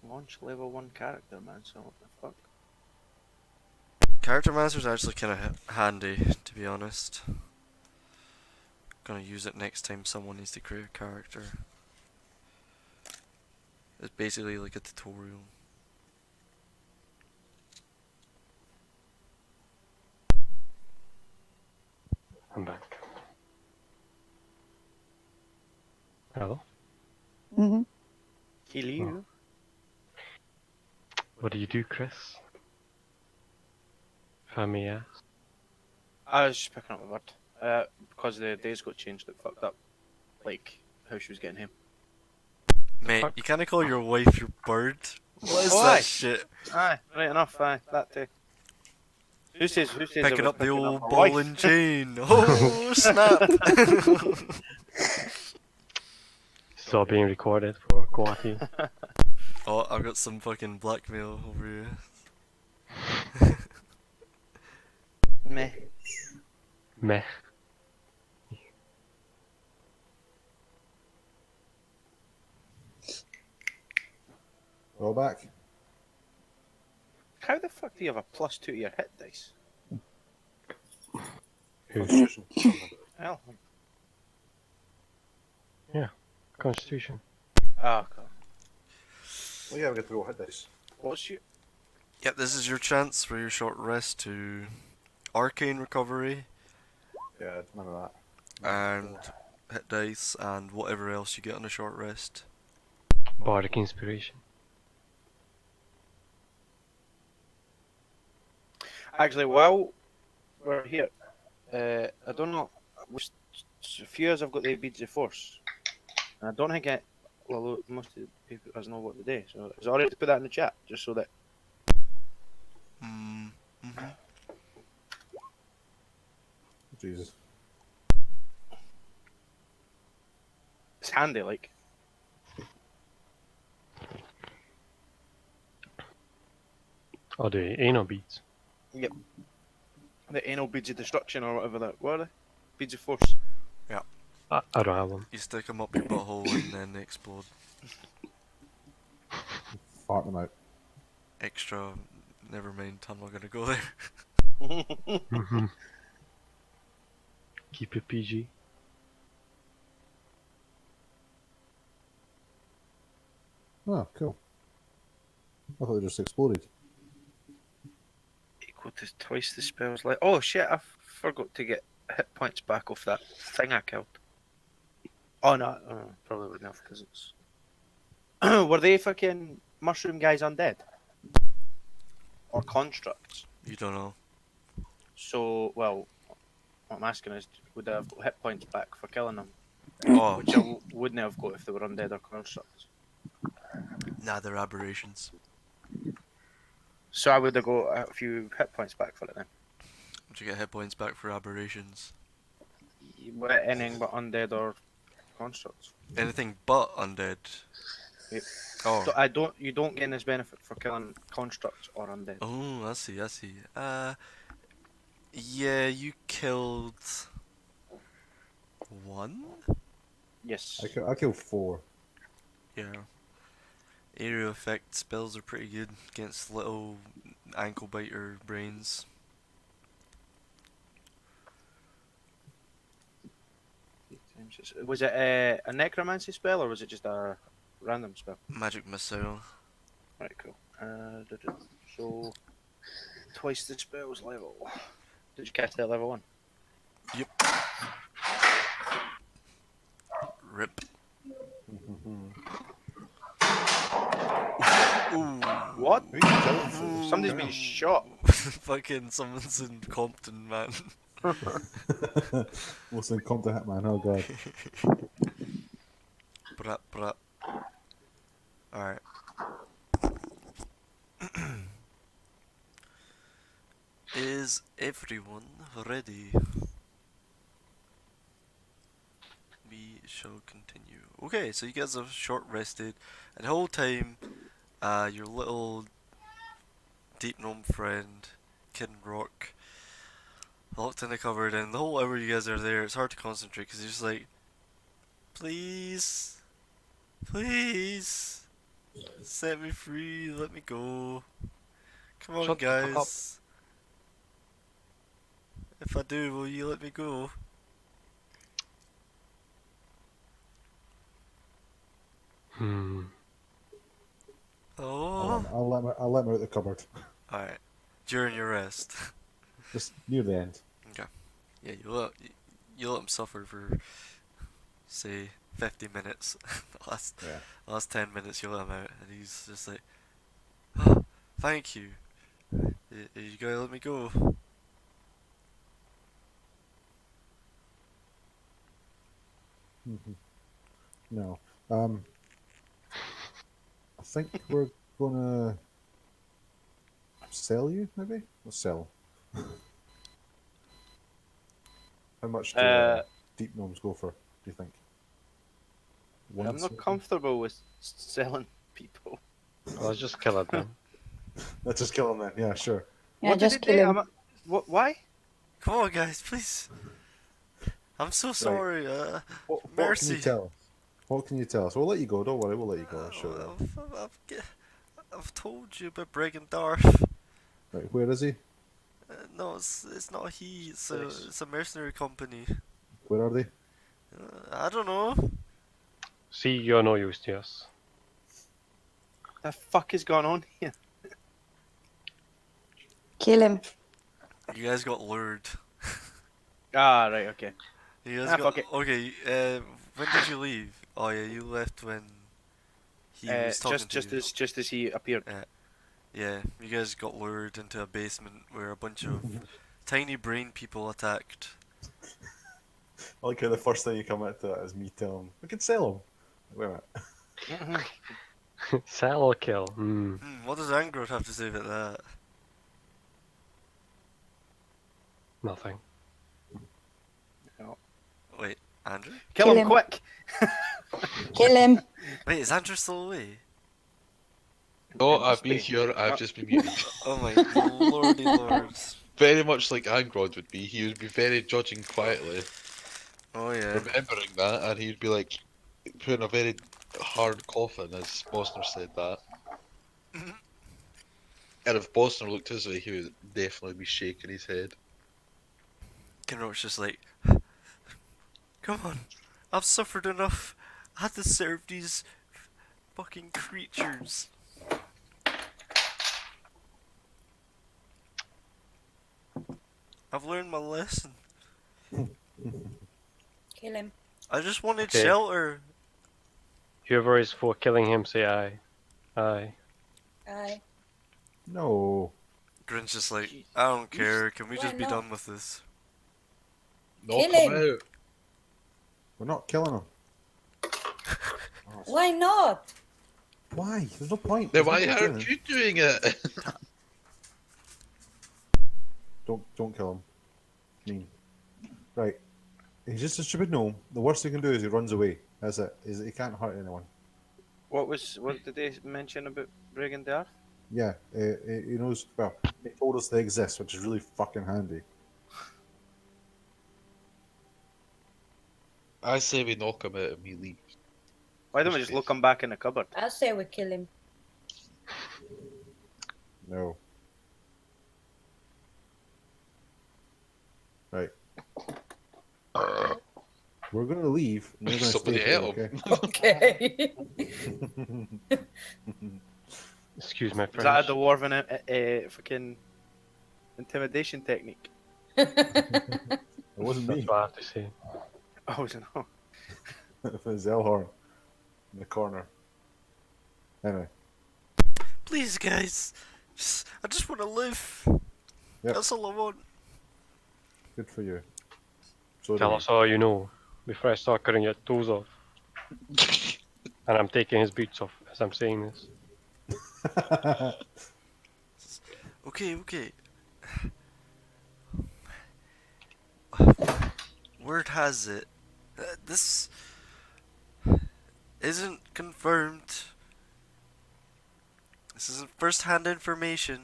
Launch level 1 character, man, so what the fuck? Character Master's actually kind of handy, to be honest. Gonna use it next time someone needs to create a character. It's basically like a tutorial. I'm back. Hello? Mm-hmm. Hello. What do you do, Chris? If I may ask. I was just picking up a word. Because the days got changed, it fucked up. Like, how she was getting him. Mate, fuck? you can't call your wife your bird. What is Oh, that aye. shit? Aye, right enough, aye, that too. Who says I Picking was up the picking old my ball wife? and chain. Oh, snap! Still being recorded for quality. Oh, I've got some fucking blackmail over here. Meh. Meh. We're all back. How the fuck do you have a +2 to your hit dice? Constitution. something. Hell. Constitution. Ah, okay. Well, yeah, we get to roll hit dice. What's your... Yep, this is your chance for your short rest to arcane recovery Yeah, none of that. and hit dice and whatever else you get on a short rest. Bardic Inspiration. Actually, while we're here, I don't know, a few years I've got the Beads of Force, and I don't think well, most of the people doesn't know what they do, so it's alright to put that in the chat, just so that... Mm-hmm. Jesus. It's handy, like. Oh, the anal beads. Yep. The anal beads of destruction, or whatever that were. Beads of Force. I don't have them. You stick them up your butthole and then they explode. Fart them out. Extra, never mind, I'm not gonna go there. Mhm. Keep it PG. Oh, cool. I thought they just exploded. Equal to twice the spell's like. Oh shit! I forgot to get hit points back off that thing I killed. Oh no, probably wouldn't have because it's. Were they fucking mushroom guys undead? Or constructs? You don't know. So, well, what I'm asking is, would I have got hit points back for killing them? Oh, Which I wouldn't have got if they were undead or constructs. nah, they're aberrations. So I would have got a few hit points back for it then. Would you get hit points back for aberrations? Anything but undead or constructs. Anything but undead. Yep. Oh. You don't gain this benefit for killing constructs or undead. Oh, I see. Yeah, you killed one? Yes. I killed 4. Yeah. Area effect spells are pretty good against little ankle biter brains. Was it a necromancy spell or was it just a random spell? Magic missile. Right, cool. So twice the spell's level. Did you cast it at level 1? Yep. Rip. Ooh. What? Who are you killing for? Somebody's been shot. Fucking someone's in Compton, man. What's in Compton Hitman? Oh god. Brap. Alright. Is everyone ready? We shall continue. Okay, so you guys have short rested, and the whole time, your little deep gnome friend, Kid Rock, locked in the cupboard, and the whole hour you guys are there, it's hard to concentrate because you're just like, please, set me free, let me go. Come on, Shut the fuck up. guys. If I do, will you let me go? Oh. I'll let him out the cupboard. Alright. During your rest. Just near the end. Okay. Yeah, you let him suffer for, say, 50 minutes. the last 10 minutes you let him out, and he's just like, oh, thank you. You gotta let me go. No. I think we're gonna sell you, maybe? We'll sell. How much do deep gnomes go for, do you think? I'm not comfortable with selling people. Let's just kill it then. Let's just kill him then, yeah, sure. Yeah, What just did he kill do? him. Why? Come on, guys, please. I'm so sorry. What Mercy. can you tell us? What can you tell us? We'll let you go, don't worry, we'll let you go, sure. I've told you about Bregan Darth. Right, where is he? No, it's not he. It's a mercenary company. Where are they? I don't know. See, you're no use to us. The fuck is going on here? Kill him. You guys got lured. Ah, right, okay. You guys Ah, got fuck it. okay. When did you leave? Oh yeah, you left when he was talking to you. Just as he appeared. Yeah, you guys got lured into a basement where a bunch of tiny brain people attacked. I like how the first thing you come out to that is me telling him, we can sell him. Wait a minute. Sell or kill? What does Angrod have to say about that? Nothing. No. Wait, Andrew? Kill Kill him him. quick! Kill him. Wait, is Andrew still away? No, I've been here, I've just been muted. Oh my lordy lords. Very much like Angrod would be, he would be very judging quietly, Oh yeah. remembering that, and he'd be like, putting a very hard coffin, as Bosner said that. And if Bosner looked his way, he would definitely be shaking his head. Kenrock's just like, come on, I've suffered enough. I had to serve these fucking creatures. I've learned my lesson. Kill him. I just wanted Okay. shelter. Whoever is for killing him, say aye. Aye. Aye. No. Grin's just like, I don't care, can we Why just be not? done with this? No, Kill come him. out! We're not killing him. Why not? Why? There's no point. Then There's no why point doing aren't it. you doing it? Don't kill him. mean. Right. He's just a stupid gnome. The worst he can do is he runs away. That's it. He can't hurt anyone. What did they mention about Brigham the Earth? Yeah, he knows. Well, he told us they exist, which is really fucking handy. I say we knock him out and we leave. Why don't we just look him back in the cupboard? I say we kill him. No. Right. We're gonna leave. And you're gonna Somebody stay here, help. okay? Okay. Excuse my Is that a French. dwarven fucking intimidation technique? It wasn't That's me. what I have to say. Oh no. It was Elhorn in the corner. Anyway, Please, guys. I just want to live. Yep. That's all I want. good for you. So do Tell we. us all you know before I start cutting your toes off. And I'm taking his boots off as I'm saying this. Okay. Word has it, this isn't confirmed. This isn't first-hand information.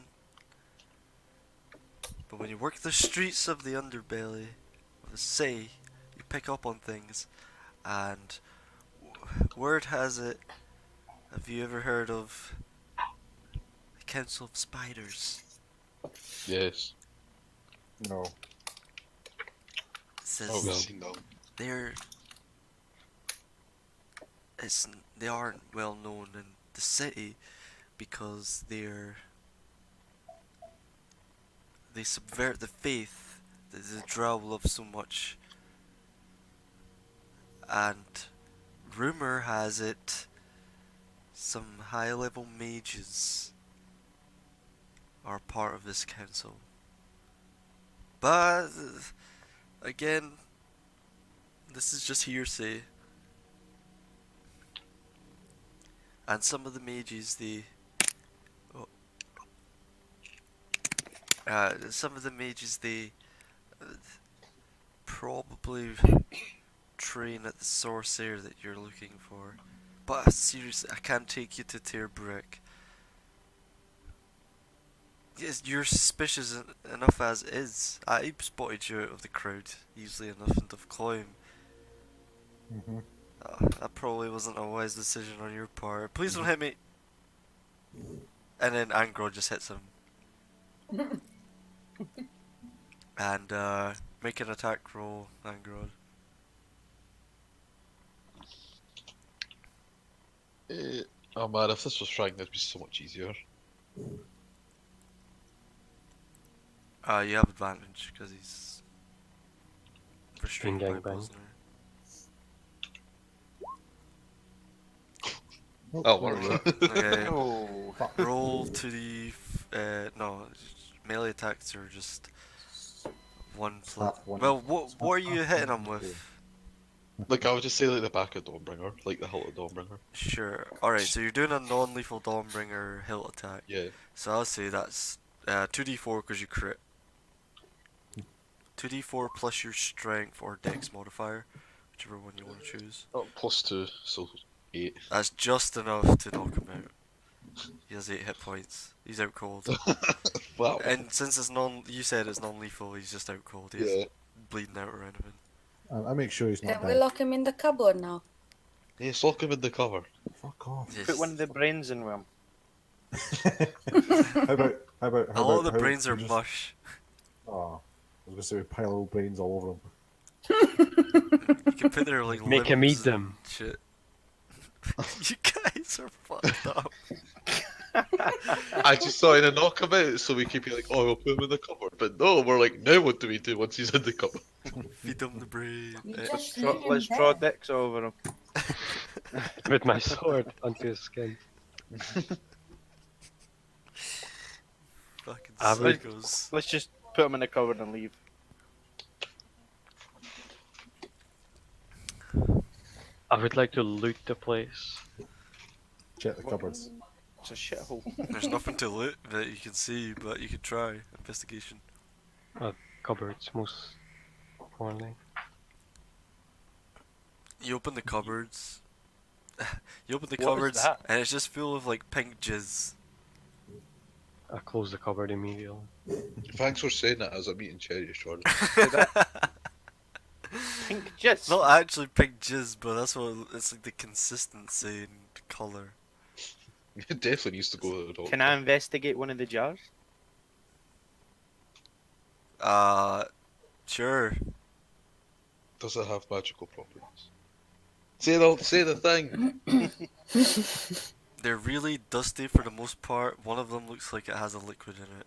But when you work the streets of the underbelly of the city, you pick up on things. And word has it, have you ever heard of the Council of Spiders? Yes. No. It says Oh, we've seen them. they aren't well known in the city because they subvert the faith that the drow love so much, and rumor has it some high level mages are part of this council. But again, this is just hearsay. And some of the mages, probably train at the sorcerer that you're looking for. But seriously, I can't take you to Tearbrick. Yes, you're suspicious enough as is. I spotted you out of the crowd easily enough and have climbed. Mm-hmm. That probably wasn't a wise decision on your part. Please don't hit me. And then Angrod just hits him. And make an attack roll, Angrod. Oh man, if this was Frank, that'd be so much easier. You have advantage because he's restrained by Gangbang. prisoner. Oh, what? Okay. Oh. Roll to the no, melee attacks are just one plus. Half one. Well, what are you hitting him with? Like, I would just say, like, the back of Dawnbringer, like the hilt of Dawnbringer. Sure. Alright, so you're doing a non-lethal Dawnbringer hilt attack. Yeah. So I'll say that's 2d4 because you crit. 2d4 plus your strength or dex modifier, whichever one you want to choose. Oh, +2, so 8. That's just enough to knock him out. He has 8 hit points. He's out cold. Wow. And since it's you said it's non-lethal, he's just out cold. He's Yeah. bleeding out or anything. I make sure he's not Can we dead. lock him in the cupboard now? Yeah, sock him in the cover. Fuck off. Yes. Put one of the brains in with him. How about A lot of the how brains are we just- mush. Oh, I was gonna say we pile old brains all over him. You can put their like Make him eat limbs them. and shit. You guys are fucked up. I just thought I'd knock him out so we could be like, oh, we'll put him in the cupboard. But no, we're like, now what do we do once he's in the cupboard? Feed him the brain. You Eh, just Draw- leave him let's draw there. dicks over him. With my sword onto his skin. Fucking I would- psychos. Let's just put him in the cupboard and leave. I would like to loot the place. Check the cupboards. It's a shithole. There's nothing to loot that you can see, but you could try investigation. Cupboards, most Cornley. You open the cupboards. You open the What is cupboards, that? and it's just full of like pink jizz. I closed the cupboard immediately. Thanks for saying that as I'm eating cherries, Jordan. Pink jizz. Not actually pink jizz, but that's what it's like, the consistency and color. It definitely needs to go to the doctor. Can I investigate one of the jars? Sure. Does it have magical properties? Say the thing! They're really dusty for the most part. One of them looks like it has a liquid in it.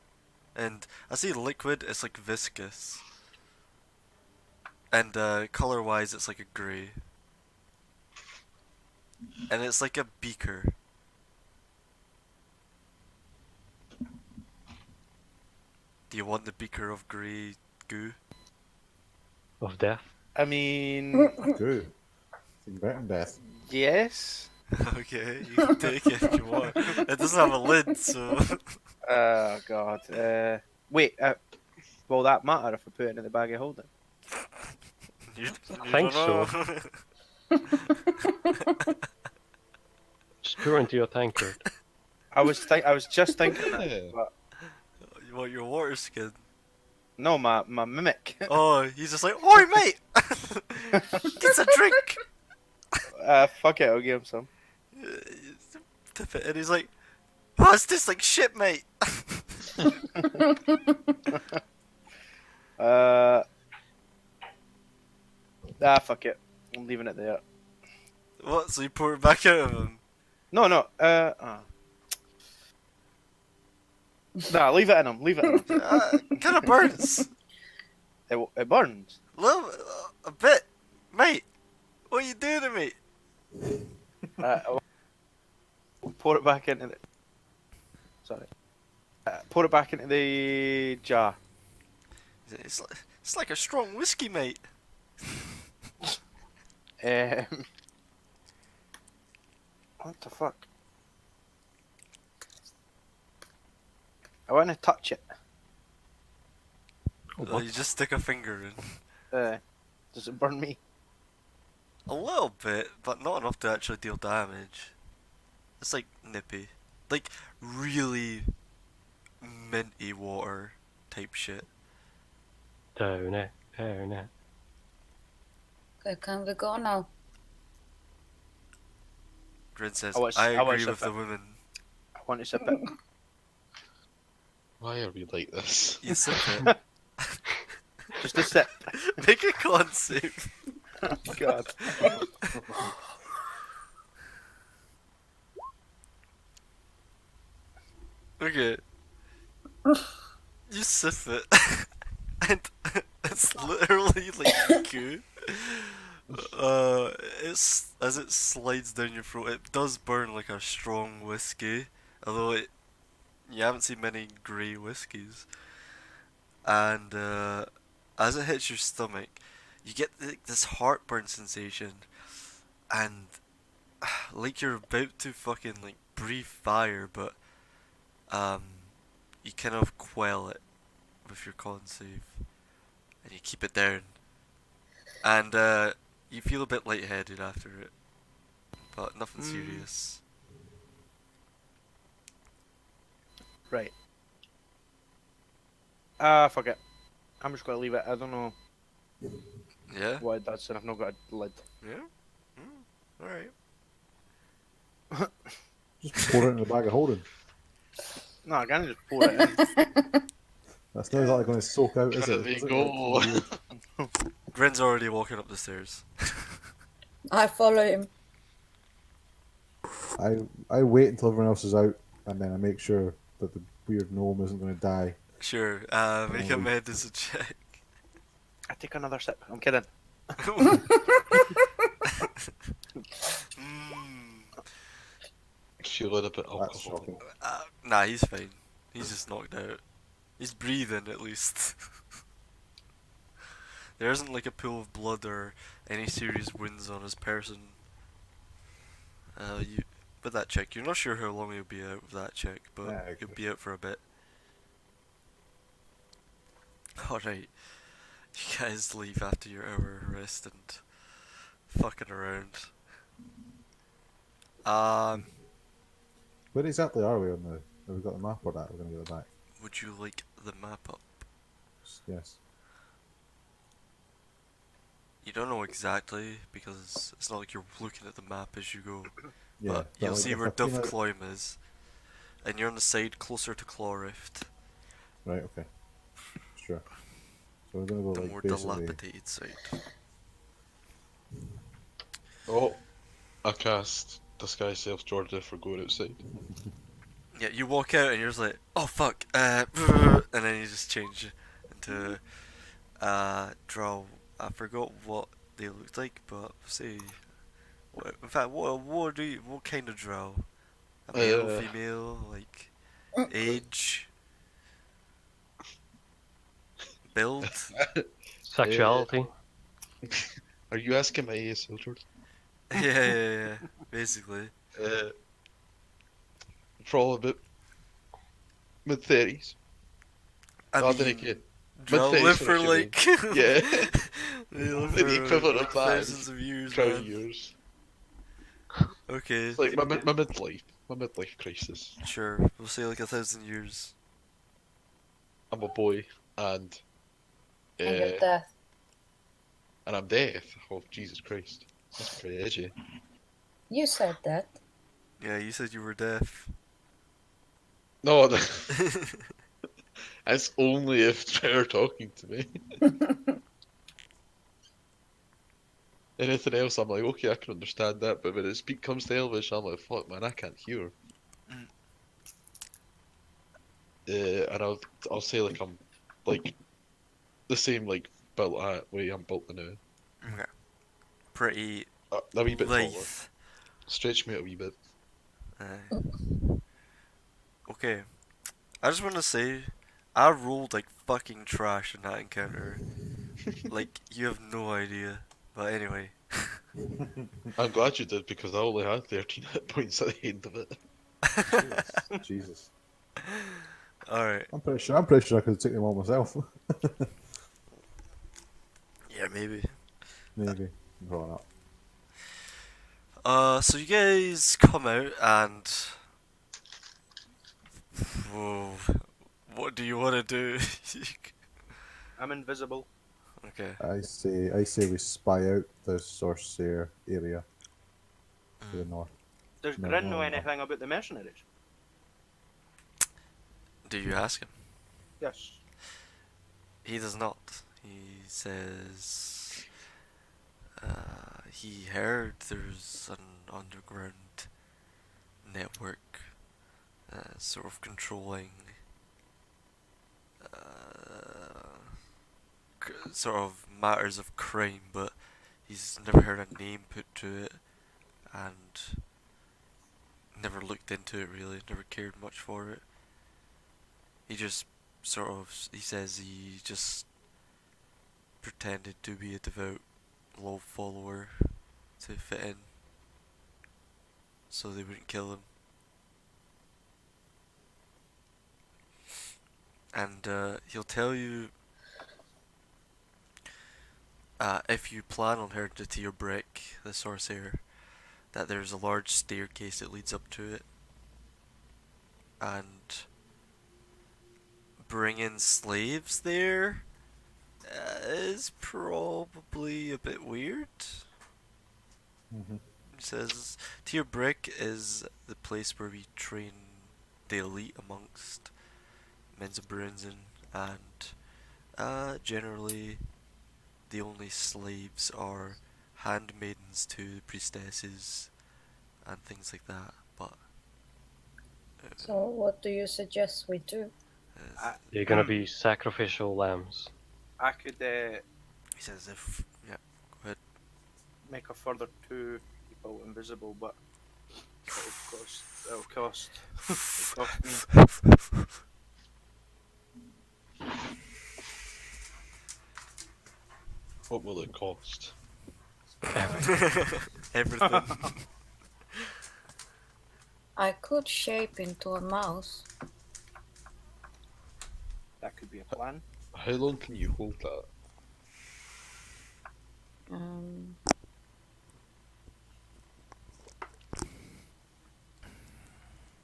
And I see liquid, it's like viscous. And color wise, it's like a grey. And it's like a beaker. Do you want the beaker of grey goo? Of death. I mean, Good. It's better than death. yes. Okay, you can take it if you want. It doesn't have a lid, so. Oh god. Wait. Will that matter if I put it in the bag of holding? You think don't so. know. Just pour it into your tankard. I was just thinking that. Yeah. But You want your water skin? no, my mimic. Oh, he's just like, oi mate! Get a drink! Fuck it, I'll give him some. Tip it, and he's like, oh, it's tastes like shit, mate! Fuck it. I'm leaving it there. What, so you pour it back out of him? No. Nah, leave it in him. Leave it in him. Kinda burns. It burns. A bit. Mate, what are you doing to me? I'll pour it back into the... Sorry. Pour it back into the jar. It's like a strong whiskey, mate. What the fuck? I want to touch it. Oh, you just stick a finger in. Does it burn me? A little bit, but not enough to actually deal damage. It's like nippy. Like really minty water type shit. Down it, down it. Okay, can we go now? Grin says, I was I agree a with the bit- women. I want to sip it. Why are we like this? You sip it. Just a sip. Make a con save. Oh god. Okay. You sip it. And it's literally like goo. It's as it slides down your throat. It does burn like a strong whiskey, although you haven't seen many grey whiskies. And as it hits your stomach, you get this heartburn sensation, and like you're about to fucking like breathe fire, but you kind of quell it with your con save, and you keep it down, and you feel a bit lightheaded after it, but nothing serious. Right. Fuck it. I'm just gonna leave it. I don't know Yeah? what it does, and I've not got a lid. Yeah? Alright. Just pour it in the bag of holding. No, I can't just pour it in. That's not exactly going to soak out, is There it? we Is it? go. Grin's already walking up the stairs. I follow him. I wait until everyone else is out, and then I make sure that the weird gnome isn't going to die. Sure, make a medicine check. I take another sip. I'm kidding. Feeling a bit That's alcohol. shocking. Nah, he's fine. He's just knocked out. He's breathing at least. There isn't like a pool of blood or any serious wounds on his person. With that check, you're not sure how long he'll be out with that check, but Yeah, he'll okay. be out for a bit. Alright. You guys leave after your hour rest and fucking around. Where exactly are we on the? Have we got the map or that? We're gonna go back. Would you like the map up? Yes. You don't know exactly because it's not like you're looking at the map as you go. Yeah. But you'll like, see if where I came Duff out- Cloym is. And you're on the side closer to Claw Rift. Right. Okay. Sure. So we're gonna go The like more basically. dilapidated side. Oh, I cast Disguise Self Georgia for going outside. Yeah, you walk out and you're just like, oh fuck, and then you just change into drow. I forgot what they looked like, but say, in fact, what kind of drow? A male, female, like age, build? Sexuality. Are you asking my ASL, George? Yeah, basically. Probably about mid-30s. I Oh, then mean, again, drow mid-30s live for for a human. like Yeah. they live The for equivalent like of that thousands is of years, drow man. years. Okay, It's like my midlife crisis. sure. We'll say like 1,000 years. I'm a boy, and And your death. and I'm deaf. Oh Jesus Christ, that's pretty edgy. You said that. Yeah, you said you were deaf. No, that's only if they're talking to me. Anything else, I'm like, okay, I can understand that, but when it comes to Elvish, I'm like, fuck, man, I can't hear. And I'll say like I'm like the same like built way I'm built now. Okay. Pretty A wee bit taller. lithe. Stretch me out a wee bit. Okay. I just want to say, I rolled like fucking trash in that encounter. Like, you have no idea. But anyway. I'm glad you did because I only had 13 hit points at the end of it. Jesus. Alright. I'm pretty sure I could have taken them all myself. Yeah, maybe. Maybe. Probably not. So you guys come out and... Whoa. What do you want to do? I'm invisible. Okay. I say we spy out the Sorcerer area to the north. Does No, Grin no, know no. anything about the mercenaries? Do you ask him? Yes. He does not. He says he heard there's an underground network sort of controlling sort of matters of crime, but he's never heard a name put to it and never looked into it really, never cared much for it. He just sort of, he says he just pretended to be a devout law follower to fit in so they wouldn't kill him. And he'll tell you if you plan on heading to your brick, the sorcerer, that there's a large staircase that leads up to it. And bringing slaves there is probably a bit weird. Mm-hmm. He says, Tier Brick is the place where we train the elite amongst Menzoberranzan, and generally the only slaves are handmaidens to priestesses and things like that, but So what do you suggest we do? They're gonna be sacrificial lambs. I could he says if, yeah, go ahead. make a further 2 people invisible, but it'll cost me. What will it cost? Everything. I could shape into a mouse. That could be a plan. How long can you hold that? Um,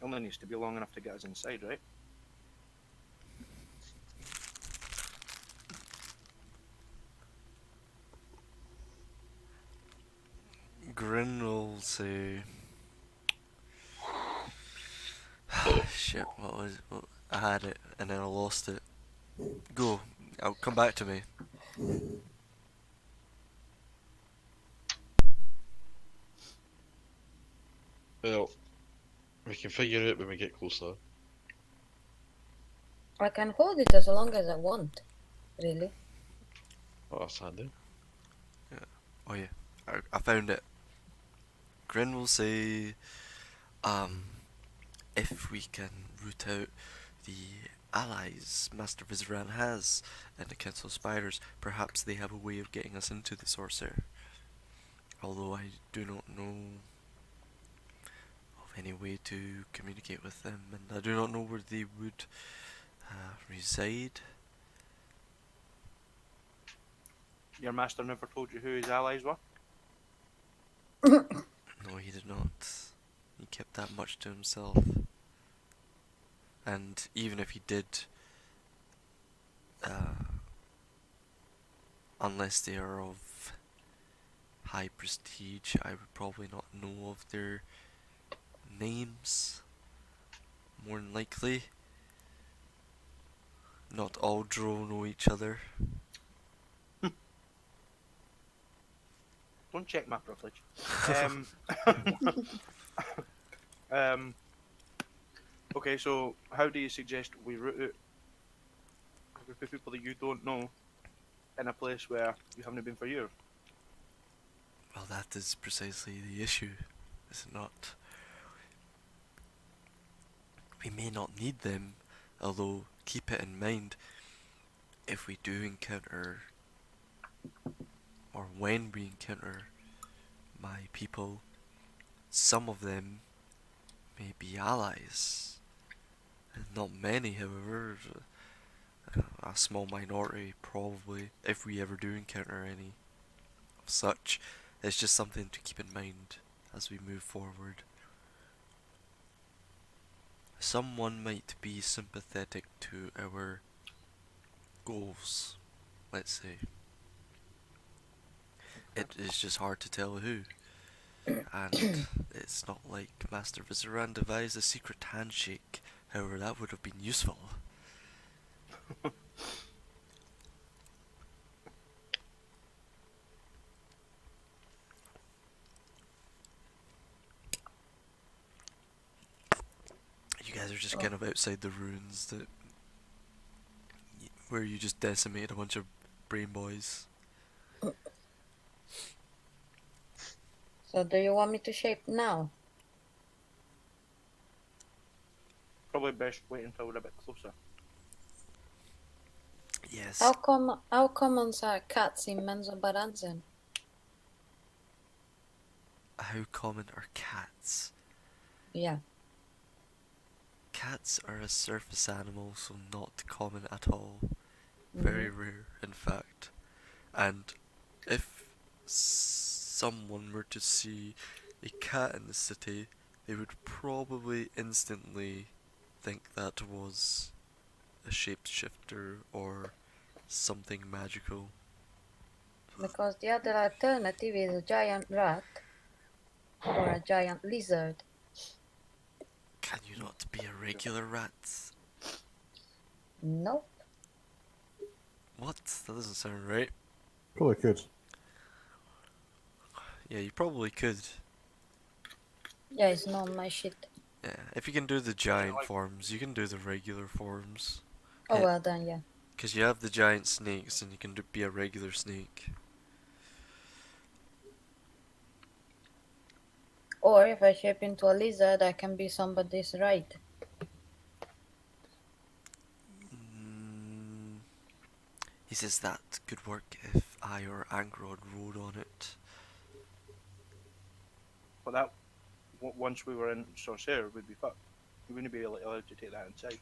Only needs to be long enough to get us inside, right? Grin will say. Shit, what, I had it and then I lost it. Go. Come back to me. Well, we can figure it when we get closer. I can hold it as long as I want, really. Oh, that's handy. Oh yeah, I found it. Grin will say, if we can root out the allies Master Vizeran has and the Council of Spiders, perhaps they have a way of getting us into the Sorcerer. Although I do not know of any way to communicate with them, and I do not know where they would reside. Your master never told you who his allies were? No, he did not. He kept that much to himself. And even if he did, unless they are of high prestige, I would probably not know of their names. More than likely. Not all drow know each other. Don't check my privilege. Um, okay, so how do you suggest we route out a group of people that you don't know in a place where you haven't been for years? Well, that is precisely the issue, is it not? We may not need them, although keep it in mind, if we do encounter, or when we encounter my people, some of them may be allies. And not many, however. A small minority, probably, if we ever do encounter any of such. It's just something to keep in mind as we move forward. Someone might be sympathetic to our goals, let's say. It is just hard to tell who. And it's not like Master Vizeran devised a secret handshake. However, that would have been useful. You guys are just kind of outside the ruins that where you just decimated a bunch of brain boys. So do you want me to shape now? Probably best wait until we're a bit closer. Yes. How common are cats in Menzoberranzan? How common are cats? Yeah. Cats are a surface animal, so not common at all. Very rare, in fact. And if someone were to see a cat in the city, they would probably instantly think that was a shapeshifter or something magical. Because the other alternative is a giant rat or a giant lizard. Can you not be a regular rat? Nope. What? That doesn't sound right. Probably could. Yeah, you probably could. Yeah, it's not my shit. Yeah, if you can do the giant forms, you can do the regular forms. Oh well then, yeah. Because you have the giant snakes and you can be a regular snake. Or if I shape into a lizard, I can be somebody's right. He says that could work if I or Angrod rode on it. But that, once we were in Sorcerer, we'd be fucked. We wouldn't be allowed to take that inside.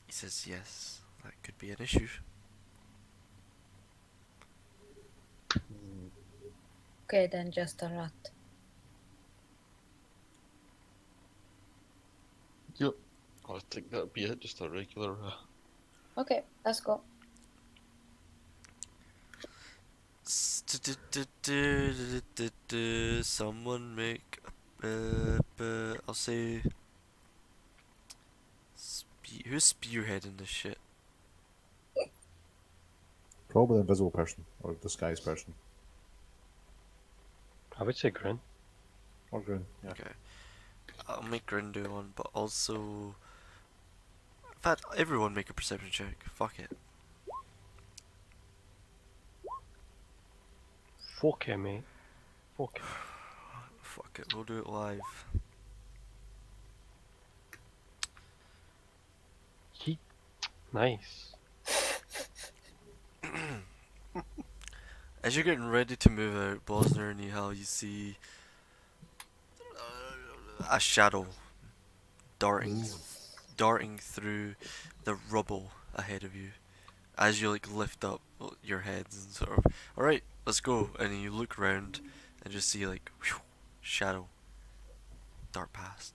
He says yes, that could be an issue. Okay, then just a rat. Yep. I think that'd be it, just a regular. Okay, let's go. Someone make I'll say who's spearheading this shit? Probably the invisible person or disguised person. I would say Grin. Or Green, yeah. Okay, I'll make Grin do one, but also in fact everyone make a perception check. Fuck it. Fuck it, mate. Fuck it. Fuck it, we'll do it live. He... Nice. As you're getting ready to move out, Bosner and Nihal, you see a shadow darting through the rubble ahead of you. As you like lift up your heads and sort of, alright, let's go. And then you look around and just see like, whew, shadow dart past.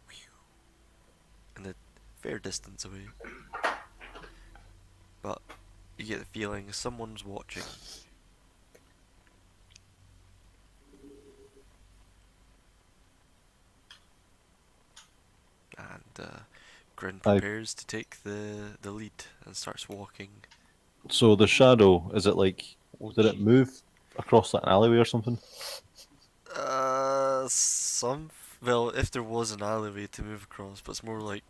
Whew, and a fair distance away. But you get the feeling someone's watching. And Grin prepares to take the lead and starts walking. So the shadow, is it like, did it move across that alleyway or something? Well, if there was an alleyway to move across, but it's more like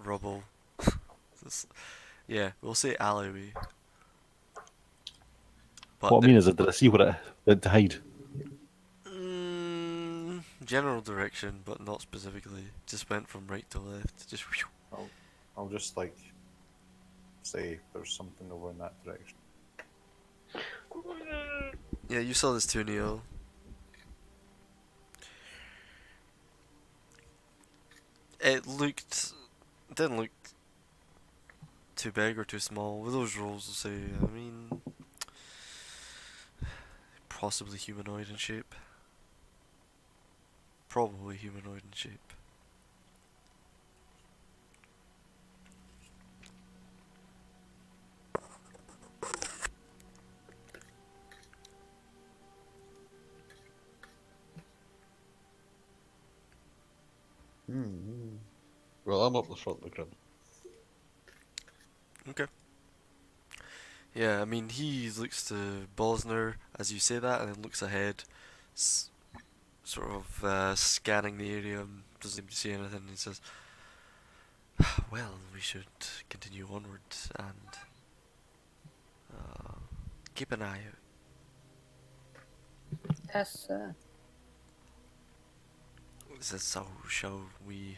rubble. Yeah, we'll say alleyway. But What I mean is, did I see what it did hide? General direction, but not specifically. Just went from right to left. Just. Whew. I'll just like say there's something over in that direction. Yeah, you saw this too, Neil. Didn't look too big or too small. With those rolls, we'll say, I mean, possibly humanoid in shape. Probably humanoid in shape. Well, I'm up the front of the Grin. Okay. Yeah, I mean, he looks to Bosner as you say that, and then looks ahead, sort of scanning the area, and doesn't seem to see anything. And he says, "Well, we should continue onward and keep an eye out." Yes, He says, "So shall we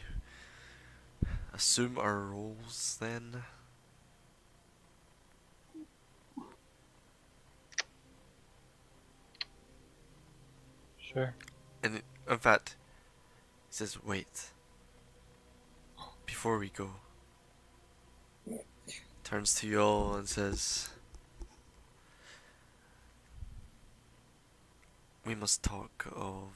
assume our roles then?" Sure. And in fact, he says, "Wait. Before we go," turns to you all and says, "We must talk about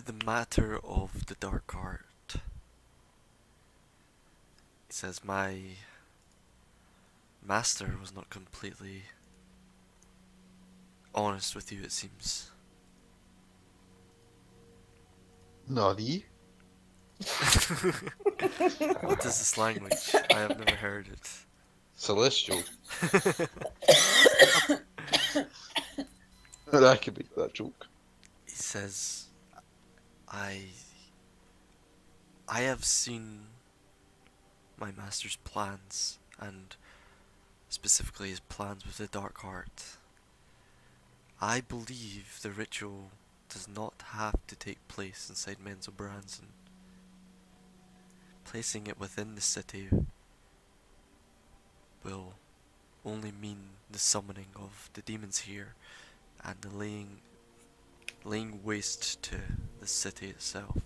the matter of the dark art." He says, "My master was not completely honest with you, it seems." Nani? What is this language? I have never heard it. Celestial. And I can make that joke. He says, I have seen my master's plans, and specifically his plans with the dark art. I believe the ritual does not have to take place inside Menzel Branson. Placing it within the city will only mean the summoning of the demons here and the laying waste to the city itself.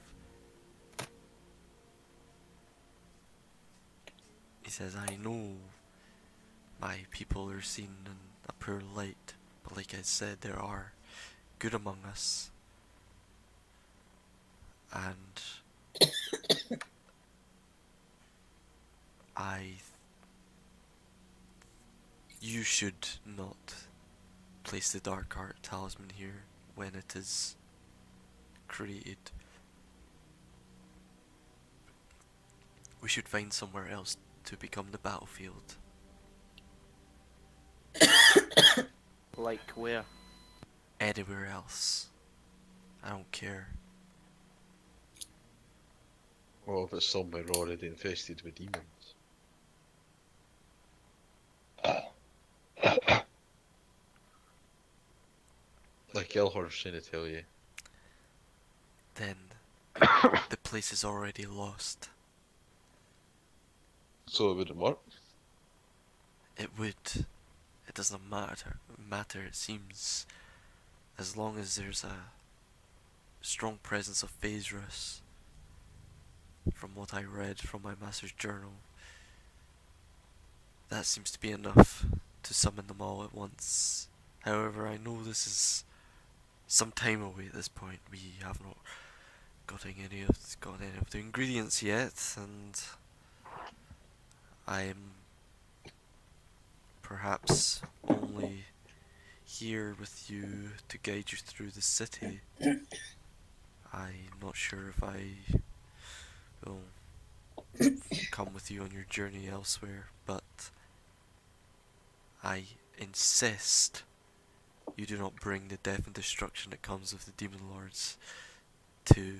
He says, I know my people are seen in a poor light, But like I said, there are good among us. And you should not place the Dark Art Talisman here when it is created. We should find somewhere else to become the battlefield. Like where? Anywhere else. I don't care. Well, if it's somewhere already infested with demons. Like Elhor's trying to tell you. Then the place is already lost. So it wouldn't work? It would. It doesn't matter, it seems. As long as there's a strong presence of Phaedrus. From what I read from my master's journal. That seems to be enough to summon them all at once. However, I know this is some time away at this point. We have not got any of the ingredients yet, and I am perhaps only here with you to guide you through the city. I'm not sure if I will come with you on your journey elsewhere, but I insist you do not bring the death and destruction that comes with the demon lords to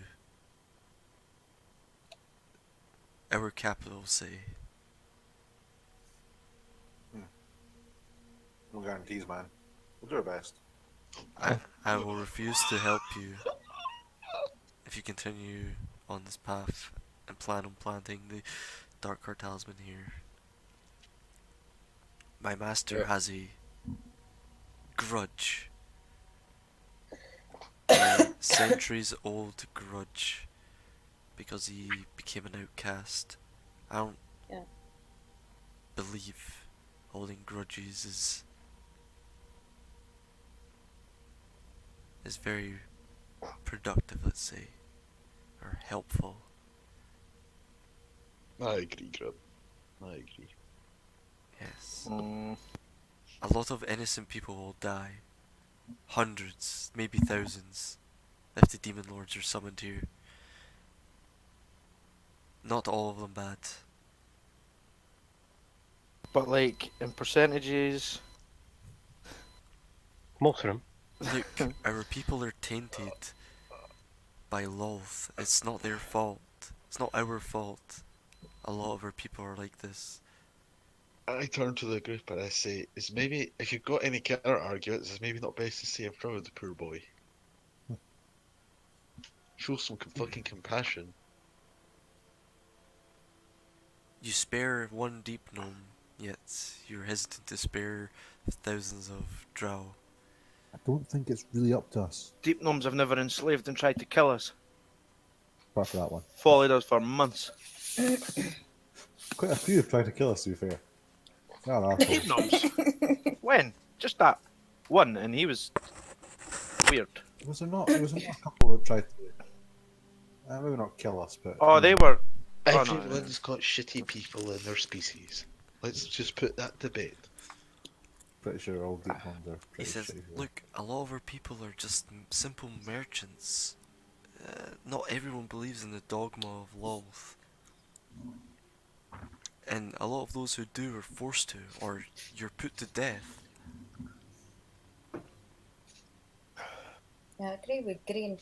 our capital city. No guarantees, man. We'll do our best. I will refuse to help you if you continue on this path and plan on planting the Dark Art Talisman here. My master has a grudge. A centuries old grudge. Because he became an outcast. I don't believe holding grudges is very productive, let's say. Or helpful. I agree, Grub. I agree. Yes. A lot of innocent people will die. Hundreds, maybe thousands, if the demon lords are summoned here. Not all of them bad. But like in percentages. Most of them. Look, our people are tainted by Lolth. It's not their fault. It's not our fault. A lot of our people are like this. I turn to the group and I say, "Is maybe if you've got any counter arguments, it's maybe not best to stay in front of the poor boy. Show some fucking compassion." You spare one deep gnome, yet you're hesitant to spare thousands of drow. I don't think it's really up to us. Deep gnomes have never enslaved and tried to kill us. Apart from that one. Followed us for months. Quite a few have tried to kill us, to be fair. No, Deep gnomes? When? Just that one, and he was weird. Was there not a couple that tried to maybe not kill us, but Oh, they were. Oh, no, Everyone's got shitty people in their species. Let's just put that to bed. pretty sure all deep ones are He pretty says, shitty. look, a lot of our people are just simple merchants. Not everyone believes in the dogma of Lolth. And a lot of those who do are forced to, or you're put to death. I agree with Green.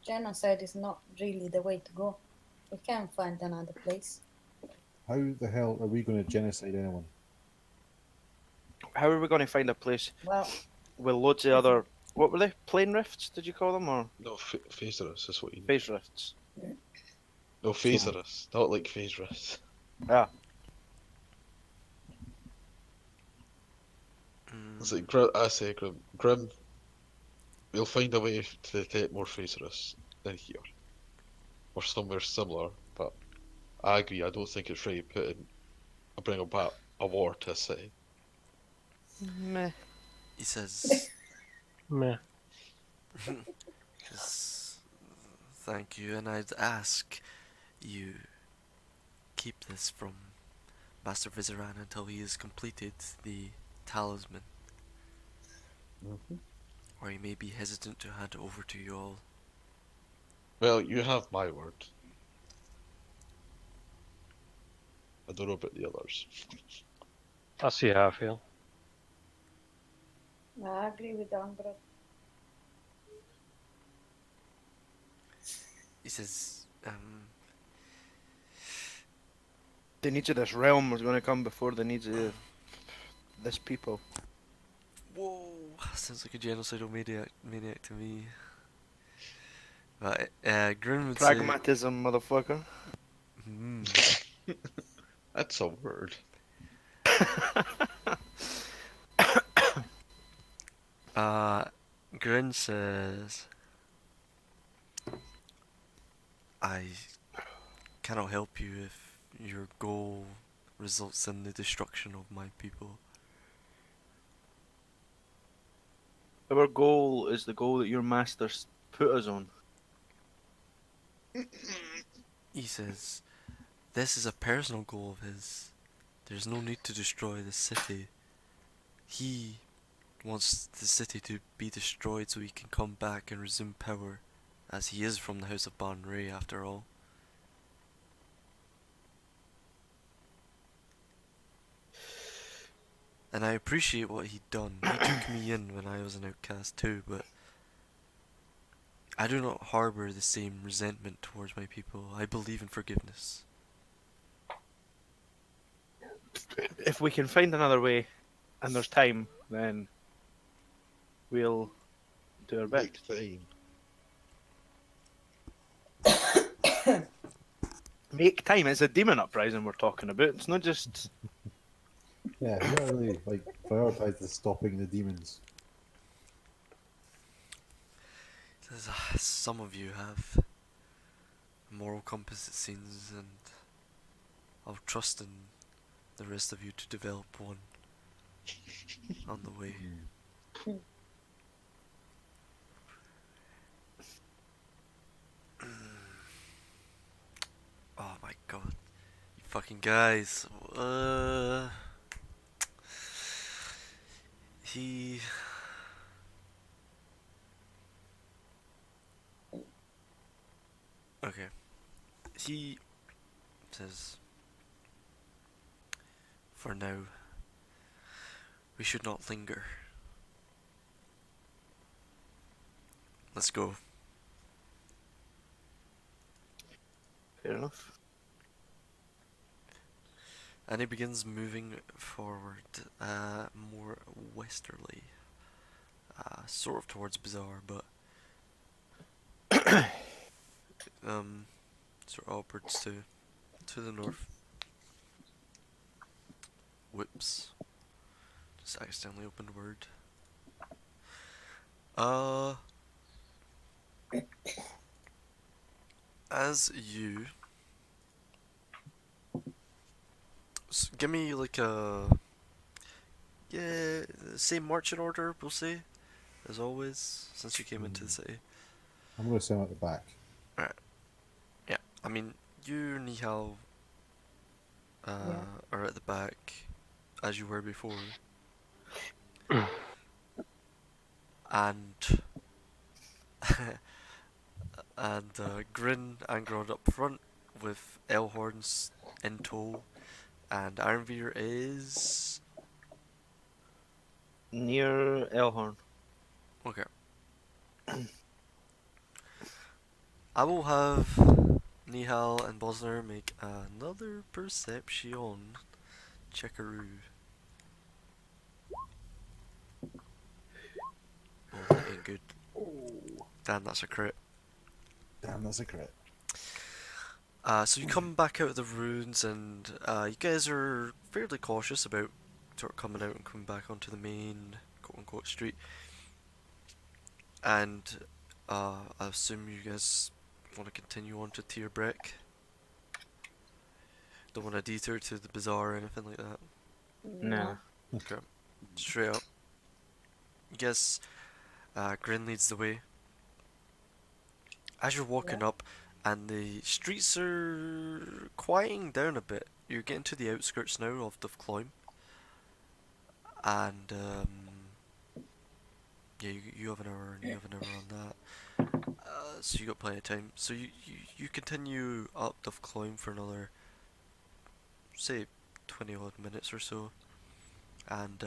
Genocide is not really the way to go. We can find another place. How the hell are we going to genocide anyone? How are we going to find a place Well, with loads of other. What were they? Plane rifts, did you call them? Or No, Phaserus is what you mean. phase rifts? No, Phaserus, not like Phaserus. Yeah. It's like, I say, Grim, we'll find a way to detect more Phaserus than here. Or somewhere similar, but I agree, I don't think it's right to bring about a war to a city. Meh. He says, Meh. "Yes, thank you, and I'd ask you keep this from Master Vizeran until he has completed the talisman, or he may be hesitant to hand it over to you all." Well, you have my word. I don't know about the others. I see how I feel. I agree with Angrod. He says, The needs of this realm was going to come before the needs of this people. "Whoa, sounds like a genocidal maniac to me." But Grin would say, Pragmatism, motherfucker. That's a word. Grin says, "I cannot help you if your goal results in the destruction of my people." Our goal is the goal that your masters put us on. He says, "This is a personal goal of his. There's no need to destroy the city. He wants the city to be destroyed so he can come back and resume power, as he is from the House of Ban Ray after all." And I appreciate what he'd done. He took me in when I was an outcast too, but I do not harbour the same resentment towards my people. I believe in forgiveness. If we can find another way, and there's time, then we'll do our best. Make time. It's a demon uprising we're talking about. It's not just. Yeah, you gotta really like prioritize the stopping the demons. Says, some of you have a moral compass, it seems, and I'll trust in the rest of you to develop one on the way. Oh my god. You fucking guys. He... Okay. He says, for now, we should not linger. Let's go. Fair enough. And he begins moving forward, more westerly. Sort of towards Bazaar, but sort of upwards to the north. Whoops. Just accidentally opened Word. As you... give me like a... yeah, same marching order, we'll say. As always, since you came into the city. I'm gonna send at the back. Alright. Yeah, I mean, you, Nihal, are at the back, as you were before. And... and Grin and Grod up front, with Elhorns in tow, and Ironveer is... near Elhorn. Okay. I will have Nihal and Bosner make another perception checkaroo. Oh, that ain't good. Damn, that's a crit. Damn, that's a crit. So you come back out of the ruins, and you guys are fairly cautious about sort of coming out and coming back onto the main quote-unquote street. And I assume you guys want to continue on to Tierbrek. Don't want to detour to the bazaar or anything like that. No. Okay. Straight up. You guess Grin leads the way. As you're walking up, and the streets are quieting down a bit. You're getting to the outskirts now of Cloym, and yeah, you have an hour and you have an hour on that. So you got plenty of time. So you continue up Cloym for another, say, 20 odd minutes or so, and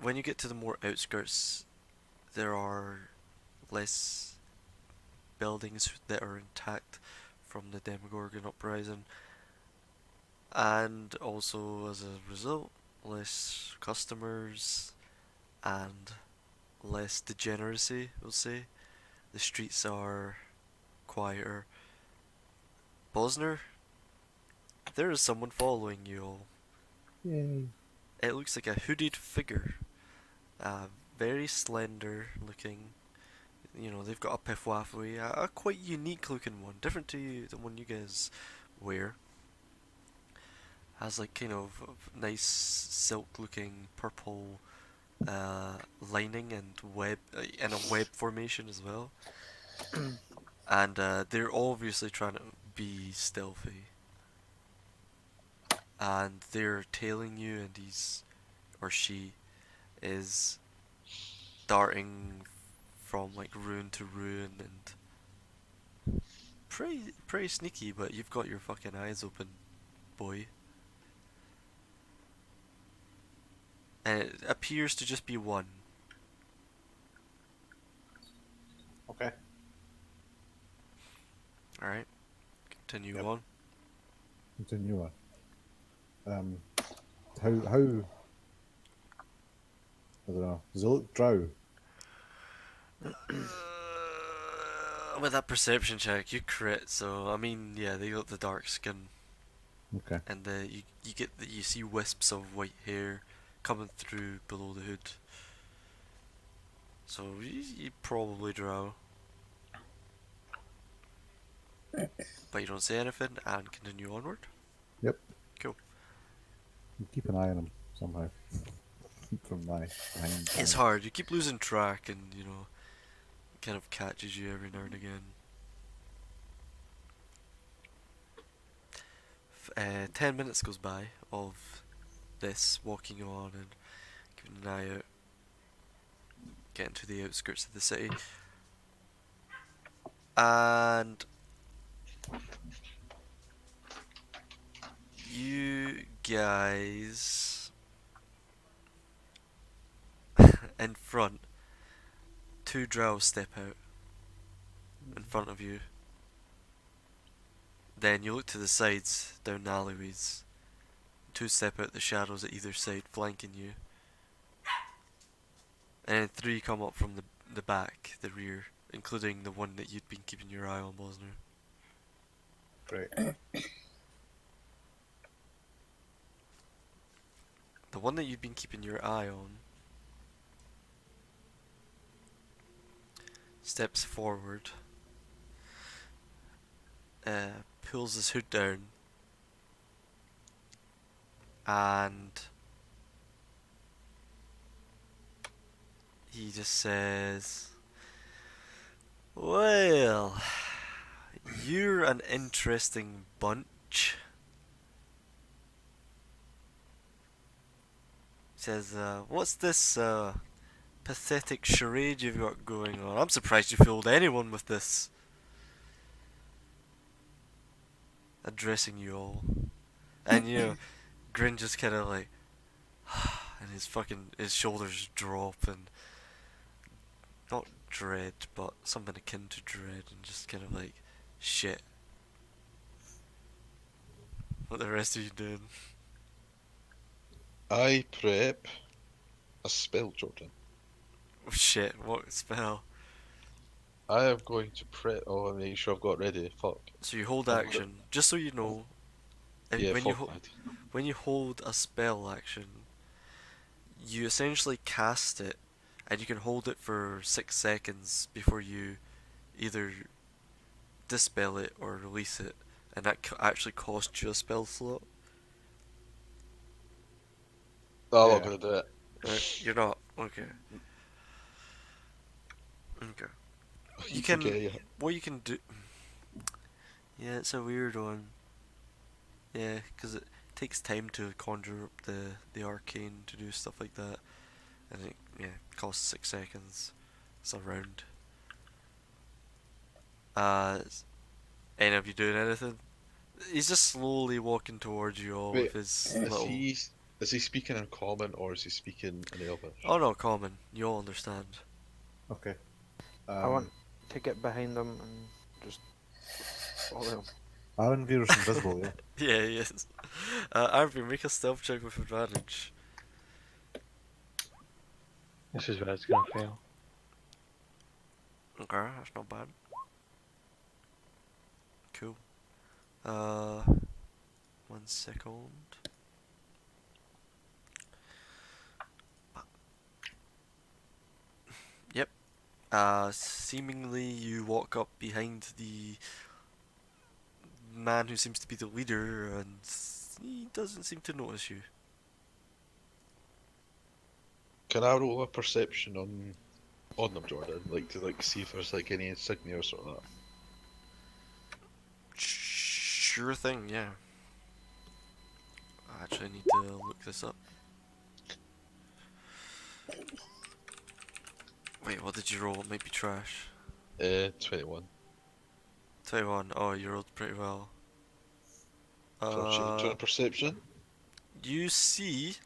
when you get to the more outskirts, there are less buildings that are intact from the Demogorgon uprising, and also as a result, less customers and less degeneracy, we'll say. The streets are quieter. Bosner, there is someone following you all. Yay. It looks like a hooded figure. Very slender looking. You know, they've got a pifwaffle, a quite unique looking one, different to the one you guys wear. Has like kind of nice silk looking purple lining and web in a web formation as well. And they're obviously trying to be stealthy. And they're tailing you, and he's or she is darting from like ruin to ruin and pretty sneaky, but you've got your fucking eyes open, boy. And it appears to just be one. Okay. Alright. Continue Yep. on. Continue on. How I don't know. Does it look drow? With that perception check, you crit, so I mean, yeah, they got the dark skin, Okay. and you get you see wisps of white hair coming through below the hood. So you probably drow, but you don't say anything and continue onward. Yep. Cool. Keep an eye on him somehow. From my behind. It's hard. You keep losing track, and you know, it kind of catches you every now and again. 10 minutes goes by of this walking on and keeping an eye out, getting to the outskirts of the city, and you guys in front, two drows step out in front of you. Then you look to the sides, down the alleyways. Two step out the shadows at either side, flanking you. And then three come up from the back, the rear, including the one that you'd been keeping your eye on, Bosner. Great. The one that you'd been keeping your eye on steps forward, pulls his hood down, and he just says, "Well, you're an interesting bunch." He says, "What's this pathetic charade you've got going on? I'm surprised you fooled anyone with this." Addressing you all. And you know, Grin just kind of like, and his shoulders drop, and not dread, but something akin to dread, and just kind of like, shit. What the rest of you doing? I prep a spell, Jordan. Oh shit, what spell? I am going to prep. Oh, I'm making sure I've got ready. Fuck. So you hold I've got action, just so you know, Yeah, when you fuck. when you hold a spell action, you essentially cast it, and you can hold it for 6 seconds before you either dispel it or release it, and that actually costs you a spell slot. I'm Yeah. not gonna do it. Right? You're not. Okay. Okay. You forget can. it. What you can do. Yeah, it's a weird one. Yeah, because it takes time to conjure up the arcane to do stuff like that. And it, yeah, costs 6 seconds. It's a round. Any of you doing anything? He's just slowly walking towards you all Wait, with his is little. he speaking in common or is he speaking in Elvish? Oh no, common. You all understand. Okay. I want to get behind them and just follow them. Aranvir's invisible, yeah. Yeah, he is. Arby, make a stealth check with advantage. This is where it's gonna fail. Okay, that's not bad. Cool. 1 second. Yep. Seemingly you walk up behind the man who seems to be the leader, and he doesn't seem to notice you. Can I roll a perception on them, Jordan? Like to see if there's like any insignias or that. Sure thing, yeah. I actually need to look this up. Wait, what did you roll? It might be trash. 21. 21. Oh, you rolled pretty well. Turn perception. You see,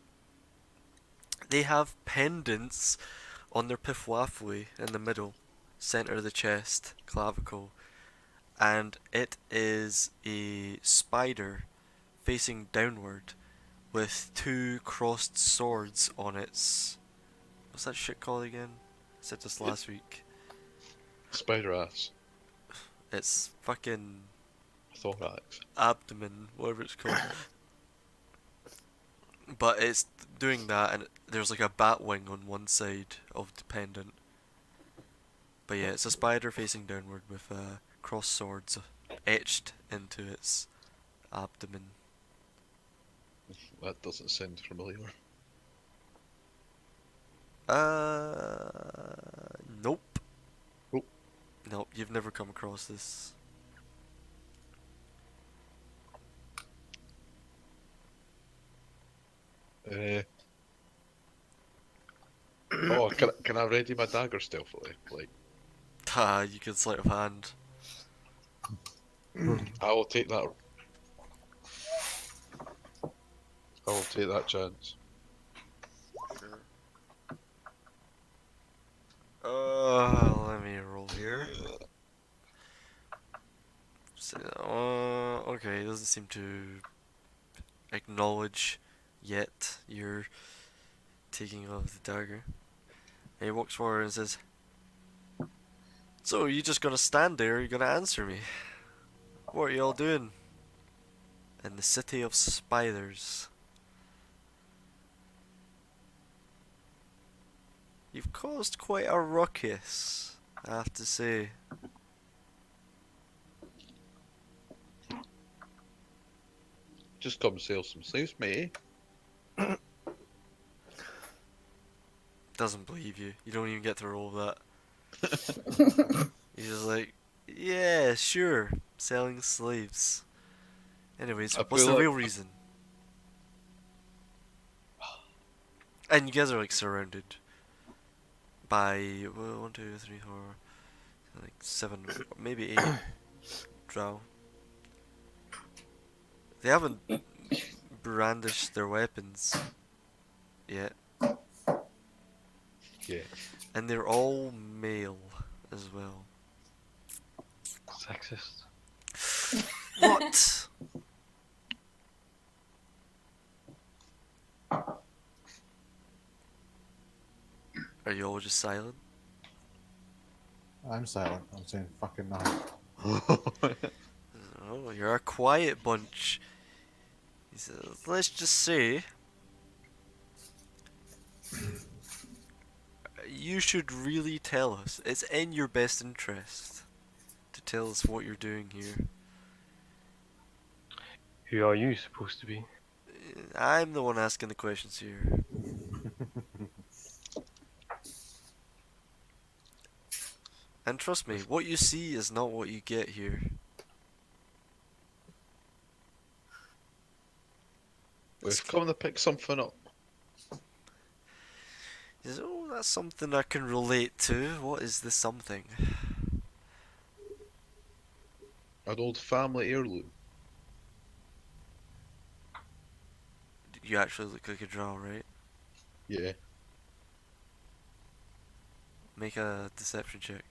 they have pendants on their pifwafwe in the middle, center of the chest, clavicle, and it is a spider facing downward with 2 crossed swords on its. What's that shit called again? I said this last week. Spider ass. It's fucking Thorax. abdomen, whatever it's called. But it's doing that, and there's like a bat wing on one side of the pendant. But yeah, it's a spider facing downward with cross swords etched into its abdomen. That doesn't sound familiar. Nope. Nope. Nope, you've never come across this. Oh, can I ready my dagger stealthily? Like, You can sleight of hand. I will take that. I will take that chance. Let me roll here. So, okay, it doesn't seem to acknowledge yet you're taking off the dagger. And he walks forward and says, "So, are you just gonna stand there, or are you gonna answer me? What are you all doing in the city of spiders? You've caused quite a ruckus, I have to say." Just come sell some slaves, mate. Doesn't believe you. You don't even get to roll that. He's just like, "Yeah, sure, selling slaves. Anyways, I what's feel the like- real reason?" And you guys are like surrounded by 1, 2, 3, 4, like 7, maybe 8 drow. They haven't brandished their weapons yet, Yeah. and they're all male as well. Sexist. What? Are you all just silent? I'm silent. I'm saying fucking nothing. Oh, you're a quiet bunch. He says, "Let's just say you should really tell us. It's in your best interest to tell us what you're doing here. Who are you supposed to be? I'm the one asking the questions here." And trust me, what you see is not what you get here. We've come to pick something up. He says, oh, that's something I can relate to. What is this something? An old family heirloom. You actually look like a drow, right? Yeah. Make a deception check.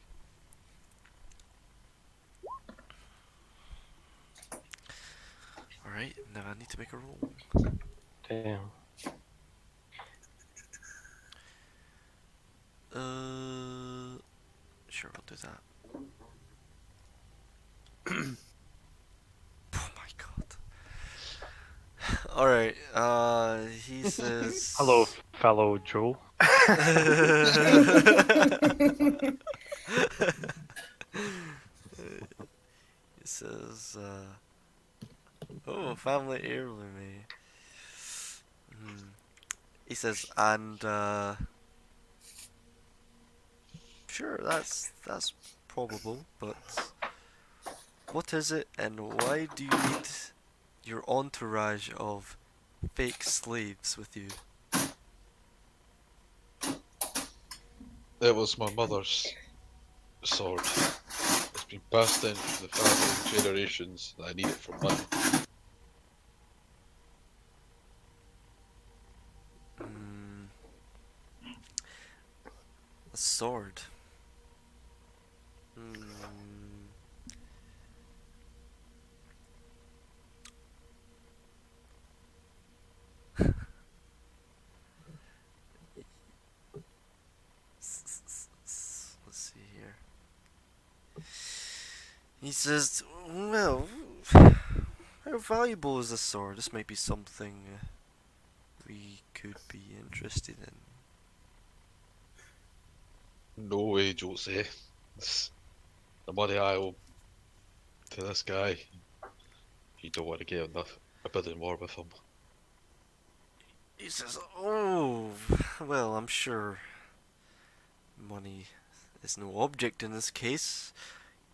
Alright, now I need to make a roll. Damn. Sure, I'll do that. Oh my god. Alright, he says... Hello, fellow Joe. He says, oh, family heirloom, eh? He says, and, sure, that's probable, but what is it, and why do you need your entourage of fake slaves with you? It was my mother's sword. It's been passed in from the family in generations, and I need it for money. A sword. Let's see here. He says, well, how valuable is this sword? This might be something we could be interested in. No way, Jose. It's the money I owe to this guy. You don't want to get enough a bidding war with him. He says, oh, well, I'm sure money is no object in this case,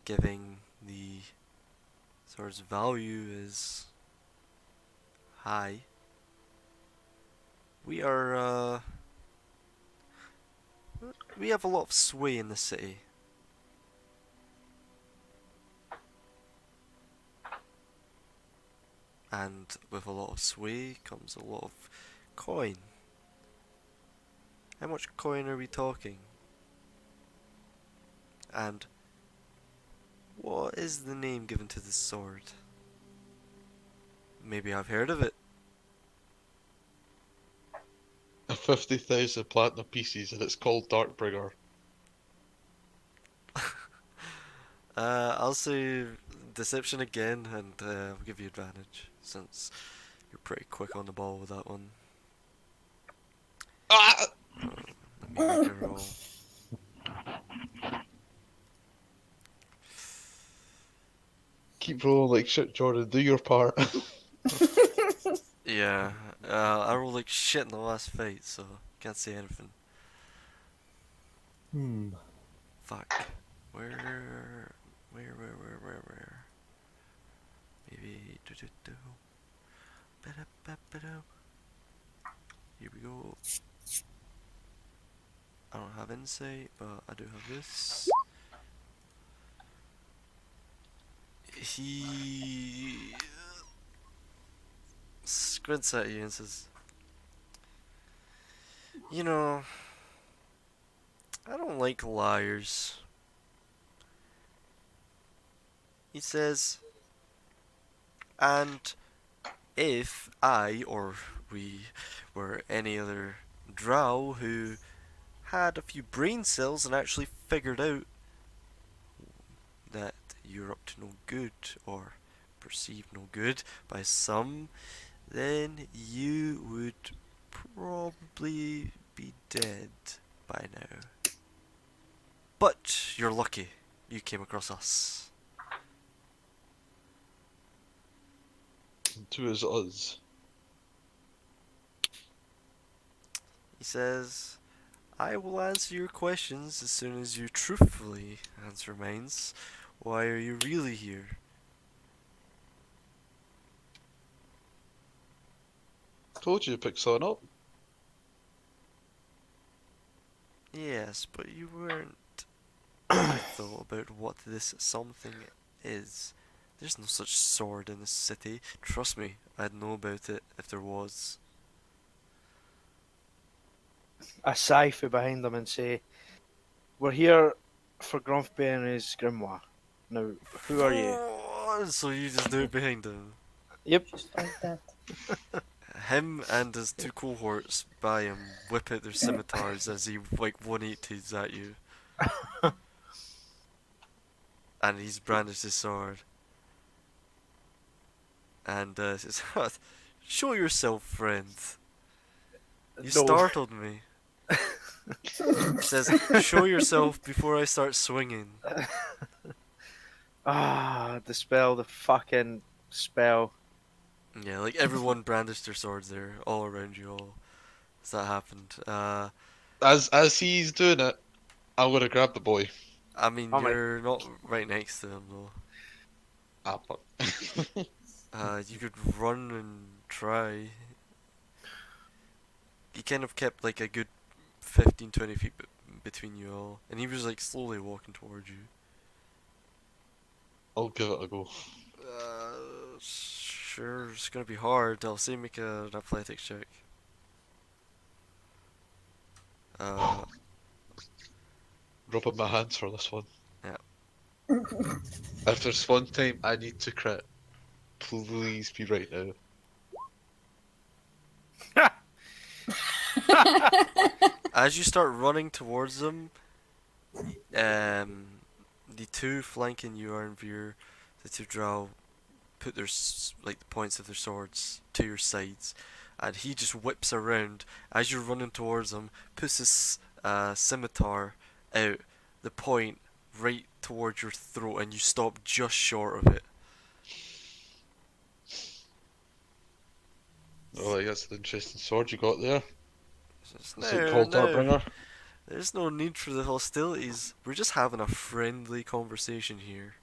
given the sword's value is high. We are, we have a lot of sway in the city. And with a lot of sway comes a lot of coin. How much coin are we talking? And what is the name given to this sword? Maybe I've heard of it. 50,000 platinum pieces, and it's called Darkbringer. I'll say deception again, and I'll give you advantage since you're pretty quick on the ball with that one. Ah! Let me make a roll. Keep rolling like shit, Jordan. Do your part. Yeah, I rolled like shit in the last fight, so can't say anything. Fuck. Where? Maybe Here we go. I don't have insight, but I do have this. He squints at you and says, you know, I don't like liars. He says, and if I or we were any other drow who had a few brain cells and actually figured out that you're up to no good or perceived no good by some, then you would probably be dead by now. But you're lucky you came across us. To his us. He says, I will answer your questions as soon as you truthfully answer mine. Why are you really here? Told you to pick someone up. Yes, but you weren't truthful about what this something is. There's no such sword in this city. Trust me, I'd know about it if there was. I sigh for behind them and say, "We're here for Grumpy and his grimoire. Now, who are you?" So you just do it behind him. Yep. Just like that. Him and his two cohorts by him whip out their scimitars as he like 180s at you. And he's brandished his sword. And says, "Show yourself, friend. You No. startled me." He says, "Show yourself before I start swinging." Dispel the fucking spell. Yeah, like everyone brandished their swords there, all around you all. As that happened. As he's doing it, I'm gonna grab the boy. I mean, Oh my- you're not right next to him though. Ah, fuck. You could run and try. He kind of kept like a good 15-20 feet between you all, and he was like slowly walking towards you. I'll give it a go. Sure, it's gonna be hard. I'll say make an athletics check. Rubbing my hands for this one. Yeah. If there's one time I need to crit, please be right now. As you start running towards them, the two flanking you, Arnveer, the two drow, put their like the points of their swords to your sides, and he just whips around as you're running towards him, puts his scimitar out, the point right towards your throat, and you stop just short of it. Oh, that's an interesting sword you got there. Says, Is it "No, called no, Darbringer? there's no need for the hostilities. We're just having a friendly conversation here."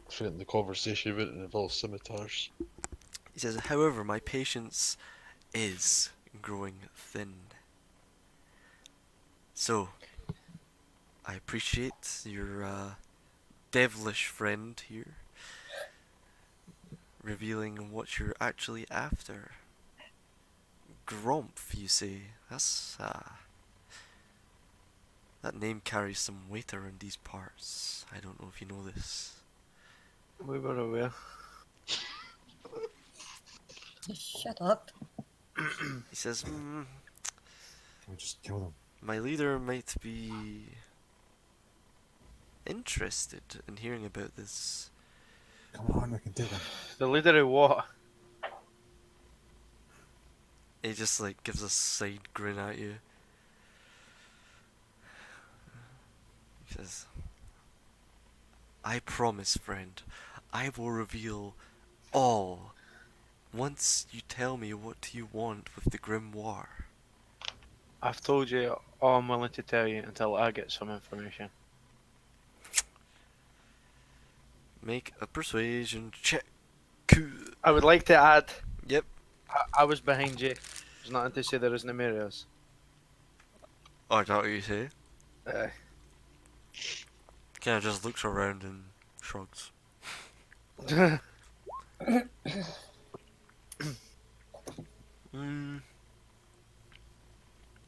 I think the conversation wouldn't involve scimitars. He says, "However, my patience is growing thin. So, I appreciate your devilish friend here revealing what you're actually after. Gromp, you say? That name carries some weight around these parts. I don't know if you know this." We were aware. Shut up. He says, Can we just kill them? "My leader might be interested in hearing about this." Come on, we can do them. The leader of what? He just like gives a side grin at you. He says, "I promise, friend, I will reveal all once you tell me what you want with the grimoire." I've told you all I'm willing to tell you until I get some information. Make a persuasion check. I would like to add, Yep. I was behind you. There's nothing to say there isn't mirrors. Oh, is that what you say? Uh, Kind of just looks around and shrugs.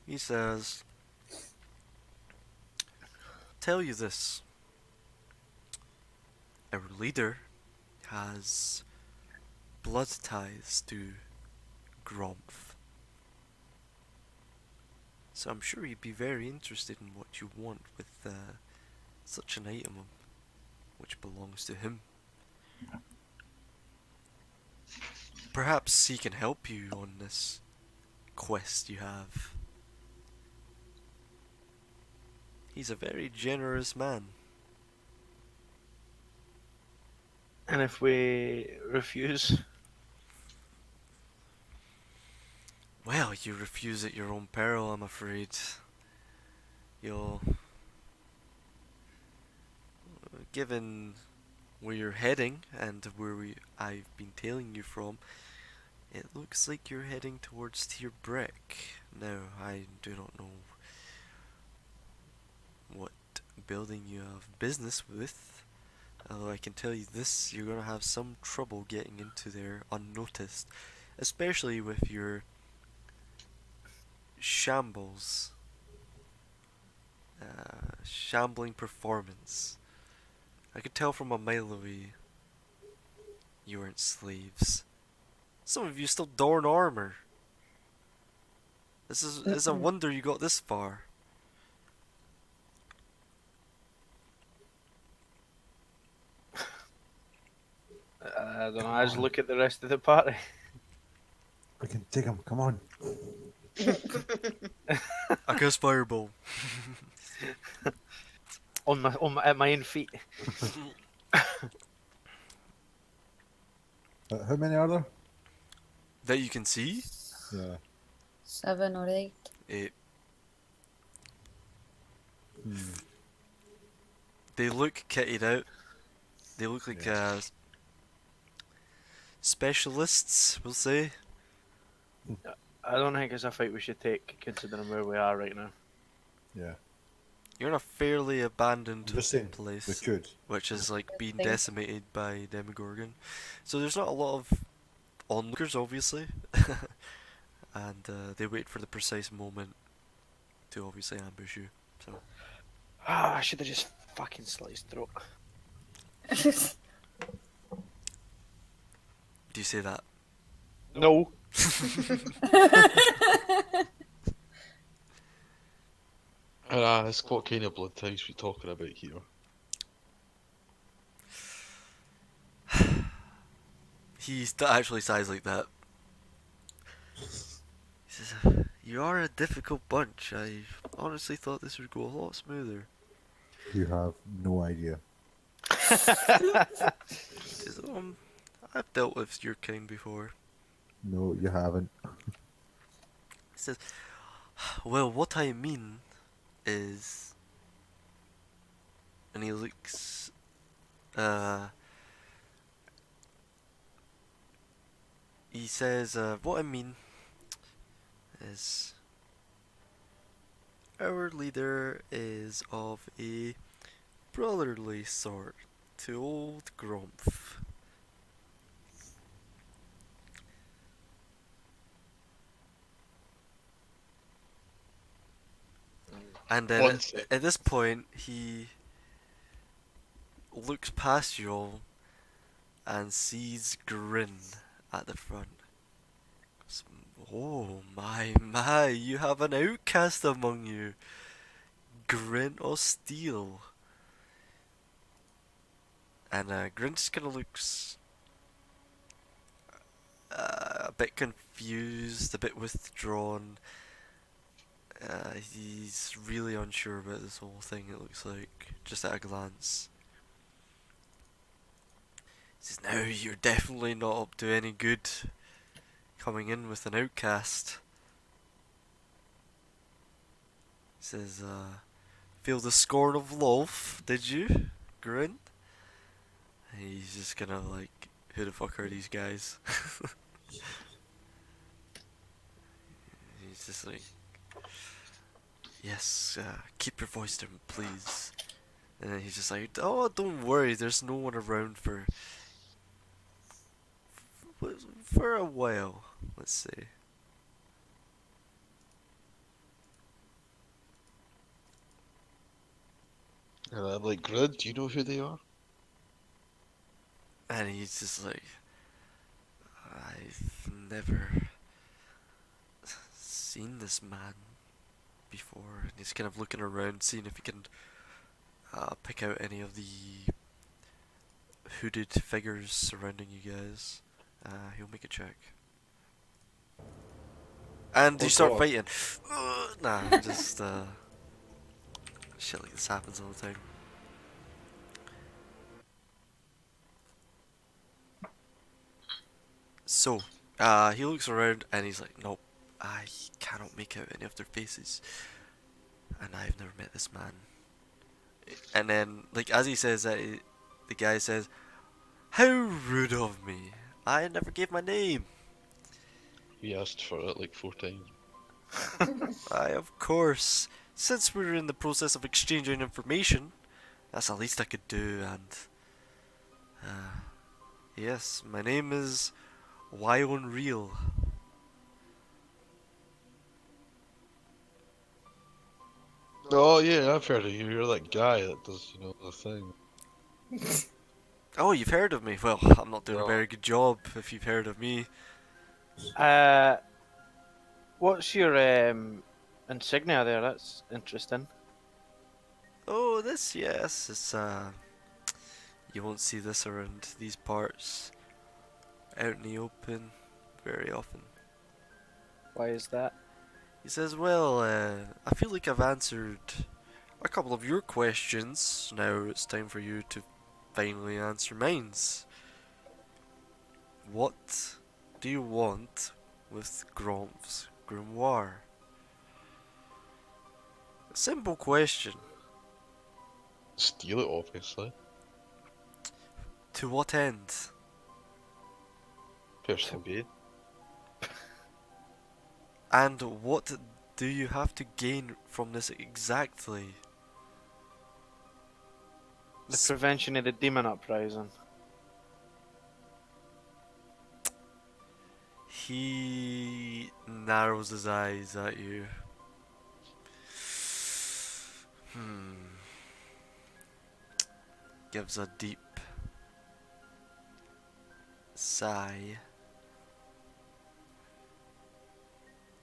He says, "Tell you this. Our leader has blood ties to Gromf. So I'm sure he'd be very interested in what you want with such an item which belongs to him. Perhaps he can help you on this quest you have. He's a very generous man." And if we refuse, Well, you refuse at your own peril, I'm afraid. You'll... Given where you're heading and I've been tailing you from, it looks like you're heading towards Tier Brick. Now, I do not know what building you have business with, although I can tell you this, you're gonna have some trouble getting into there unnoticed, especially with your shambles, shambling performance. I could tell from a mile away you weren't slaves. Some of you still don armor. It's a wonder you got this far. I don't know. I just look at the rest of the party. We can take him. Come on. I cast fireball. At my own feet. How many are there? That you can see? Yeah. 7 or 8. 8. Hmm. They look kitted out. They look like specialists, we'll say. I don't think it's a fight we should take, considering where we are right now. Yeah. You're in a fairly abandoned I'm just saying, place, we could. which is like being Thanks. decimated by Demogorgon. So there's not a lot of onlookers, obviously, and they wait for the precise moment to obviously ambush you. So I should have just fucking slit his throat. do you say that? No. And ask what kind of blood types we talking about here. He actually sighs like that. He says, "You are a difficult bunch. I honestly thought this would go a lot smoother." You have no idea. He says, I've dealt with your kind before. No, you haven't. He says, "Well, what I mean is," and he looks, he says, "What I mean is, our leader is of a brotherly sort to old Grumpf. And then One sec. at this point, he looks past you all and sees Grin at the front. Goes, "Oh my, you have an outcast among you. Grin of Steel." And Grin just kind of looks a bit confused, a bit withdrawn. He's really unsure about this whole thing, it looks like, just at a glance. He says, "Now you're definitely not up to any good coming in with an outcast." He says, "Feel the scorn of Lolf, did you, Grin?" And he's just kind of like, "Who the fuck are these guys?" He's just like, "Yes, keep your voice down, please." And then he's just like, "Oh, don't worry, there's no one around for a while, let's say." And I'm like, Grid, do you know who they are? And he's just like, "I've never seen this man before." And he's kind of looking around, seeing if he can pick out any of the hooded figures surrounding you guys. He'll make a check. And you Oh, start God. fighting. Nah, just shit like this happens all the time. So, he looks around and he's like, "Nope, I cannot make out any of their faces, and I've never met this man. And then, like, as he says that, the guy says, "How rude of me! I never gave my name." He asked for it like 4 times. Of course. Since we're in the process of exchanging information, that's the least I could do, and... yes, my name is Unreal. Oh yeah, I've heard of you. You're that guy that does, the thing. Oh, you've heard of me? Well, I'm not doing a No. very good job if you've heard of me. What's your insignia there? That's interesting. Oh, this, yes, it's, you won't see this around these parts out in the open very often. Why is that? He says, well, I feel like I've answered a couple of your questions. Now it's time for you to finally answer mine's. What do you want with Grom's grimoire? A simple question. Steal it, obviously. To what end? Personal gain. And what do you have to gain from this exactly? The prevention of the demon uprising. He narrows his eyes at you. Gives a deep sigh.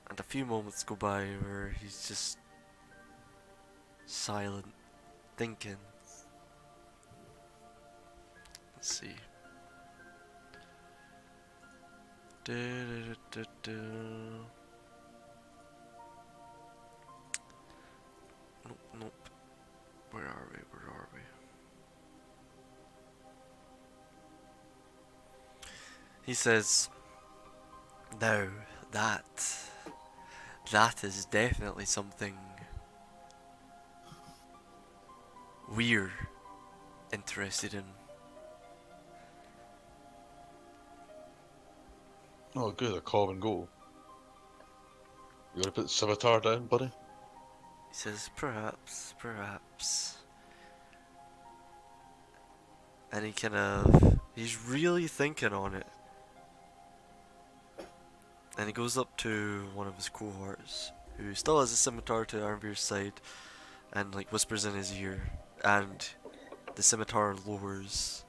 And a few moments go by where he's just silent, thinking. Let's see. Nope. Where are we? He says, "Now that is definitely something we're interested in." Oh, good, a common goal. You gonna put the scimitar down, buddy? He says, perhaps. And he's really thinking on it. And he goes up to one of his cohorts, who still has a scimitar to Arnvir's side, and like whispers in his ear, and the scimitar lowers,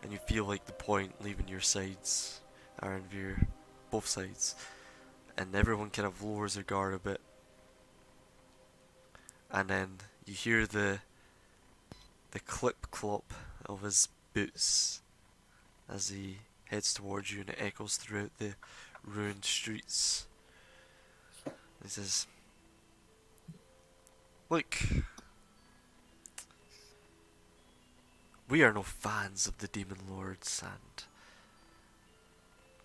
and you feel like the point leaving your sides, Arnvir, both sides, and everyone kind of lowers their guard a bit. And then you hear the clip-clop of his boots as he heads towards you, and it echoes throughout the ruined streets. He says, "Look, we are no fans of the Demon Lords, and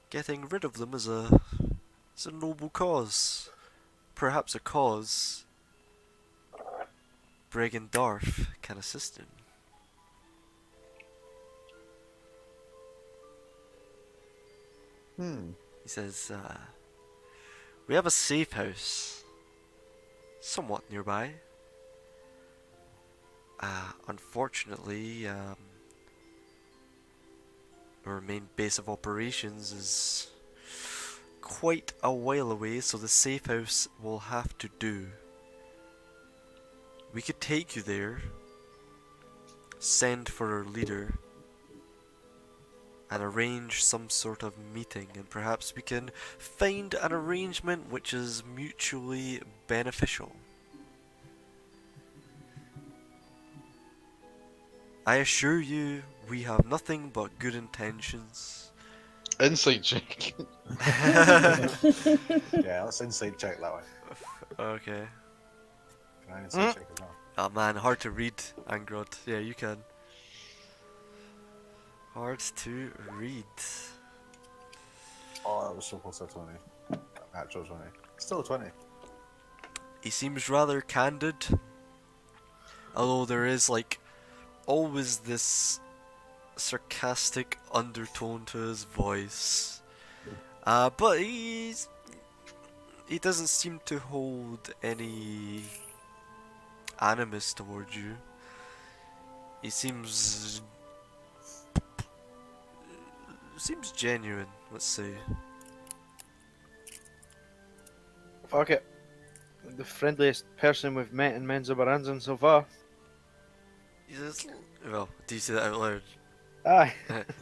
getting rid of them is a noble cause. Perhaps a cause Bregan Darf can assist in." He says, "We have a safe house somewhat nearby. Unfortunately, our main base of operations is quite a while away, so the safe house will have to do. We could take you there, send for our leader, and arrange some sort of meeting, and perhaps we can find an arrangement which is mutually beneficial. I assure you, we have nothing but good intentions." Insight check. Yeah, let's inside check that one. Okay. Can I inside check as well? Oh man, hard to read, Angrod. Yeah, you can. Hard to read. Oh, that was so close to 20. Natural 20. Still a 20. He seems rather candid, although there is like always this sarcastic undertone to his voice. But he doesn't seem to hold any animus towards you. He seems genuine, let's say. Fuck it. The friendliest person we've met in Menzoberranzan so far. He's just, well, do you say that out loud? Aye.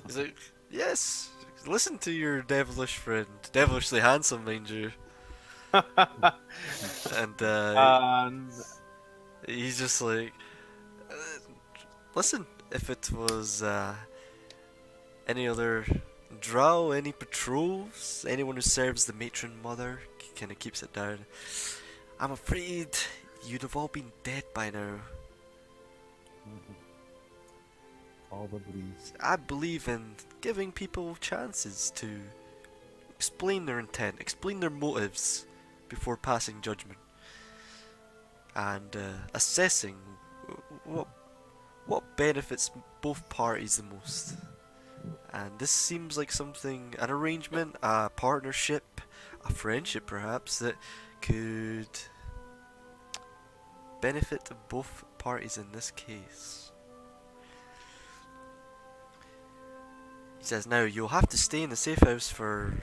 He's like, yes, listen to your devilish friend. Devilishly handsome, mind you. And he's just like, listen, if it was any other drow, any patrols, anyone who serves the matron mother, kind of keeps it down, I'm afraid you'd have all been dead by now. Probably. I believe in giving people chances to explain their intent, explain their motives before passing judgment, and assessing what benefits both parties the most. And this seems like something, an arrangement, a partnership, a friendship perhaps, that could benefit both parties in this case. He says, now you'll have to stay in the safe house for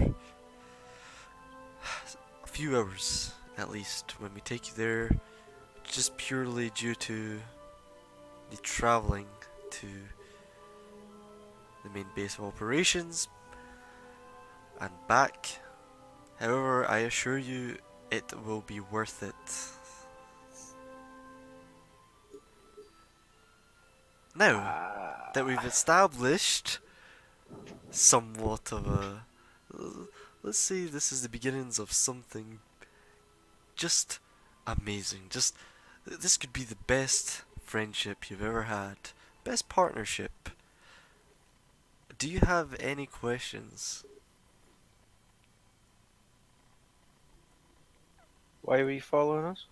a few hours at least when we take you there, just purely due to the travelling to the main base of operations and back. However, I assure you it will be worth it. Now that we've established somewhat of a, let's say this is the beginnings of something just amazing. Just, this could be the best friendship you've ever had, best partnership. Do you have any questions? Why were you following us?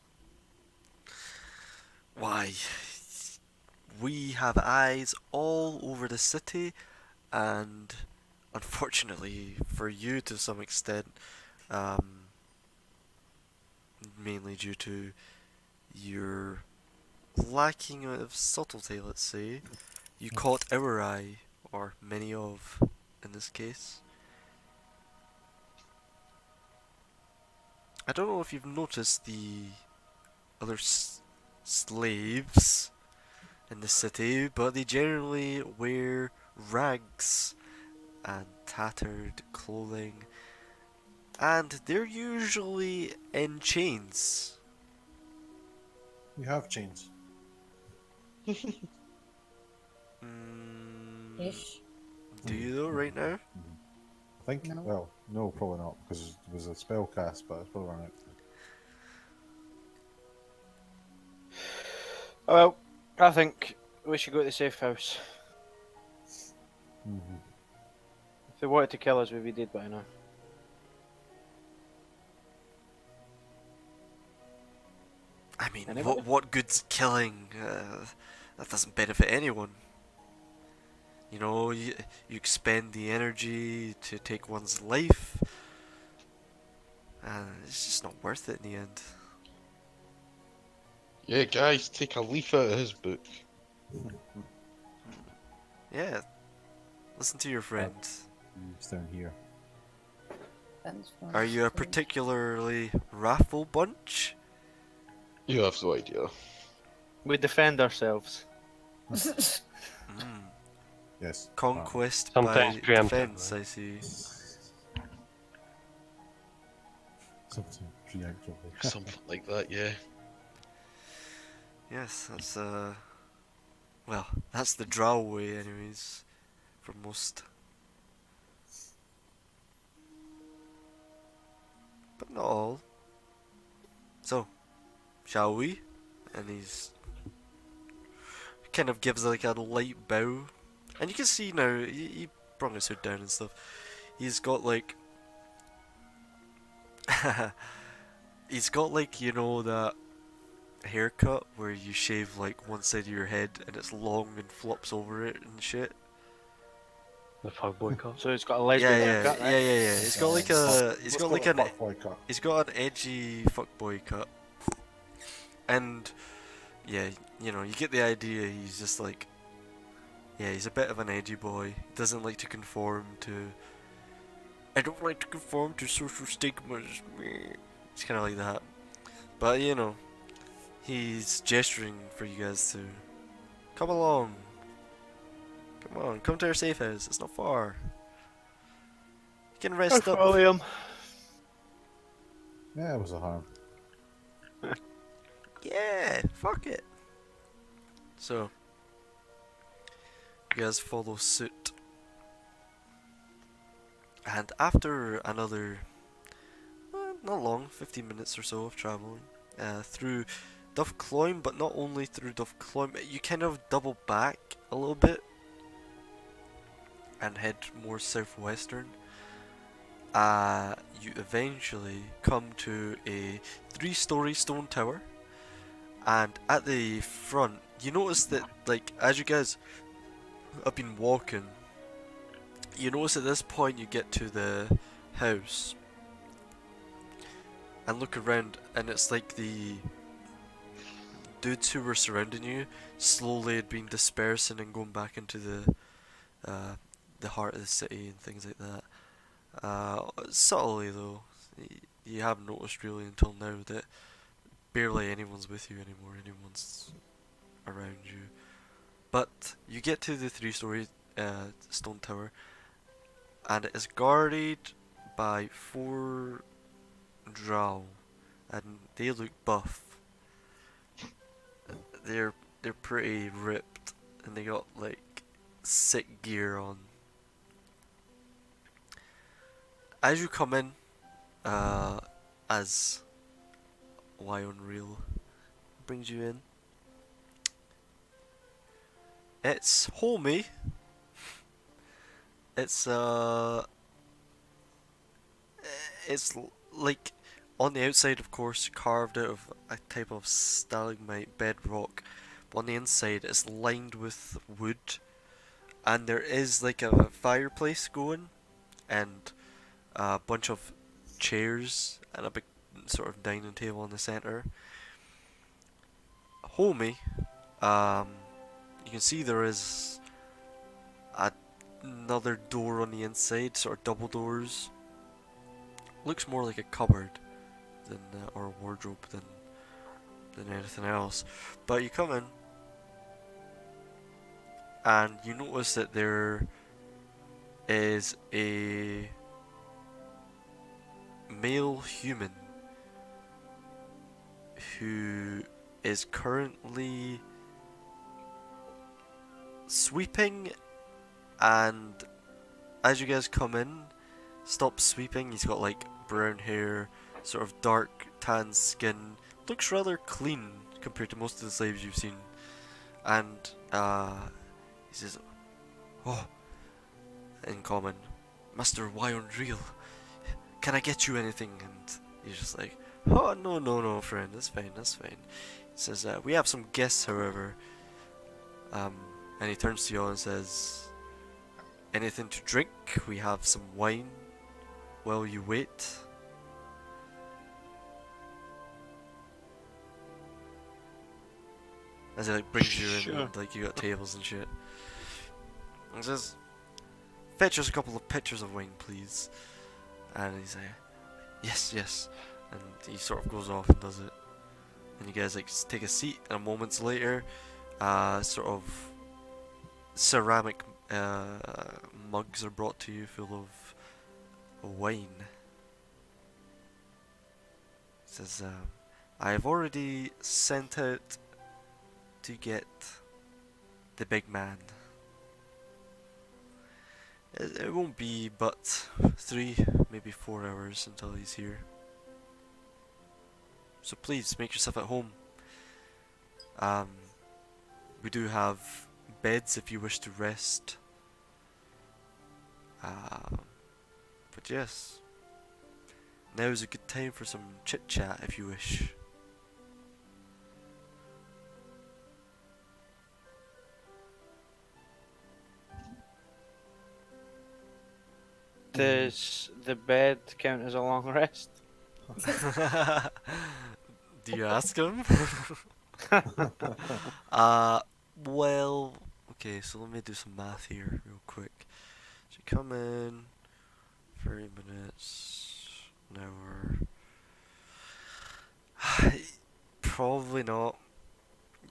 Why, we have eyes all over the city, and unfortunately for you to some extent, mainly due to your lacking of subtlety, let's say, you caught our eye, or many of, in this case. I don't know if you've noticed the other slaves in the city, but they generally wear rags and tattered clothing, and they're usually in chains. We have chains. Ish. Do you though, right now? I think. No. Well, no, probably not because it was a spell cast, but it's probably run out. Oh, well, I think we should go to the safe house. Mm-hmm. If they wanted to kill us, we'd be dead by now. I mean, Anybody? what good's killing? That doesn't benefit anyone. You know, you expend the energy to take one's life, and it's just not worth it in the end. Yeah, guys, take a leaf out of his book. Yeah, listen to your friend. It's down here. Are you a particularly wrathful bunch? You have no idea. We defend ourselves. Yes. Conquest Sometimes by preemptive, defense, right? I see. Something preemptively. Something like that, yeah. Yes, that's well, that's the drow way anyways, for most. But not all. So, shall we? And he's kind of gives like a light bow. And you can see now, he brought his hood down and stuff. He's got like He's got like, you know, that haircut where you shave like one side of your head and it's long and flops over it and shit. The fuckboy cut. So he's got a Yeah, lesbian yeah, haircut, yeah, right? yeah, yeah. He's got like a, he's Let's got call like it an, fuckboy cut. he's got an edgy fuckboy cut, and yeah, you know, you get the idea. He's just like, yeah, he's a bit of an edgy boy. He doesn't like to conform to. I don't like to conform to social stigmas. It's kind of like that, but you know, he's gesturing for you guys to come along. Come on, come to our safe house. It's not far. You can rest up. William. Yeah, it was a harm. Yeah, fuck it. So, you guys follow suit. And after another, not long, 15 minutes or so of traveling through Duff Cloyne, but not only through Duff Cloyne, you kind of double back a little bit and head more southwestern. You eventually come to a 3-story stone tower, and at the front, you notice that, like, as you guys have been walking, you notice at this point you get to the house and look around, and it's like the dudes who were surrounding you slowly had been dispersing and going back into the heart of the city and things like that. Subtly though, you haven't noticed really until now that barely anyone's with you anymore, anyone's around you. But you get to the 3-story stone tower, and it is guarded by 4 drow, and they look buff. They're pretty ripped, and they got like sick gear on. As you come in, as Why Unreal brings you in, it's homey. It's like on the outside, of course, carved out of a type of stalagmite bedrock, but on the inside it's lined with wood, and there is like a fireplace going, and a bunch of chairs and a big sort of dining table in the center. Homey, you can see there is another door on the inside, sort of double doors. Looks more like a cupboard than or a wardrobe than anything else. But you come in and you notice that there is a male human who is currently sweeping, and as you guys come in, stops sweeping. He's got like brown hair, sort of dark tan skin, looks rather clean compared to most of the slaves you've seen, and he says, "Oh," in common, "Master, why unreal? Can I get you anything?" And he's just like, "Oh, no, friend, that's fine, that's fine." He says, "We have some guests, however." And he turns to you all and says, "Anything to drink? We have some wine while you wait." As he like brings you in, Sure. and like you got tables and shit. And says, "Fetch us a couple of pitchers of wine, please." And he's like, yes. And he sort of goes off and does it. And you guys like take a seat, and moments later, sort of ceramic mugs are brought to you full of wine. It says, "I have already sent out to get the big man. It won't be but 3, maybe 4 hours until he's here. So please make yourself at home. We do have beds if you wish to rest. But yes, Now is a good time for some chit chat if you wish. Does the bed count as a long rest? Do you ask him? Well, okay, so let me do some math here real quick. So you come in, 30 minutes, an hour. Probably not.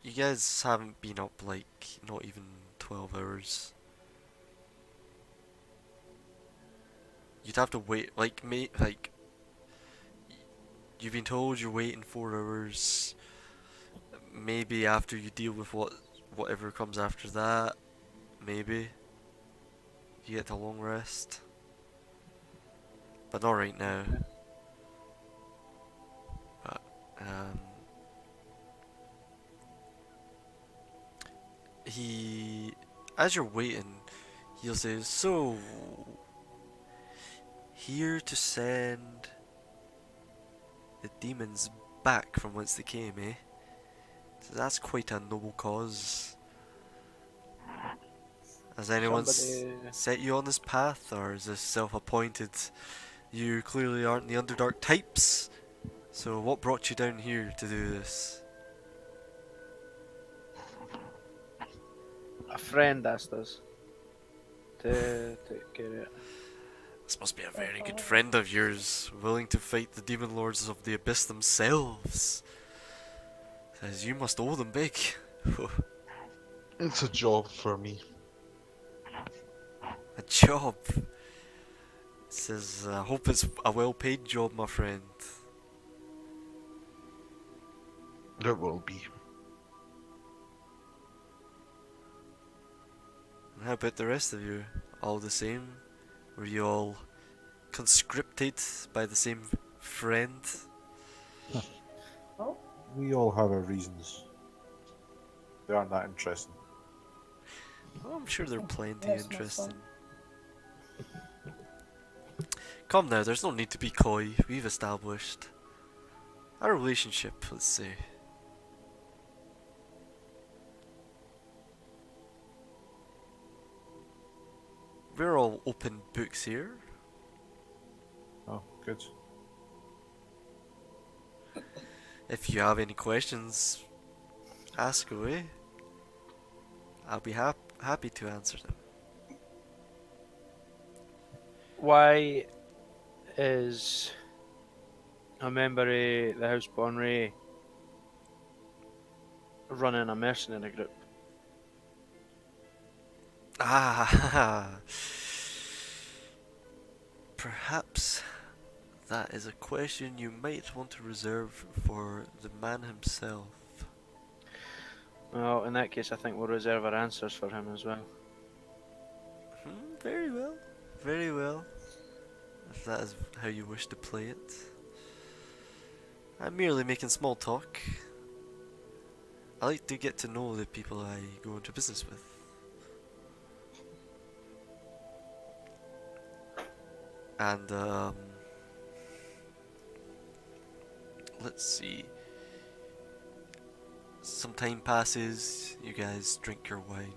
You guys haven't been up like not even 12 hours. You'd have to wait, like, you've been told you're waiting 4 hours. Maybe after you deal with whatever comes after that, maybe you get a long rest. But not right now. But, as you're waiting, he'll say, so, here to send the demons back from whence they came, eh? So that's quite a noble cause. Has anyone set you on this path, or is this self-appointed? You clearly aren't the Underdark types, so what brought you down here to do this? A friend asked us to get it. This must be a very good friend of yours, willing to fight the demon lords of the abyss themselves. Says you must owe them big. It's a job for me. A job? Says, I hope it's a well-paid job, my friend. There will be. And how about the rest of you? All the same? Were you all conscripted by the same friend? We all have our reasons. They aren't that interesting. Oh, I'm sure they're plenty interesting. Come now, there's no need to be coy. We've established our relationship, let's say. We're all open books here. Oh, good. If you have any questions, ask away. I'll be happy to answer them. Why is a member of the House Bonray running a mercenary group? Ah, perhaps that is a question you might want to reserve for the man himself. Well, in that case, I think we'll reserve our answers for him as well. Very well, very well. If that is how you wish to play it. I'm merely making small talk. I like to get to know the people I go into business with. And, let's see. Some time passes, you guys drink your wine.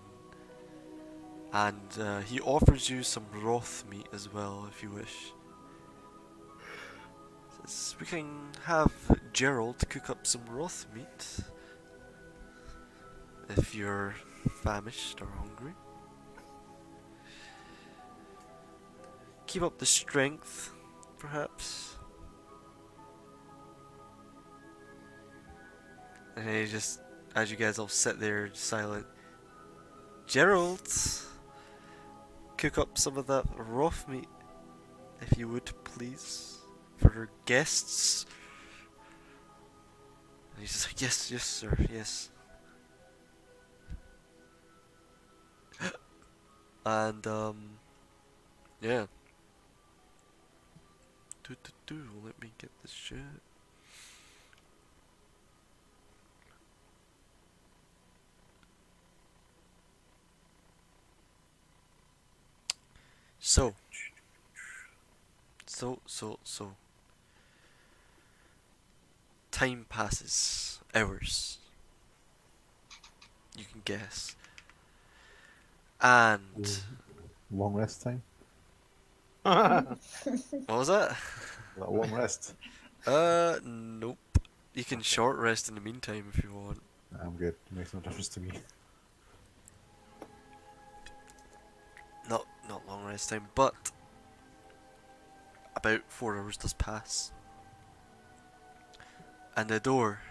And he offers you some roth meat as well, if you wish. Says, we can have Gerald cook up some roth meat. If you're famished or hungry. Keep up the strength, perhaps. And he just, as you guys all sit there silent, Gerald, cook up some of that rough meat, if you would, please, for our guests. And he's just like, yes, yes, sir, yes. And, yeah. Let me get this shit. So. time passes. Hours. You can guess. And Long rest time. what was that? That a long rest. Nope. You can short rest in the meantime if you want. I'm good. It makes no difference to me. Not long rest time, but about 4 hours does pass. And the door,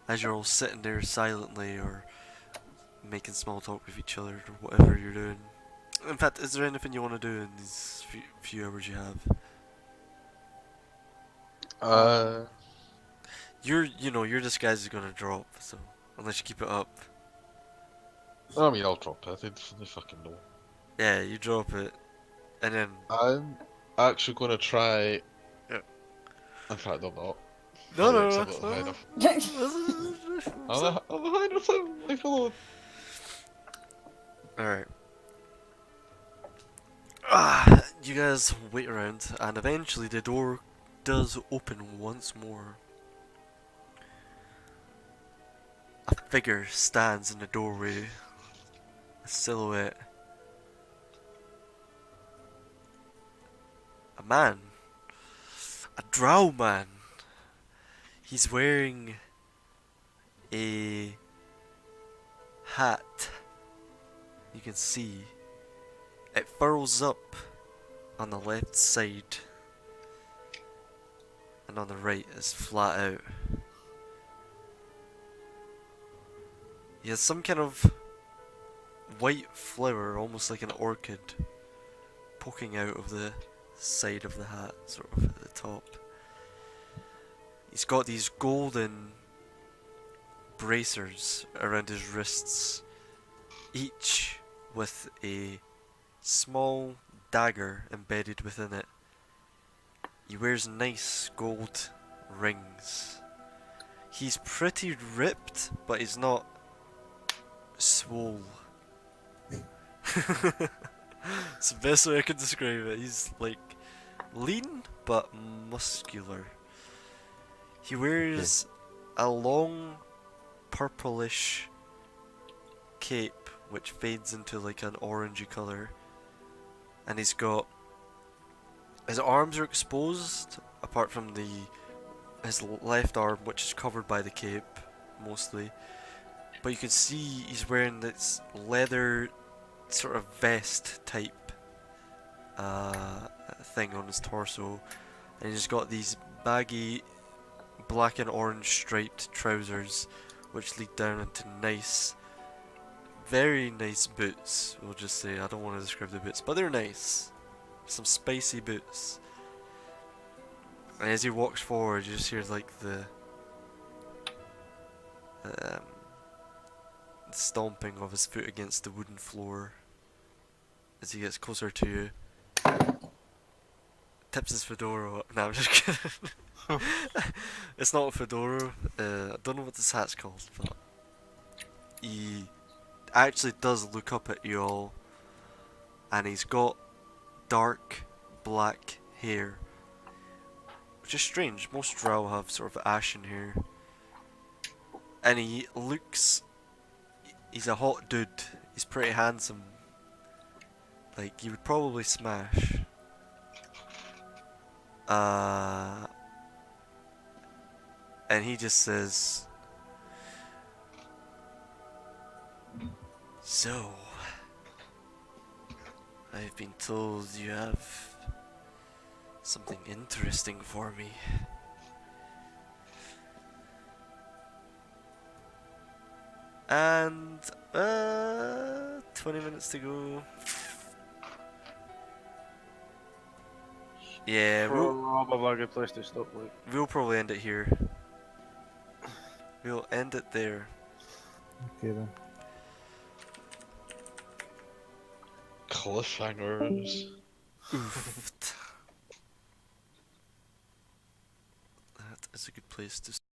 as you're all sitting there silently or making small talk with each other or whatever you're doing. In fact, is there anything you want to do in these few hours you have? Your disguise is gonna drop, so unless you keep it up. I mean, I'll drop it. They fucking know. Yeah, you drop it, and then I'm actually gonna try. Yeah. In fact, I'm not. No, I'm no, a little high enough. no. I'm high enough. Leave alone. Alright. You guys wait around, and eventually the door does open once more. A figure stands in the doorway. A silhouette. A man. A drow man. He's wearing a hat. You can see it furls up on the left side, and on the right is flat out. He has some kind of white flower, almost like an orchid, poking out of the side of the hat, sort of at the top. He's got these golden bracers around his wrists, each with a small dagger embedded within it. He wears nice gold rings. He's pretty ripped, but he's not swole. It's the best way I can describe it. He's like lean but muscular. He wears a long purplish cape which fades into like an orangey colour, and he's got his arms are exposed apart from his left arm, which is covered by the cape mostly, but you can see he's wearing this leather sort of vest type thing on his torso, and he's got these baggy black and orange striped trousers which lead down into nice, very nice boots. We'll just say, I don't want to describe the boots, but they're nice. Some spicy boots. And as he walks forward, you just hear like the stomping of his foot against the wooden floor as he gets closer to you. Tips his fedora up. No, I'm just kidding. It's not a fedora. I don't know what this hat's called, but he actually does look up at you all, and he's got dark black hair, which is strange. Most drow have sort of ashen hair, and he looks. He's a hot dude. He's pretty handsome. Like, you would probably smash. And he just says, "So, I've been told you have something interesting for me." And 20 minutes to go. Yeah, Probably a good place to stop. Like. we'll probably end it here. We'll end it there. Okay then. Cliffhangers. Oof. That is a good place to